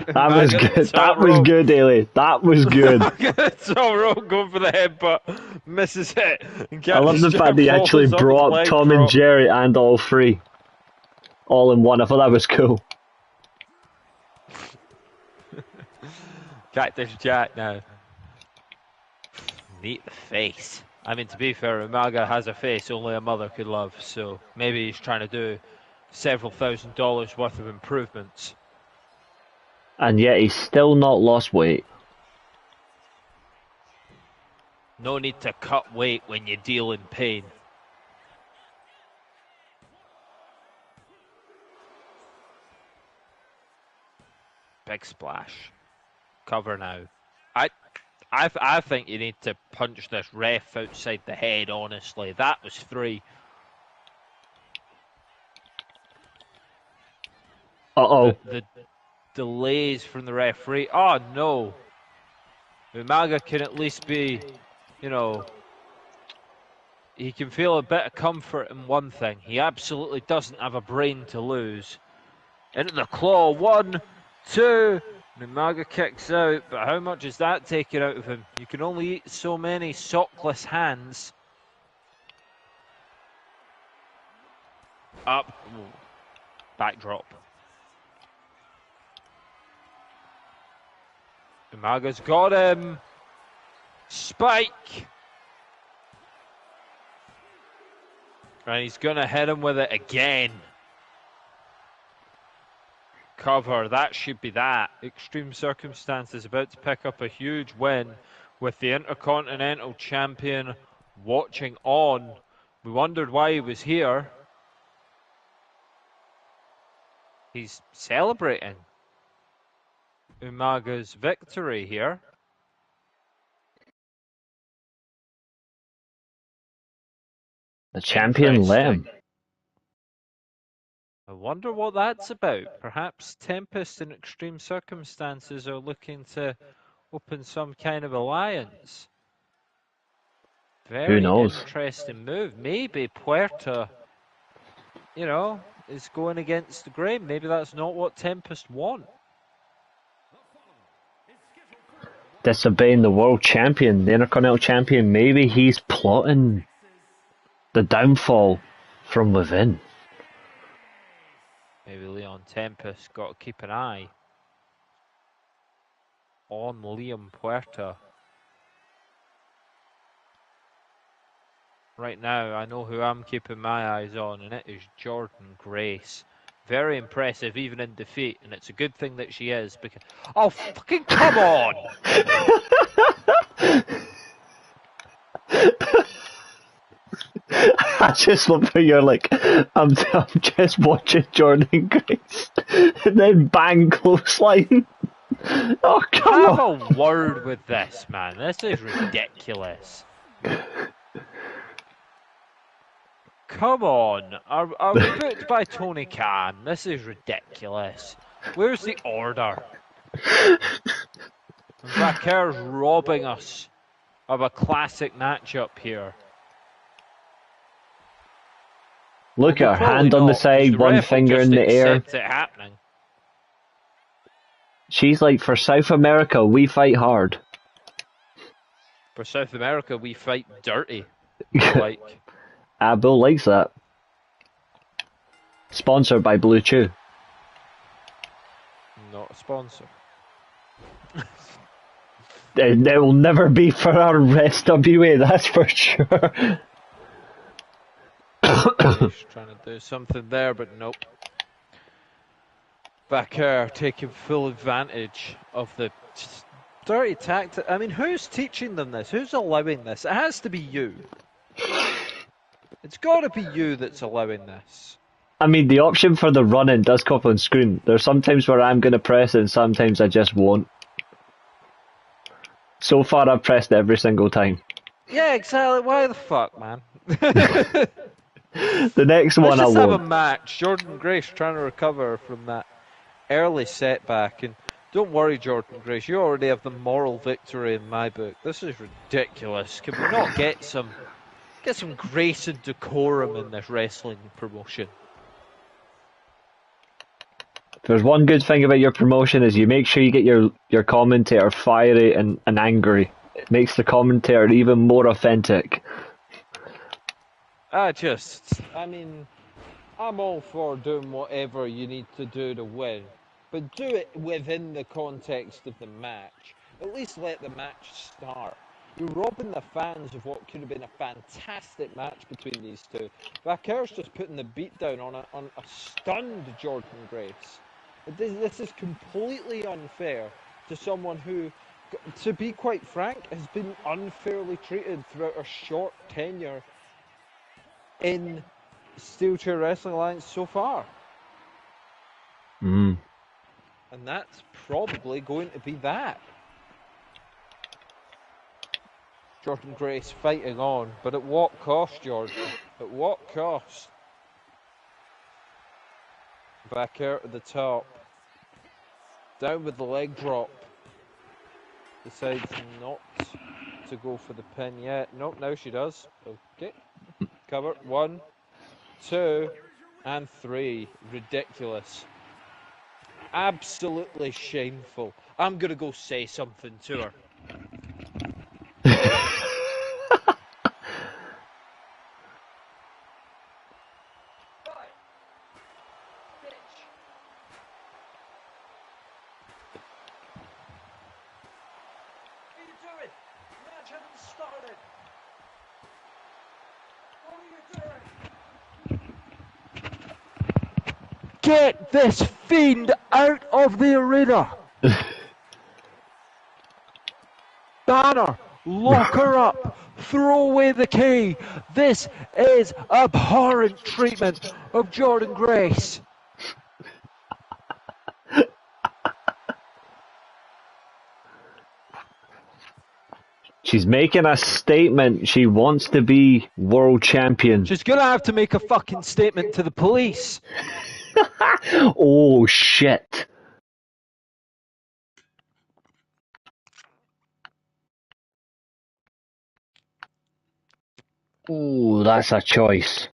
That was good. That was good, Ailey. That was good. Tom Rowe going for the headbutt, misses it. I love the fact that he actually brought up Tom and Jerry and all three. All in one. I thought that was cool. Cactus Jack now. Neat the face. I mean, to be fair, Umaga has a face only a mother could love, so maybe he's trying to do several $1,000s worth of improvements. And yet he's still not lost weight. No need to cut weight when you deal in pain. Big splash. Cover now. I think you need to punch this ref outside the head, honestly. That was 3. Uh-oh. The delays from the referee. Oh, no. Umaga can at least be you know, he can feel a bit of comfort in one thing. He absolutely doesn't have a brain to lose. Into the claw, 1, 2. Umaga kicks out, but how much is that taken out of him? You can only eat so many sockless hands. Up. Ooh. Backdrop. Umaga's got him. Spike. And he's going to hit him with it again. Cover, that should be that. Extreme Circumstances about to pick up a huge win with the Intercontinental Champion watching on. We wondered why he was here. He's celebrating Umaga's victory here. The champion let him. I wonder what that's about. Perhaps Tempest and Extreme Circumstances are looking to open some kind of alliance. Very Who knows? interesting move. Maybe Puerta, you know, is going against the grain. Maybe that's not what Tempest want. Disobeying the world champion, the Intercontinental champion. Maybe he's plotting the downfall from within. Maybe Leon Tempest got to keep an eye on Liam Puerta. Right now, I know who I'm keeping my eyes on, and it is Jordan Grace. Very impressive, even in defeat, and it's a good thing that she is, because... Oh, fucking come on! I just love how you're like, I'm just watching Jordan Grace, and then bang, clothesline. Oh, come on. Have a word with this, man. This is ridiculous. Come on. Are we booked by Tony Khan? This is ridiculous. Where's the order? Vaquer's robbing us of a classic matchup here. Look at her, hand on the side, one finger in the air. It happening. She's like, for South America, we fight hard. For South America, we fight dirty. Like, Bill likes that. Sponsored by Blue Chew. Not a sponsor. It will never be for our SWA, that's for sure. He's trying to do something there, but nope. Vaquer taking full advantage of the dirty tactic. I mean, who's teaching them this? Who's allowing this? It has to be you. It's got to be you that's allowing this. I mean, the option for the run-in does come up on screen. There's sometimes where I'm going to press it and sometimes I just won't. So far, I've pressed every single time. Yeah, exactly. Why the fuck, man? The next one I Let's just won't. have a match. Jordan Grace trying to recover from that early setback. And don't worry, Jordan Grace, you already have the moral victory in my book. This is ridiculous. Can we not get some grace and decorum in this wrestling promotion? If there's one good thing about your promotion is you make sure you get your commentator fiery and angry. It makes the commentator even more authentic. I mean, I'm all for doing whatever you need to do to win, but do it within the context of the match. At least let the match start. You're robbing the fans of what could have been a fantastic match between these two. Vaquer's just putting the beat down on a stunned Jordan Grace. This is completely unfair to someone who, to be quite frank, has been unfairly treated throughout a short tenure in Steelchair Wrestling Alliance so far. Mm. And that's probably going to be that. Jordan Grace fighting on, but at what cost, Jordan? At what cost? Back out at the top. Down with the leg drop. Decides not to go for the pin yet. Nope, now she does. Okay. Cover. 1, 2, and 3. Ridiculous. Absolutely shameful. I'm going to go say something to her. Get this fiend out of the arena! Banner, lock her up, throw away the key. This is abhorrent treatment of Jordan Grace. She's making a statement. She wants to be world champion. She's gonna have to make a fucking statement to the police. Oh, shit. Ooh, that's a choice.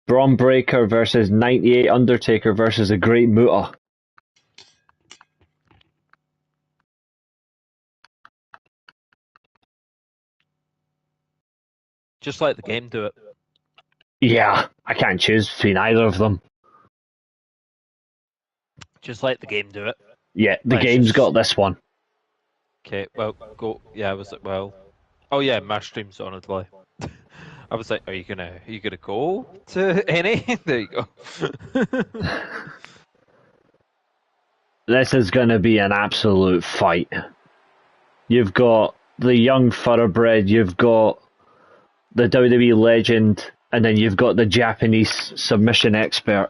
Braun Breaker versus 98 Undertaker versus a Great Muta. Just let the game do it. Yeah, I can't choose between either of them. Just let the game do it. Yeah, the game's got this one. Okay, well, go. Yeah, was it well? Oh yeah, my stream's on a delay. I was like, are you gonna go to any? There you go. This is gonna be an absolute fight. You've got the young thoroughbred, you've got the WWE legend, and then you've got the Japanese submission expert.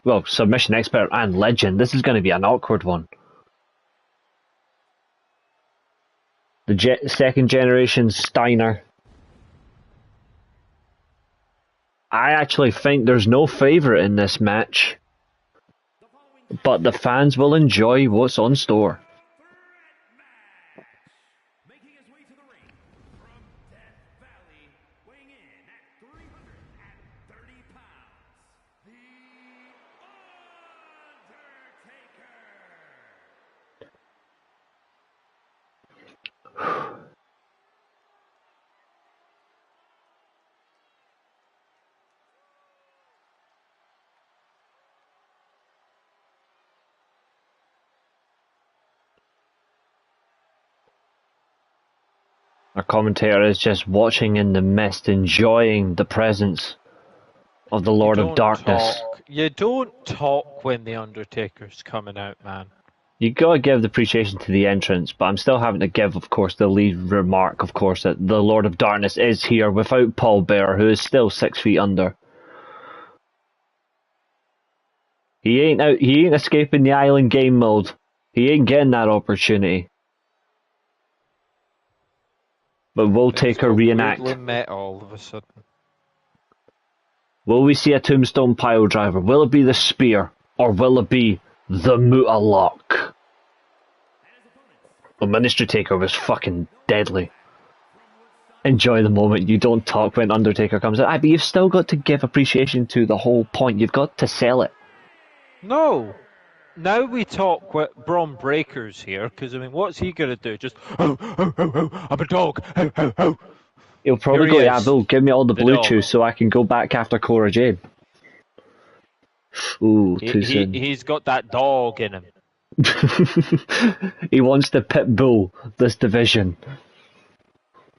Well, submission expert and legend. This is going to be an awkward one. The second generation Steiner. I actually think there's no favourite in this match, but the fans will enjoy what's on store. Our commentator is just watching in the mist, enjoying the presence of the Lord of Darkness. You don't talk when the Undertaker's coming out, man. You gotta give the appreciation to the entrance, but I'm still having to give, of course, the lead remark, of course, that the Lord of Darkness is here without Paul Bearer, who is still 6 feet under. He ain't escaping the island game mode. He ain't getting that opportunity. But will Taker reenact? Met all of a sudden. Will we see a tombstone pile driver? Will it be the spear? Or will it be the Muta lock? The Ministry Taker was fucking deadly. Enjoy the moment. You don't talk when Undertaker comes out. But you've still got to give appreciation to the whole point. You've got to sell it. No. Now we talk with Braun Breaker's here, because, I mean, what's he going to do? Just, I'm a dog, He'll probably go, yeah, Bill, give me all the Bluetooth so I can go back after Cora Jade. Ooh, too soon. He's got that dog in him. He wants to pit bull this division.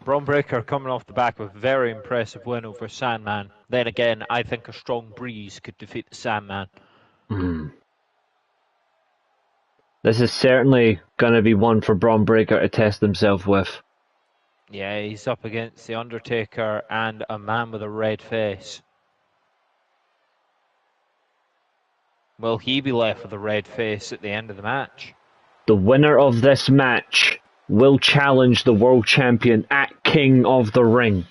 Braun Breaker coming off the back of a very impressive win over Sandman. Then again, I think a strong breeze could defeat the Sandman. This is certainly going to be one for Braun Breaker to test himself with. Yeah, he's up against The Undertaker and a man with a red face. Will he be left with a red face at the end of the match? The winner of this match will challenge the world champion at King of the Ring.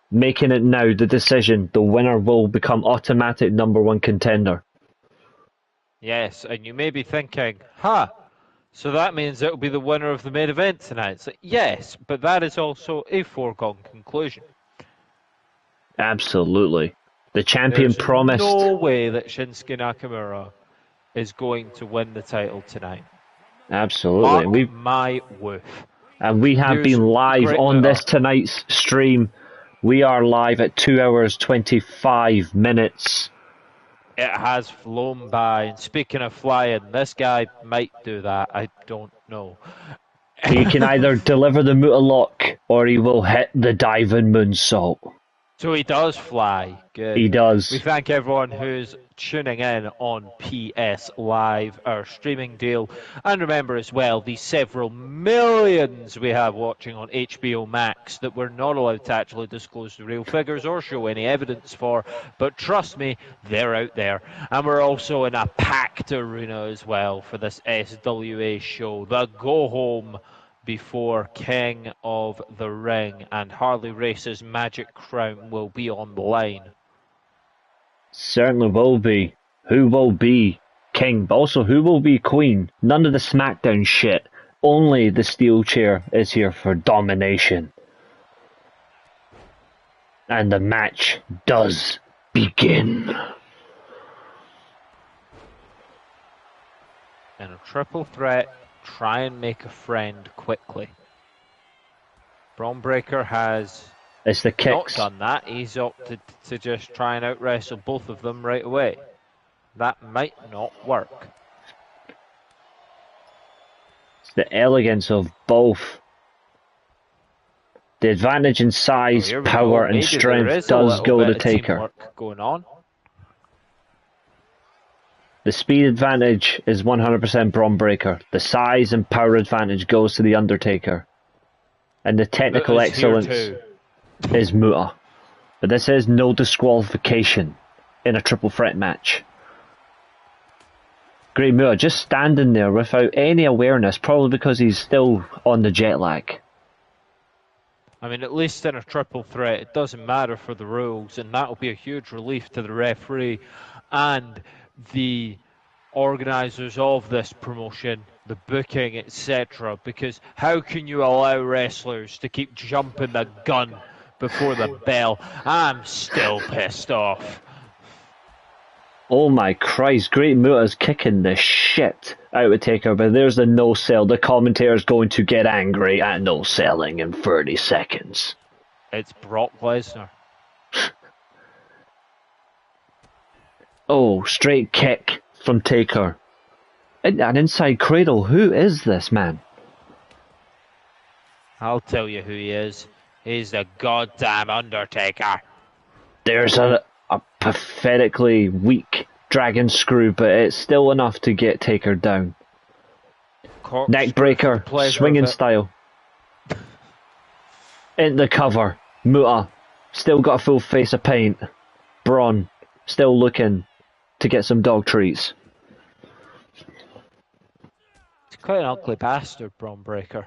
Making it now the decision. The winner will become automatic #1 contender. Yes, and you may be thinking, So that means it'll be the winner of the main event tonight. It's like, yes, but that is also a foregone conclusion. Absolutely. The champion There's promised. no way that Shinsuke Nakamura is going to win the title tonight. Absolutely. Mark my woof. And we have Here's been live Great on Muta. this tonight's stream. We are live at 2 hours 25 minutes. It has flown by. And speaking of flying, this guy might do that. I don't know. He can either deliver the Muta lock or he will hit the diving moonsault. So he does fly. Good. He does. We thank everyone who's tuning in on PS Live, our streaming deal. And remember as well, the several millions we have watching on HBO Max that we're not allowed to actually disclose the real figures or show any evidence for. But trust me, they're out there. And we're also in a packed arena as well for this SWA show. The Go Home before King of the Ring, and Harley Race's Magic Crown will be on the line. Certainly will be. Who will be king, but also who will be queen? None of the SmackDown shit. Only the Steelchair is here for domination. And the match does begin. In a triple threat, try and make a friend quickly. Braun Breaker has It's the not kicks. done that. He's opted to just try and out-wrestle both of them right away. That might not work. It's the elegance of both. The advantage in size, Here we power, go. and Maybe there strength is a does little go bit to of Taker. teamwork going on. The speed advantage is 100% Braun Breaker. The size and power advantage goes to the Undertaker. And the technical Muta's here excellence too. is Muta. But this is no disqualification in a triple threat match. Great Muta just standing there without any awareness, probably because he's still on the jet lag. I mean, at least in a triple threat, it doesn't matter for the rules, and that will be a huge relief to the referee and the organisers of this promotion, the booking, etc. Because how can you allow wrestlers to keep jumping the gun before the bell? I'm still pissed off. Oh my Christ, Great Muta's kicking the shit out of Taker, but there's the no sell. The commentator's going to get angry at no selling in 30 seconds. It's Brock Lesnar. Oh, straight kick from Taker. An inside cradle. Who is this man? I'll tell you who he is. He's the goddamn Undertaker. There's a pathetically weak dragon screw, but it's still enough to get Taker down. Neck breaker, swinging style. In the cover, Muta still got a full face of paint. Braun still looking to get some dog treats. He's quite an ugly bastard, Braun Breaker.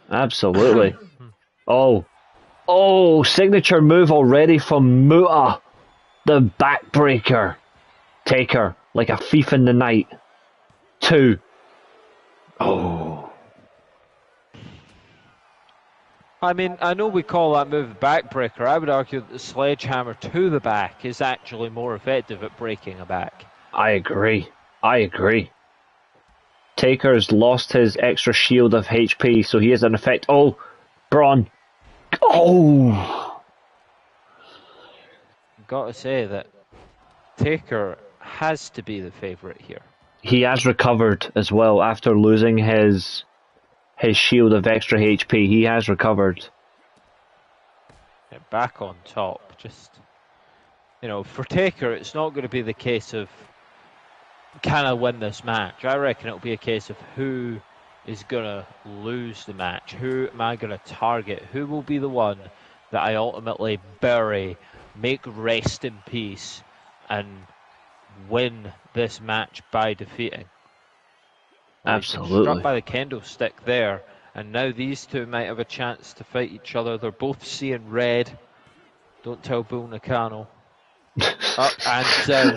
Absolutely. Oh, signature move already from Muta. The backbreaker. Taker, like a thief in the night. 2. Oh. I mean, I know we call that move the backbreaker. I would argue that the sledgehammer to the back is actually more effective at breaking a back. I agree. Taker's lost his extra shield of HP, so he is in effect. Oh, Braun. Oh. Got to say that Taker has to be the favourite here. He has recovered as well after losing his shield of extra HP. He has recovered. Yeah, back on top. Just, for Taker, it's not going to be the case of can I win this match. I reckon it'll be a case of who is going to lose the match. Who am I going to target? Who will be the one that I ultimately bury, make rest in peace, and win this match by defeating? Absolutely. Struck by the kendo stick there, and now these two might have a chance to fight each other. They're both seeing red. Don't tell Bull Nakano. Up and down.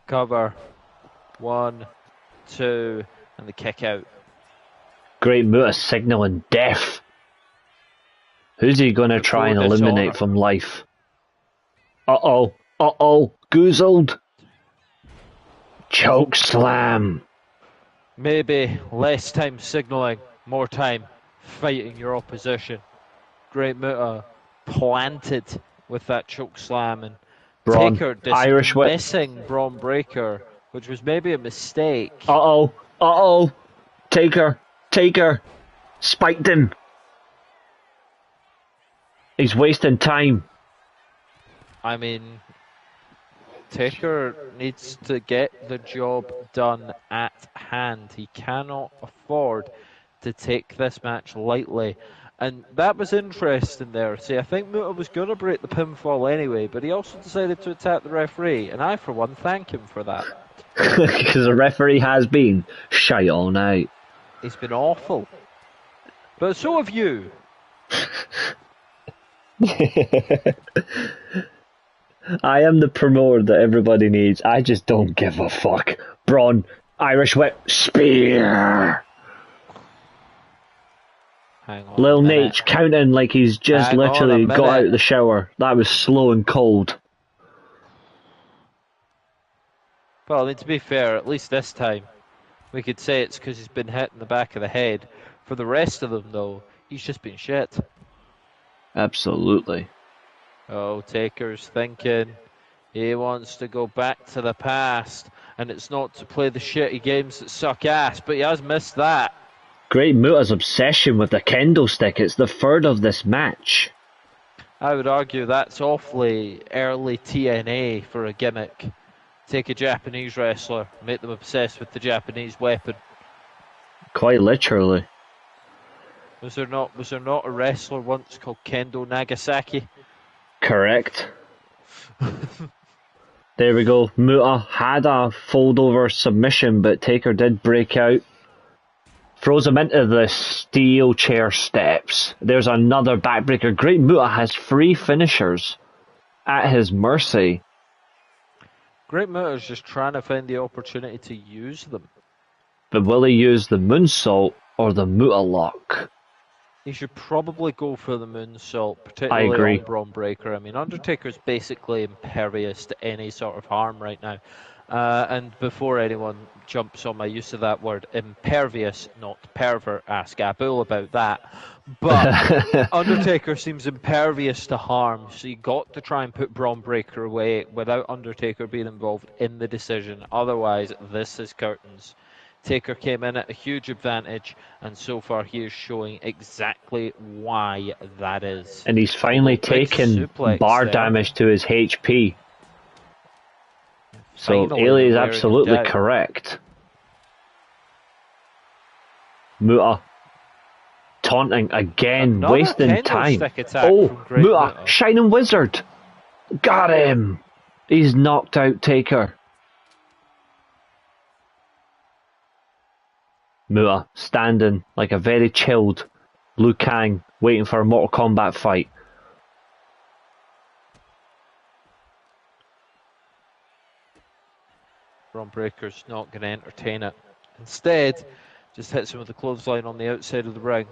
Cover. 1, 2, and the kick out. Great Muta signaling death. Who's he going to try and eliminate from life? Uh-oh. Uh-oh. Goozled. Choke slam. Maybe less time signalling, more time fighting your opposition. Great Muta planted with that choke slam, and Braun, Taker Irish whip. missing Braun Breaker, which was maybe a mistake. Uh-oh. Uh-oh. Taker. Spiked him. He's wasting time. I mean, Taker needs to get the job done at hand. He cannot afford to take this match lightly. And that was interesting there. See, I think Muta was going to break the pinfall anyway, but he also decided to attack the referee, and I, for one, thank him for that. Because the referee has been shite all night. He's been awful. But so have you. I am the promoter that everybody needs. I just don't give a fuck. Braun, Irish whip, spear. Hang on. Lil Nate counting like he's just literally got out of the shower. That was slow and cold. Well, I mean, to be fair, at least this time, we could say it's because he's been hit in the back of the head. For the rest of them, though, he's just been shit. Absolutely. Oh, Taker's thinking he wants to go back to the past, and it's not to play the shitty games that suck ass, but he has missed that. Great Muta's obsession with the kendo stick. It's the third of this match. I would argue that's awfully early TNA for a gimmick. Take a Japanese wrestler, make them obsessed with the Japanese weapon. Quite literally. Was there not a wrestler once called Kendo Nagasaki? Correct. There we go. Muta had a fold over submission, but Taker did break out. Throws him into the steel chair steps. There's another backbreaker. Great Muta has 3 finishers at his mercy. Great Muta is just trying to find the opportunity to use them. But will he use the moonsault or the Muta lock? He should probably go for the moonsault, particularly on Braun Breaker. I mean, Undertaker's basically impervious to any sort of harm right now. And before anyone jumps on my use of that word, impervious, not pervert, ask Abul about that. But Undertaker seems impervious to harm, so you got to try and put Braun Breaker away without Undertaker being involved in the decision. Otherwise, this is curtains. Taker came in at a huge advantage, and so far he is showing exactly why that is. And he's finally taken bar damage to his HP. So Ailey is absolutely correct. Muta taunting again, wasting time. Oh, Muta, Shining Wizard! Got him! He's knocked out Taker. Muta standing like a very chilled Liu Kang, waiting for a Mortal Kombat fight. Braun Breaker's not going to entertain it. Instead, just hits him with the clothesline on the outside of the ring.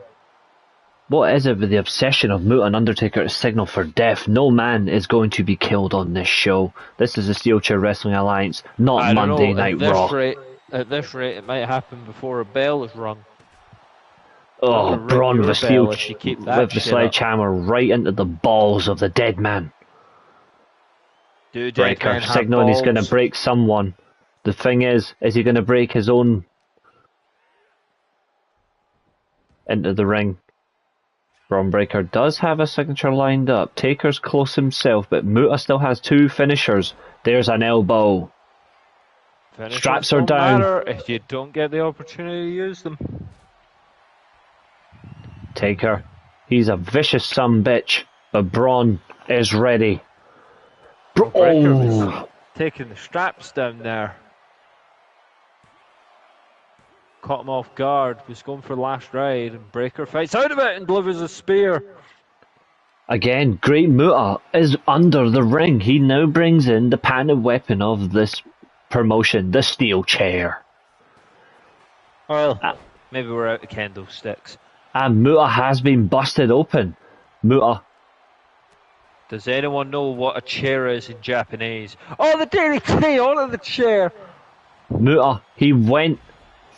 What is it with the obsession of Muta and Undertaker to signal for death? No man is going to be killed on this show. This is the Steelchair Wrestling Alliance, not Monday Night Raw. At this rate, it might happen before a bell is rung. Oh, Braun with the sledgehammer right into the balls of the dead man. Breaker signaling he's going to break someone. The thing is he going to break his own into the ring? Braun Breaker does have a signature lined up. Taker's close himself, but Muta still has 2 finishers. There's an elbow. Finishers straps are down. Matter if you don't get the opportunity to use them. Taker, he's a vicious son-bitch, but Braun is ready. Was taking the straps down there. Caught him off guard, was going for the last ride, and Breaker fights out of it and delivers a spear. Again, Great Muta is under the ring. He now brings in the patented weapon of this promotion, the steel chair. Well, Uh, maybe we're out of candlesticks. and Muta has been busted open. Muta. Does anyone know what a chair is in Japanese? Oh, the DDT onto the chair! Muta. He went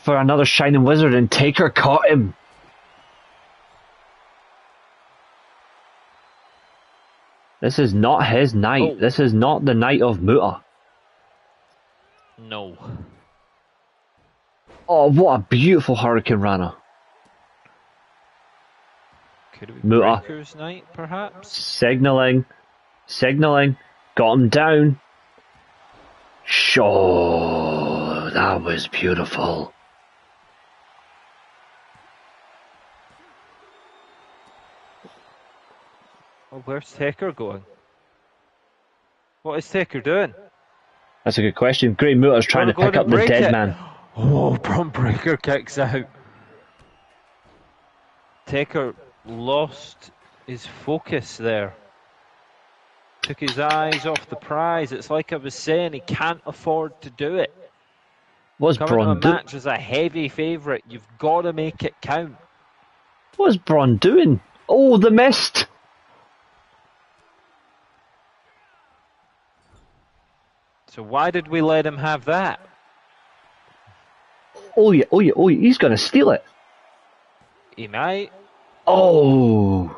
for another Shining Wizard and Taker caught him. This is not his night. Oh. This is not the night of Muta. No. Oh, what a beautiful Hurricane Rana. Could it be Muta. Breaker's night, perhaps? Signaling. Got him down. Sure, that was beautiful. Oh, where's Taker going? What is Taker doing? That's a good question. Great Muta's trying to pick up the dead man. Oh, Braun Breaker kicks out. Taker lost his focus there. Took his eyes off the prize. It's like I was saying, he can't afford to do it. What's Coming to a Braun doing? match as a heavy favourite, you've got to make it count. What's Braun doing? Oh, the mist! So why did we let him have that? Oh yeah, he's gonna steal it. He might. Oh!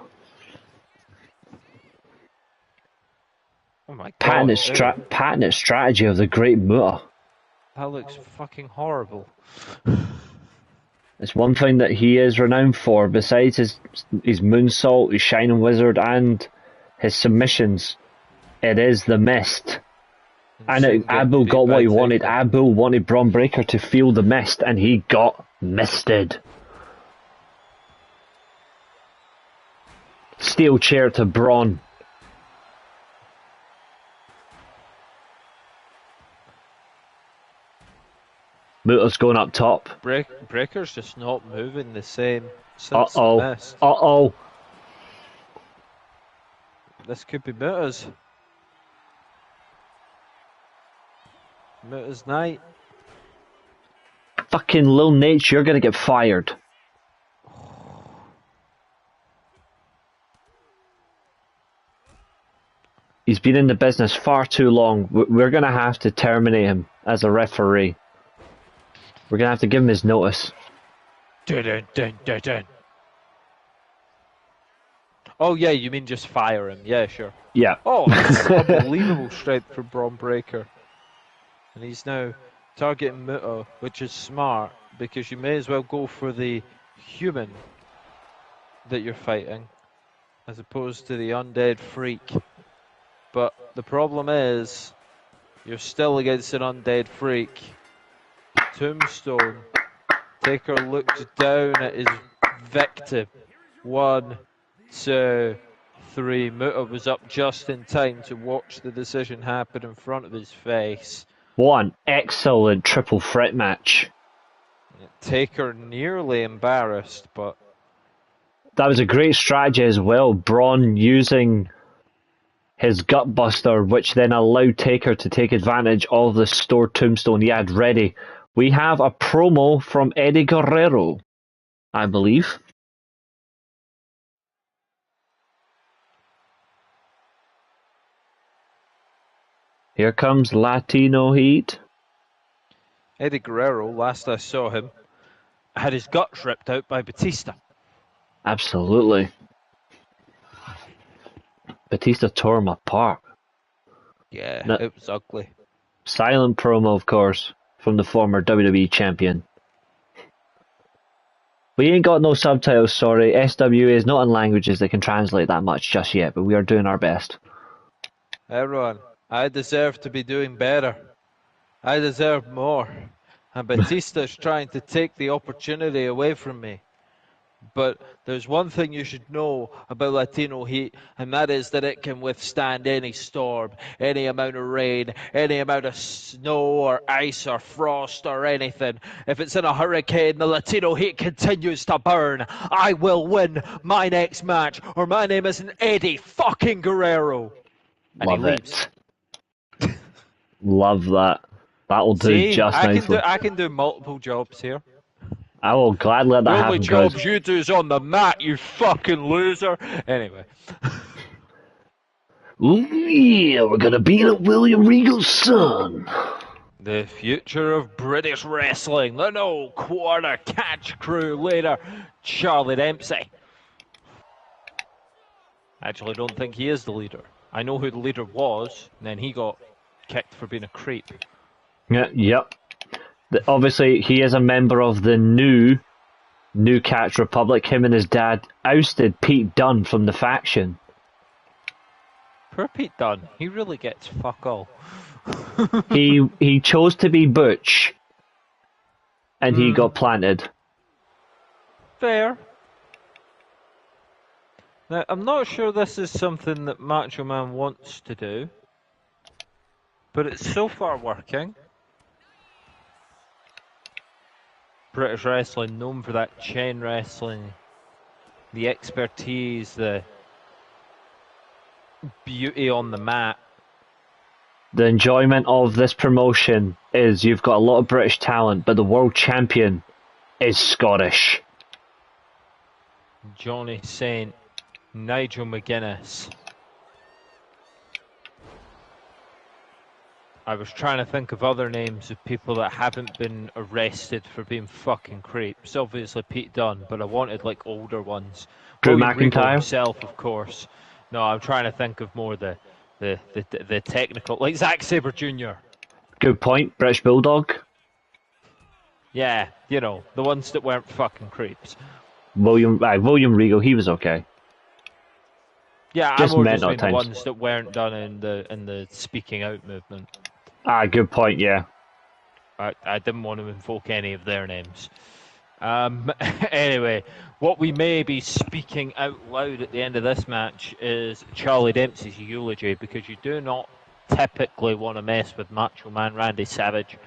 Oh my god. Patented strategy of the great Muta. That looks fucking horrible. It's one thing that he is renowned for, besides his moonsault, his Shining Wizard, and his submissions. It is the mist. And Abu got what he wanted. Abu wanted Braun Breaker to feel the mist, and he got misted. Steel chair to Braun. Muta's going up top. Breaker's just not moving the same since the mist. Uh-oh. This could be Muta's. Muta's night. Fucking Lil Nate, you're gonna get fired. He's been in the business far too long. We're gonna have to terminate him as a referee. We're gonna have to give him his notice. Dun, dun, dun, dun. Oh yeah, you mean just fire him? Yeah, sure. Yeah. Oh, that's unbelievable strength for Braun Breaker. And he's now targeting Muta, which is smart, because you may as well go for the human that you're fighting, as opposed to the undead freak. But the problem is, you're still against an undead freak. Tombstone. Taker looks down at his victim. 1, 2, 3. Muta was up just in time to watch the decision happen in front of his face. What an excellent triple threat match. Taker nearly embarrassed, but... That was a great strategy as well. Braun using his Gutbuster, which then allowed Taker to take advantage of the stored tombstone he had ready. We have a promo from Eddie Guerrero, I believe. Here comes Latino Heat. Eddie Guerrero, last I saw him, had his guts ripped out by Batista. Absolutely. Batista tore him apart. Yeah, No. it was ugly. Silent promo, of course, from the former WWE champion. We ain't got no subtitles, sorry. SWA is not in languages that can translate that much just yet, but we are doing our best. Everyone, I deserve to be doing better. I deserve more. And Batista's trying to take the opportunity away from me. But there's one thing you should know about Latino Heat, and that is that it can withstand any storm, any amount of rain, any amount of snow or ice or frost or anything. If it's in a hurricane, the Latino Heat continues to burn. I will win my next match, or my name isn't Eddie fucking Guerrero. And Love he leaves. it. Love that. That'll do See, just nicely. I can do multiple jobs here. I will gladly let that The happen. only jobs you do is on the mat, you fucking loser. Anyway. Ooh, yeah, we're gonna beat up William Regal's son. The future of British wrestling. The no quarter catch crew leader, Charlie Dempsey. Actually, I don't think he is the leader. I know who the leader was, and then he got kicked for being a creep. Yeah, yep. Obviously, he is a member of the new Catch Republic. Him and his dad ousted Pete Dunne from the faction. Poor Pete Dunne. He really gets fuck all. He chose to be Butch, and he got planted. Fair. Now, I'm not sure this is something that Macho Man wants to do, but it's so far working. British wrestling, known for that chain wrestling, the expertise, the beauty on the mat. The enjoyment of this promotion is you've got a lot of British talent, but the world champion is Scottish. Johnny Saint, Nigel McGuinness. I was trying to think of other names of people that haven't been arrested for being fucking creeps. Obviously Pete Dunne, but I wanted like older ones. Drew William Regal McIntyre himself, of course. No, I'm trying to think of more the technical, like Zack Sabre Jr. Good point. British Bulldog. Yeah, you know, the ones that weren't fucking creeps. William Regal, he was okay. Yeah, Just I'm more meant just at mean the times. ones that weren't done in the speaking out movement. Good point, yeah. I didn't want to invoke any of their names. Anyway, what we may be speaking out loud at the end of this match is Charlie Dempsey's eulogy, because you do not typically want to mess with Macho Man Randy Savage.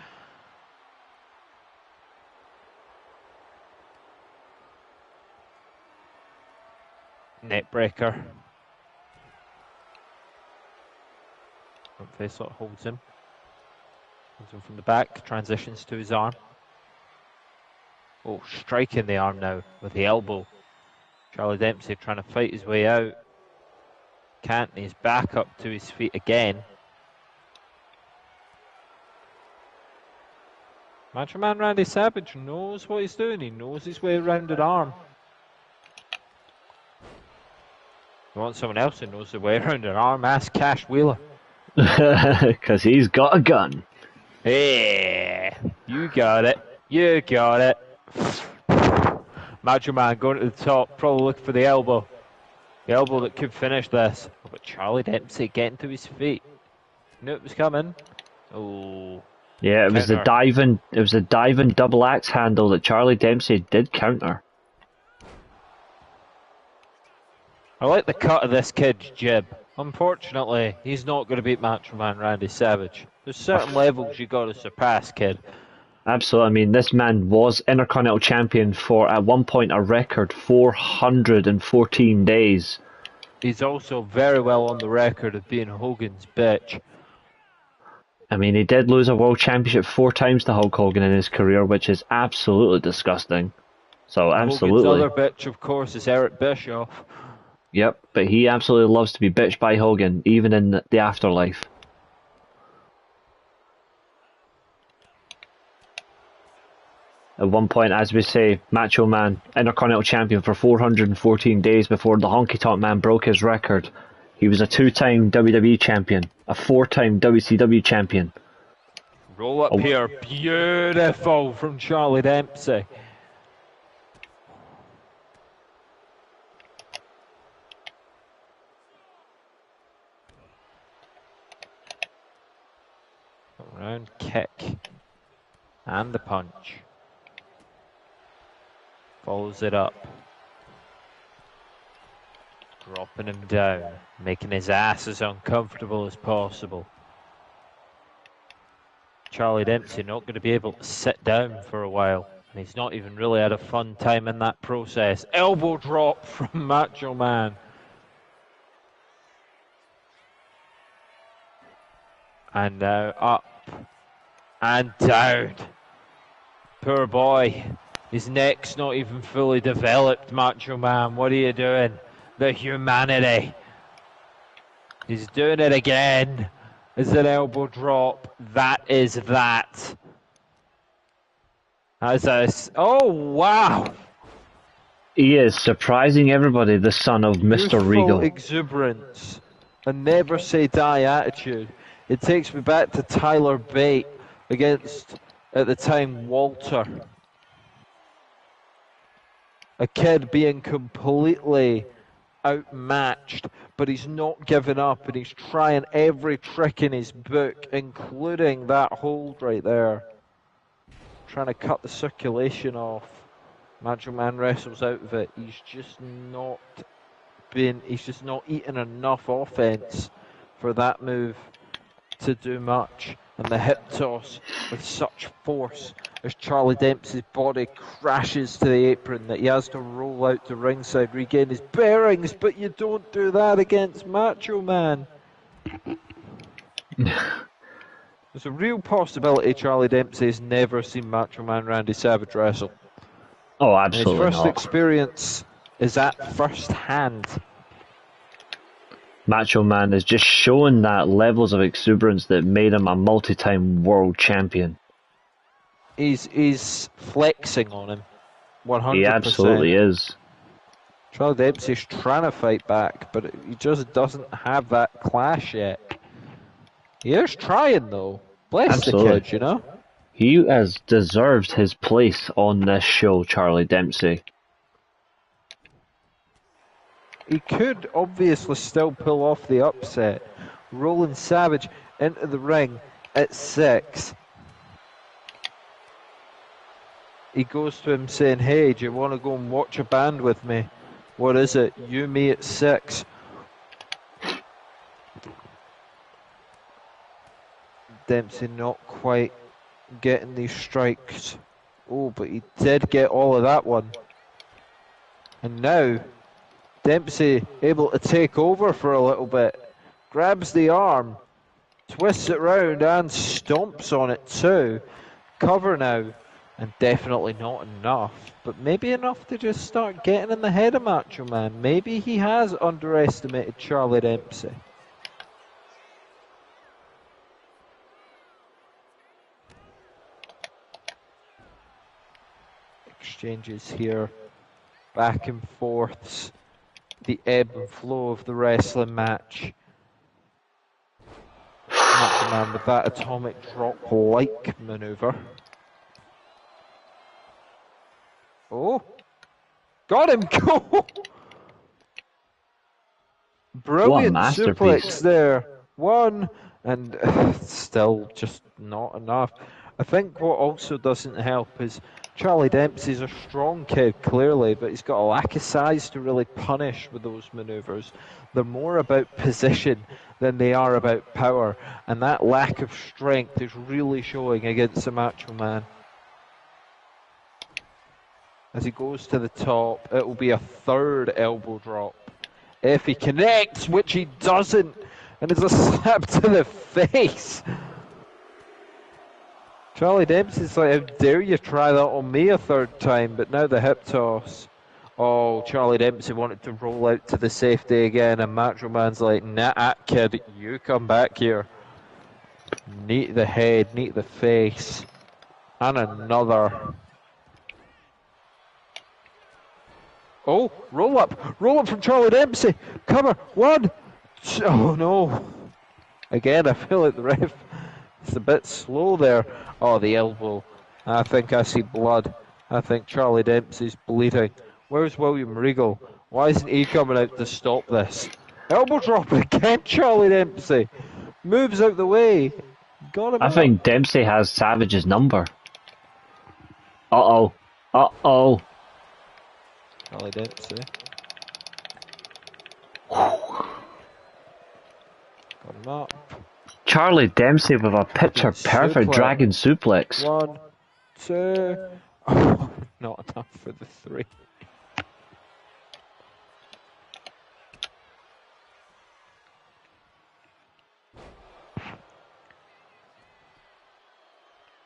Neckbreaker. Front face lock holds him. Holds him from the back, transitions to his arm. Oh, striking the arm now with the elbow. Charlie Dempsey trying to fight his way out. Can't, and he's back up to his feet again. Macho Man Randy Savage knows what he's doing. He knows his way around an arm. You want someone else who knows the way around an arm? Ask Cash Wheeler. Because he's got a gun. Hey, you got it. You got it. Macho Man going to the top, probably looking for the elbow. The elbow that could finish this. Oh, but Charlie Dempsey getting to his feet. Knew it was coming. Oh. Yeah, it was the diving double axe handle that Charlie Dempsey did counter. I like the cut of this kid's jib. Unfortunately, he's not going to beat Macho Man Randy Savage. There's certain levels you got to surpass, kid. Absolutely. I mean, this man was Intercontinental Champion for, at one point, a record 414 days. He's also very well on the record of being Hogan's bitch. I mean, he did lose a World Championship 4 times to Hulk Hogan in his career, which is absolutely disgusting. So, absolutely. Hogan's other bitch, of course, is Eric Bischoff. Yep, but he absolutely loves to be bitched by Hogan, even in the afterlife. At one point, as we say, Macho Man, Intercontinental Champion for 414 days before the Honky Tonk Man broke his record. He was a 2-time WWE Champion, a 4-time WCW Champion. Roll up here, beautiful from Charlie Dempsey. Round kick. And the punch. Follows it up. Dropping him down, making his ass as uncomfortable as possible. Charlie Dempsey not going to be able to sit down for a while. And he's not even really had a fun time in that process. Elbow drop from Macho Man. And now up and down. Poor boy. His neck's not even fully developed, Macho Man. What are you doing? The humanity. He's doing it again. It's an elbow drop. That is that. Oh, wow. He is surprising everybody, the son of Mr. Youthful Regal. exuberance. A never say die attitude. It takes me back to Tyler Bate against, at the time, Walter. A kid being completely outmatched, but he's not given up and he's trying every trick in his book, including that hold right there. Trying to cut the circulation off. Macho Man wrestles out of it. He's just not eating enough offense for that move to do much. And the hip toss with such force as Charlie Dempsey's body crashes to the apron that he has to roll out to ringside, regain his bearings, but you don't do that against Macho Man. There's a real possibility Charlie Dempsey has never seen Macho Man Randy Savage wrestle. Oh, absolutely And his first not. experience is at first hand. Macho Man is just showing that levels of exuberance that made him a multi-time world champion. He's flexing on him, 100%. He absolutely is. Charlie Dempsey's trying to fight back, but he just doesn't have that clash yet. He is trying though. Bless Absolutely. the kid, you know? He has deserved his place on this show, Charlie Dempsey. He could obviously still pull off the upset. Rolling Savage into the ring at 6. He goes to him saying, hey, do you want to go and watch a band with me? What is it? You, me at 6. Dempsey not quite getting these strikes. Oh, but he did get all of that one. And now, Dempsey able to take over for a little bit. Grabs the arm, twists it round and stomps on it too. Cover now. And definitely not enough. But maybe enough to just start getting in the head of Macho Man. Maybe he has underestimated Charlie Dempsey. Exchanges here. Back and forths. The ebb and flow of the wrestling match. Macho Man with that atomic drop-like maneuver. Oh, got him! Go! Brilliant suplex there. One, and still just not enough. I think what also doesn't help is Charlie Dempsey's a strong kid, clearly, but he's got a lack of size to really punish with those maneuvers. They're more about position than they are about power, and that lack of strength is really showing against the Macho Man. As he goes to the top, it will be a third elbow drop. If he connects, which he doesn't, and it's a slap to the face. Charlie Dempsey's like, how dare you try that on me a third time, but now the hip toss. Oh, Charlie Dempsey wanted to roll out to the safety again, and Macho Man's like, nah, kid, you come back here. Knee to the head, knee to the face. And another. Oh, roll up from Charlie Dempsey. Cover, 1. Oh no. Again, I feel like the ref is a bit slow there. Oh, the elbow. I think I see blood. I think Charlie Dempsey's bleeding. Where's William Regal? Why isn't he coming out to stop this? Elbow drop again, Charlie Dempsey. Moves out the way. Got him. I think Dempsey has Savage's number. Uh-oh. Uh-oh. Charlie Dempsey. Got him up. Charlie Dempsey with a picture-perfect dragon suplex. 1, 2. Oh, not enough for the 3.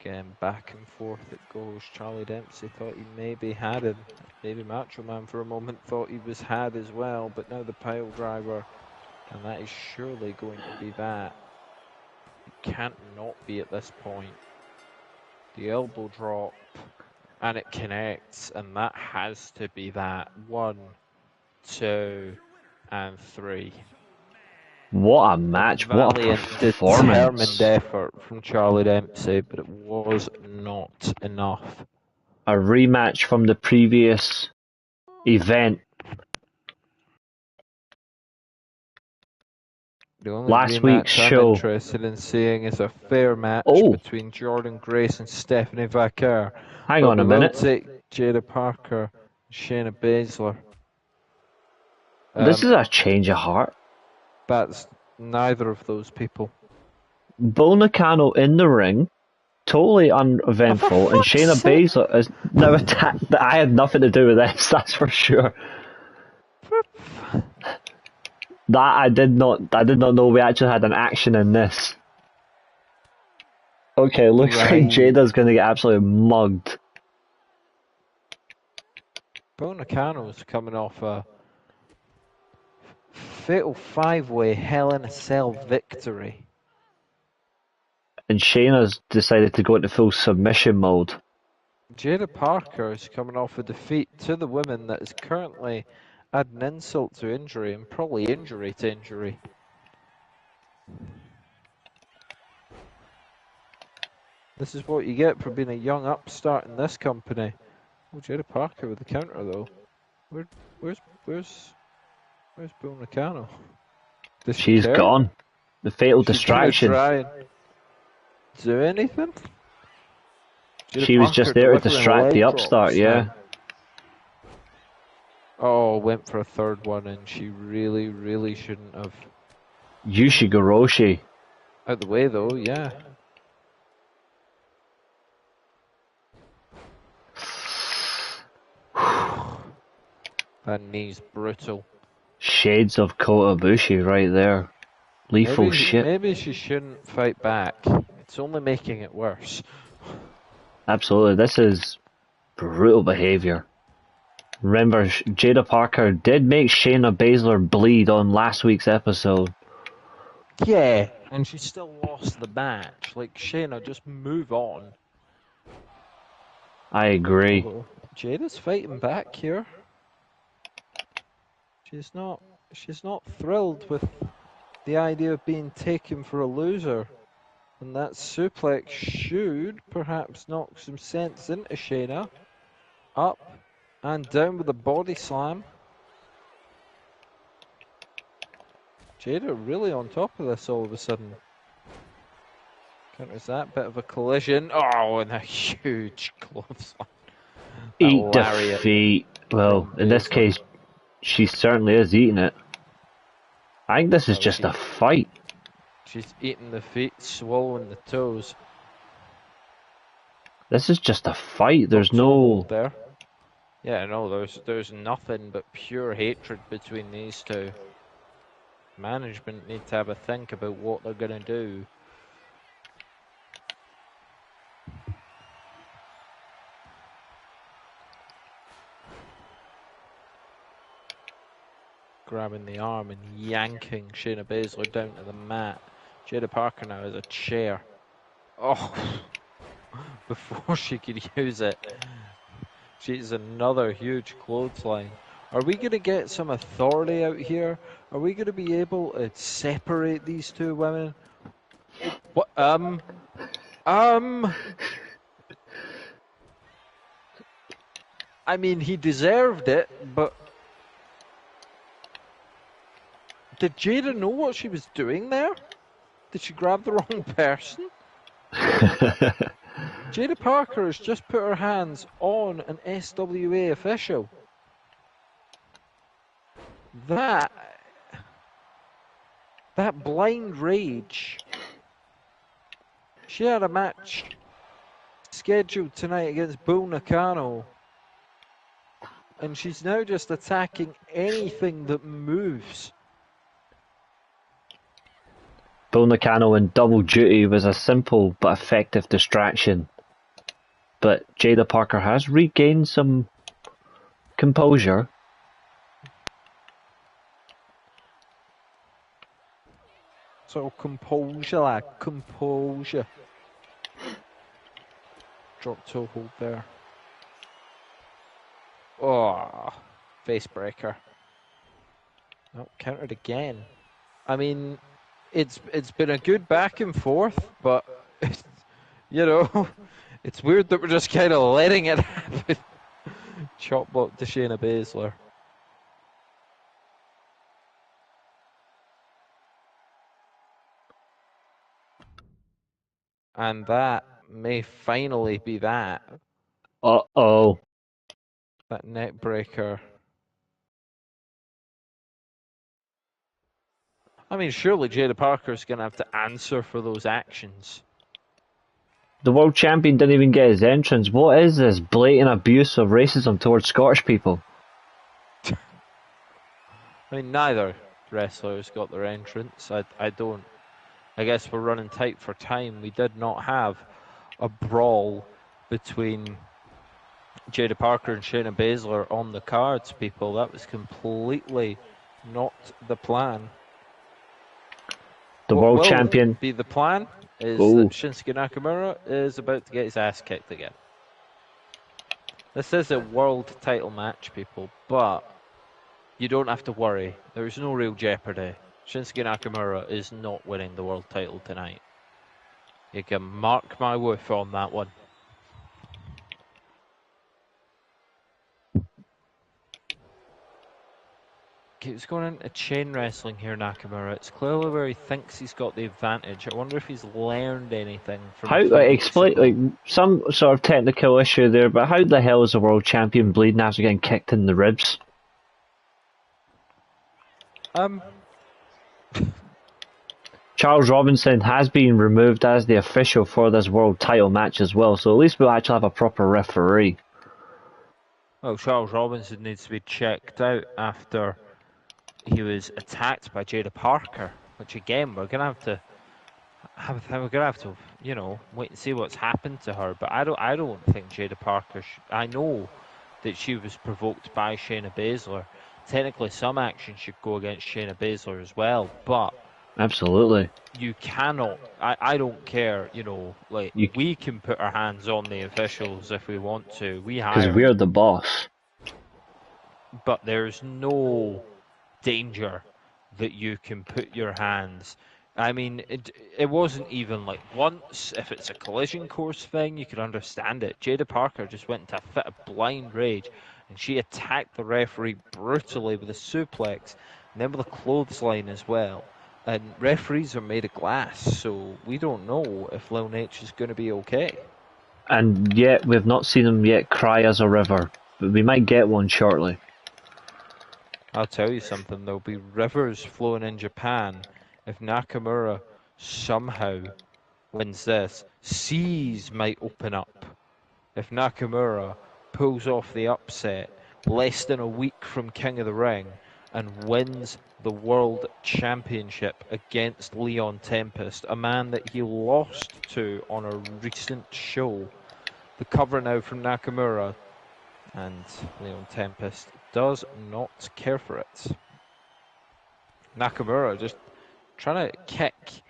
Again, back and forth it goes. Charlie Dempsey thought he maybe had him. Maybe Macho Man for a moment thought he was had as well, but now the pile driver, and that is surely going to be that. It can't not be at this point. The elbow drop, and it connects, and that has to be that. 1, 2, and 3. What a match! What a Valiant, performance! determined effort from Charlie Dempsey, but it was not enough. A rematch from the previous event. The only Last week's rematch I'm show. interested in seeing is a fair match Oh. between Jordan Grace and Stephanie Vaquer. Hang But on a we will minute. take Jada Parker and Shayna Baszler. This is a change of heart. That's neither of those people. Bull Nakano in the ring, totally uneventful, and Shayna Baszler is now attacked. I had nothing to do with this, that's for sure. That I did not know we actually had an action in this. Okay, looks like Jada's gonna get absolutely mugged. Bull Nakano's coming off a fatal 5-way Hell in a Cell victory. And Shayna's decided to go into full submission mode. Jada Parker is coming off a defeat to the women that is currently adding insult to injury and probably injury to injury. This is what you get for being a young upstart in this company. Oh, Jada Parker with the counter though. Where's Bull Nakano? Does she She's care? gone. The fatal distraction. Try and do anything? Jada She was Parker just there to delivering distract the leg upstart, drops yeah. now. Oh, went for a third one and she really, really shouldn't have. Yushigoroshi. Out the way though, yeah. That knee's brutal. Shades of Kota Ibushi right there. Lethal shit. Maybe she shouldn't fight back. It's only making it worse. Absolutely, this is brutal behaviour. Remember, Jada Parker did make Shayna Baszler bleed on last week's episode. Yeah, and she still lost the match. Like, Shayna, just move on. I agree. Although, Jada's fighting back here. She's not thrilled with the idea of being taken for a loser. And that suplex should perhaps knock some sense into Shayna. Up and down with a body slam. Jada really on top of this all of a sudden. Counters that, bit of a collision. Oh, and a huge clothesline. Eat defeat. Well, in this case, she certainly is eating it. I think this is just a fight. She's eating the feet, swallowing the toes. This is just a fight. There's no... there. Yeah, no, there's nothing but pure hatred between these two. Management need to have a think about what they're gonna do. Grabbing the arm and yanking Shayna Baszler down to the mat. Jada Parker now has a chair. Oh, before she could use it, she's another huge clothesline. Are we going to get some authority out here? Are we going to be able to separate these two women? What? I mean, he deserved it, but did Jada know what she was doing there? Did she grab the wrong person? Jada Parker has just put her hands on an SWA official. That blind rage. She had a match scheduled tonight against Bull Nakano. And she's now just attacking anything that moves. Bull Nakano in double duty was a simple but effective distraction. But Jada Parker has regained some composure. So composure, lad, composure. Drop toe hold there. Oh, face breaker. Oh, countered again. I mean, it's been a good back and forth, but you know, it's weird that we're just kind of letting it happen. Chop block to Shayna Baszler. And that may finally be that. Uh-oh. That neck breaker. I mean, surely Jada Parker's going to have to answer for those actions. The world champion didn't even get his entrance. What is this blatant abuse of racism towards Scottish people? I mean, neither wrestlers got their entrance. I don't. I guess we're running tight for time. We did not have a brawl between Jada Parker and Shayna Baszler on the cards, people. That was completely not the plan. The What world will champion. be the plan is Ooh. that Shinsuke Nakamura is about to get his ass kicked again. This is a world title match, people, but you don't have to worry. There's no real jeopardy. Shinsuke Nakamura is not winning the world title tonight. You can mark my woof on that one. He's going into chain wrestling here, Nakamura. It's clearly where he thinks he's got the advantage. I wonder if he's learned anything from How, explain, like, some sort of technical issue there, but how the hell is the world champion bleeding after getting kicked in the ribs? Charles Robinson has been removed as the official for this world title match as well, so at least we'll actually have a proper referee. Well, Charles Robinson needs to be checked out after he was attacked by Jada Parker, which again we're gonna have to, you know, wait and see what's happened to her. But I don't think Jada Parker. I know that she was provoked by Shayna Baszler. Technically, some action should go against Shayna Baszler as well, but absolutely, you cannot. I don't care. You know, like we can put our hands on the officials if we want to. Because we're the boss. But there's no danger that you can put your hands. I mean, it wasn't even like once. If it's a collision course thing, you could understand it. Jada Parker just went into a fit of blind rage, and she attacked the referee brutally with a suplex, and then with a clothesline as well. And referees are made of glass, so we don't know if Lil H is going to be okay. And yet, we've not seen him yet cry as a river, but we might get one shortly. I'll tell you something, there'll be rivers flowing in Japan if Nakamura somehow wins this. Seas might open up if Nakamura pulls off the upset less than a week from King of the Ring and wins the World Championship against Leon Tempest, a man that he lost to on a recent show. The cover now from Nakamura, and Leon Tempest does not care for it. Nakamura just trying to kick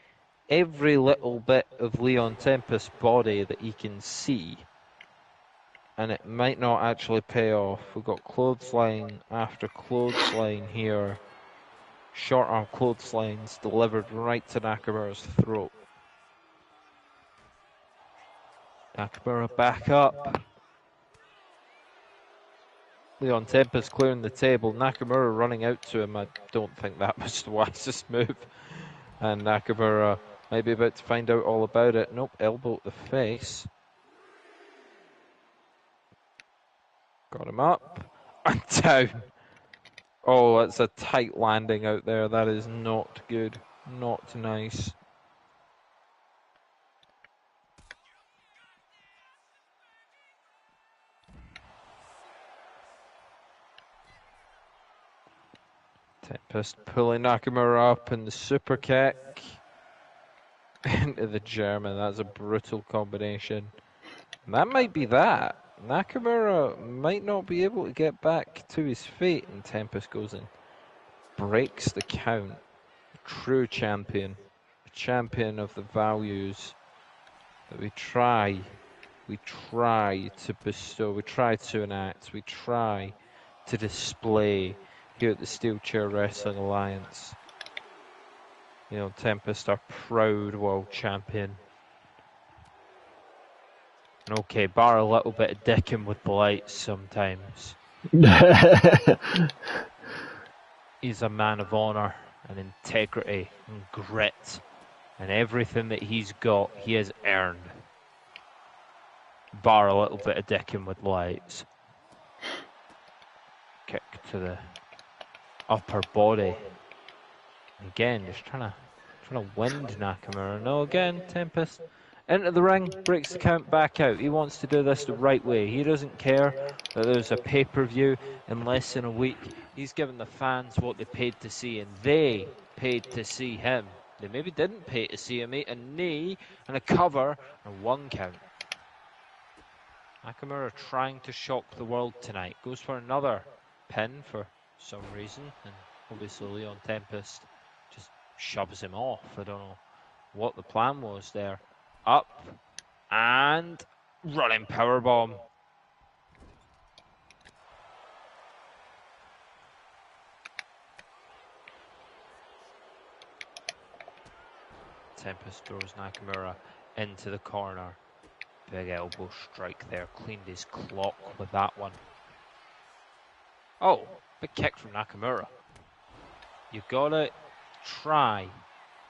every little bit of Leon Tempest's body that he can see, and it might not actually pay off. We've got clothesline after clothesline here. Short arm clotheslines delivered right to Nakamura's throat. Nakamura back up. Leon Tempest clearing the table. Nakamura running out to him. I don't think that was the wisest move. And Nakamura might be about to find out all about it. Nope, elbow to the face. Got him up and down. Oh, that's a tight landing out there. That is not good. Not nice. Tempest pulling Nakamura up in the super kick. to the German. That's a brutal combination. And that might be that. Nakamura might not be able to get back to his feet, and Tempest goes in. Breaks the count. A true champion. A champion of the values that we try to bestow, we try to enact, we try to display here at the Steelchair Wrestling Alliance. You know, Tempest, our proud world champion. And okay, bar a little bit of dicking with the lights sometimes. He's a man of honour and integrity and grit. And everything that he's got, he has earned. Bar a little bit of dicking with lights. Kick to the upper body. Again, just trying to wind Nakamura. No, again, Tempest into the ring, breaks the count back out. He wants to do this the right way. He doesn't care that there's a pay-per-view in less than a week. He's given the fans what they paid to see, and they paid to see him. They maybe didn't pay to see him eat a knee and a cover and one count. Nakamura trying to shock the world tonight. Goes for another pin for some reason, and obviously Leon Tempest just shoves him off. I don't know what the plan was there. Up and running powerbomb. Tempest throws Nakamura into the corner. Big elbow strike there. Cleaned his clock with that one. Oh, big kick from Nakamura. You've got to try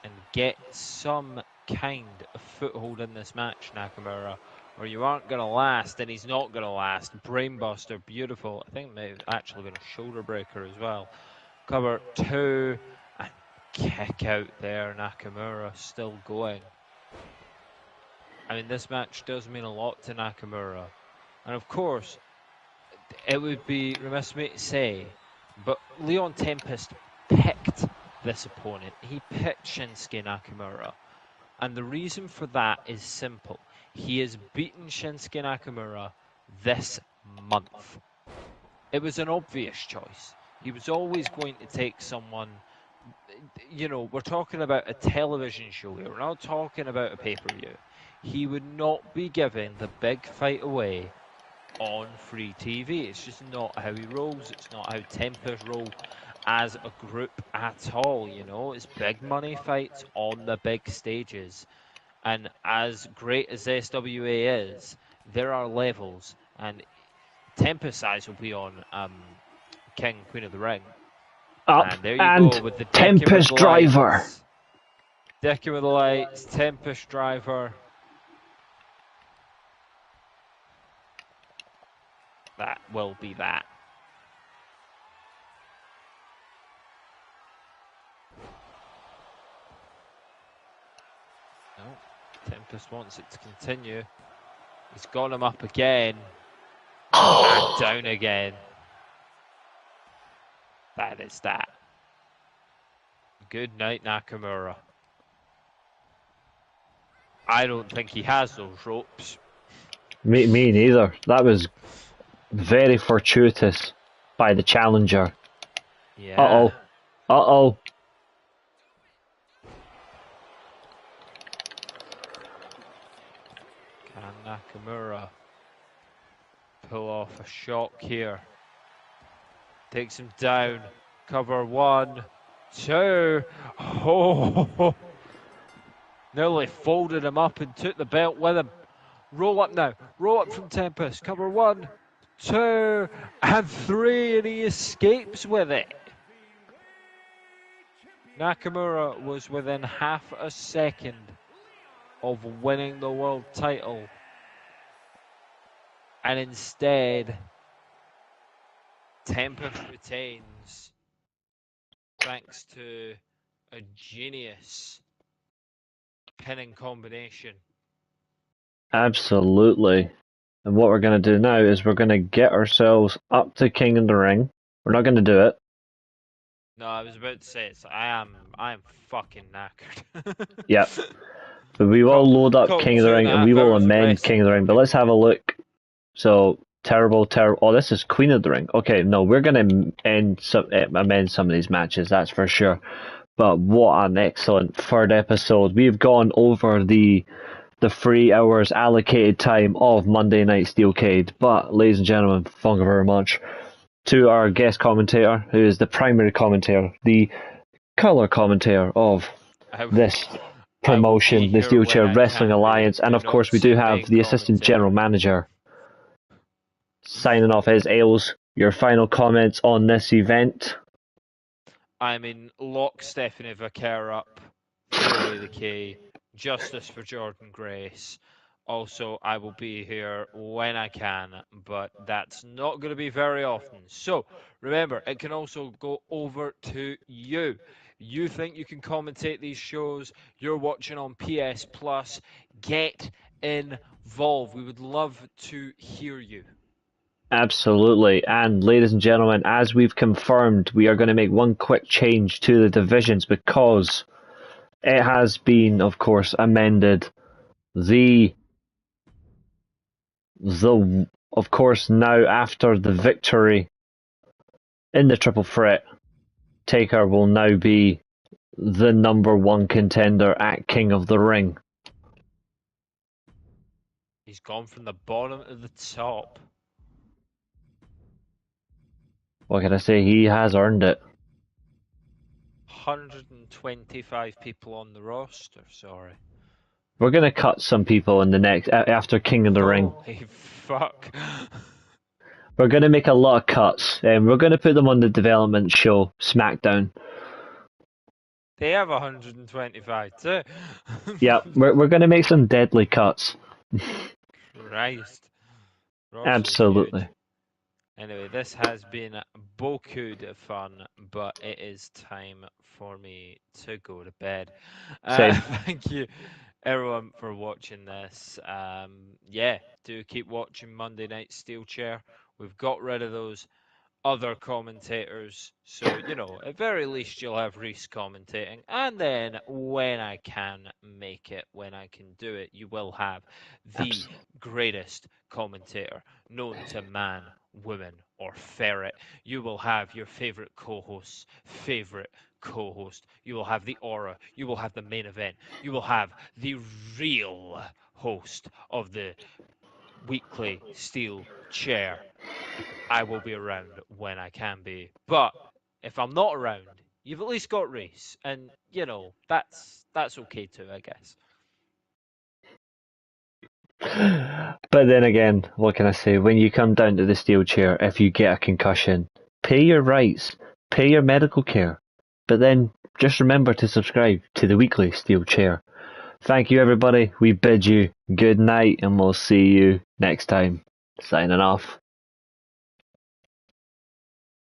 and get some kind of foothold in this match, Nakamura, or you aren't going to last, and he's not going to last. Brainbuster, beautiful. I think maybe actually going to shoulder breaker as well. Cover 2 and kick out there. Nakamura still going. I mean, this match does mean a lot to Nakamura. And of course, it would be remiss of me to say, but Leon Tempest picked this opponent. He picked Shinsuke Nakamura. And the reason for that is simple. He has beaten Shinsuke Nakamura this month. It was an obvious choice. He was always going to take someone, you know, we're talking about a television show here. We're not talking about a pay-per-view. He would not be giving the big fight away on free TV. It's just not how he rolls. It's not how Tempest roll as a group at all, you know. It's big money fights on the big stages. And as great as SWA is, there are levels. And Tempest's eyes will be on King, Queen of the Ring. Up and there you and go with the Tempest Driver. Decking with the lights, Tempest Driver. That will be that. No, Tempest wants it to continue. He's got him up again. And down again. That is that. Good night, Nakamura. I don't think he has those ropes. Me neither. That was very fortuitous by the challenger. Yeah. Uh-oh. Uh-oh. Can Nakamura pull off a shock here? Takes him down. Cover 1, 2. Oh! Nearly folded him up and took the belt with him. Roll up now. Roll up from Tempest. Cover 1, 2, and 3, and he escapes with it. Nakamura was within half a second of winning the world title. And instead, Tempest retains thanks to a genius pinning combination. Absolutely. And what we're going to do now is we're going to get ourselves up to King in the Ring. We're not going to do it. No, I was about to say it. I am fucking knackered. Yep. But we will load up Cool, King of the Ring and we 2.5 will hours of amend wrestling. King of the Ring. But let's have a look. So, terrible. Oh, this is Queen of the Ring. Okay, no, we're going to amend some of these matches, that's for sure. But what an excellent third episode. We've gone over the 3 hours allocated time of Monday Night Steelcade. But, ladies and gentlemen, thank you very much to our guest commentator, who is the primary commentator, the colour commentator of this promotion, the Steelchair Wrestling Alliance, and of course we do have the assistant general manager signing off his Ales. Your final comments on this event? I'm in lock Stephanie Vicker up, Billy the K, justice for Jordan Grace. Also, I will be here when I can, but that's not going to be very often. So, remember, it can also go over to you. You think you can commentate these shows, you're watching on PS Plus, get involved. We would love to hear you. Absolutely. And ladies and gentlemen, as we've confirmed, we are going to make one quick change to the divisions because it has been, of course, amended. Of course, now after the victory in the triple threat, Taker will now be the #1 contender at King of the Ring. He's gone from the bottom to the top. What can I say? He has earned it. 125 people on the roster, sorry. We're going to cut some people in the next after King of the Ring. Holy fuck. We're going to make a lot of cuts, and we're going to put them on the development show, SmackDown. They have 125 too. Yeah, we're going to make some deadly cuts. Christ. Absolutely. Huge. Anyway, this has been beaucoup de fun, but it is time for me to go to bed. Thank you, everyone, for watching this. Yeah, do keep watching Monday Night Steelchair. We've got rid of those other commentators, so at very least you'll have Reese commentating, and then when I can make it, when I can do it, you will have the greatest commentator known to man, woman, or ferret. You will have your favorite co-host's favorite co-host. You will have the aura. You will have the main event. You will have the real host of the Weekly Steelchair. I will be around when I can be. But if I'm not around, you've at least got Reese. And, that's okay too, I guess. But then again, what can I say? When you come down to the Steelchair, if you get a concussion, pay your rights, pay your medical care. But then just remember to subscribe to the Weekly Steelchair. Thank you, everybody. We bid you good night, and we'll see you next time. Signing off.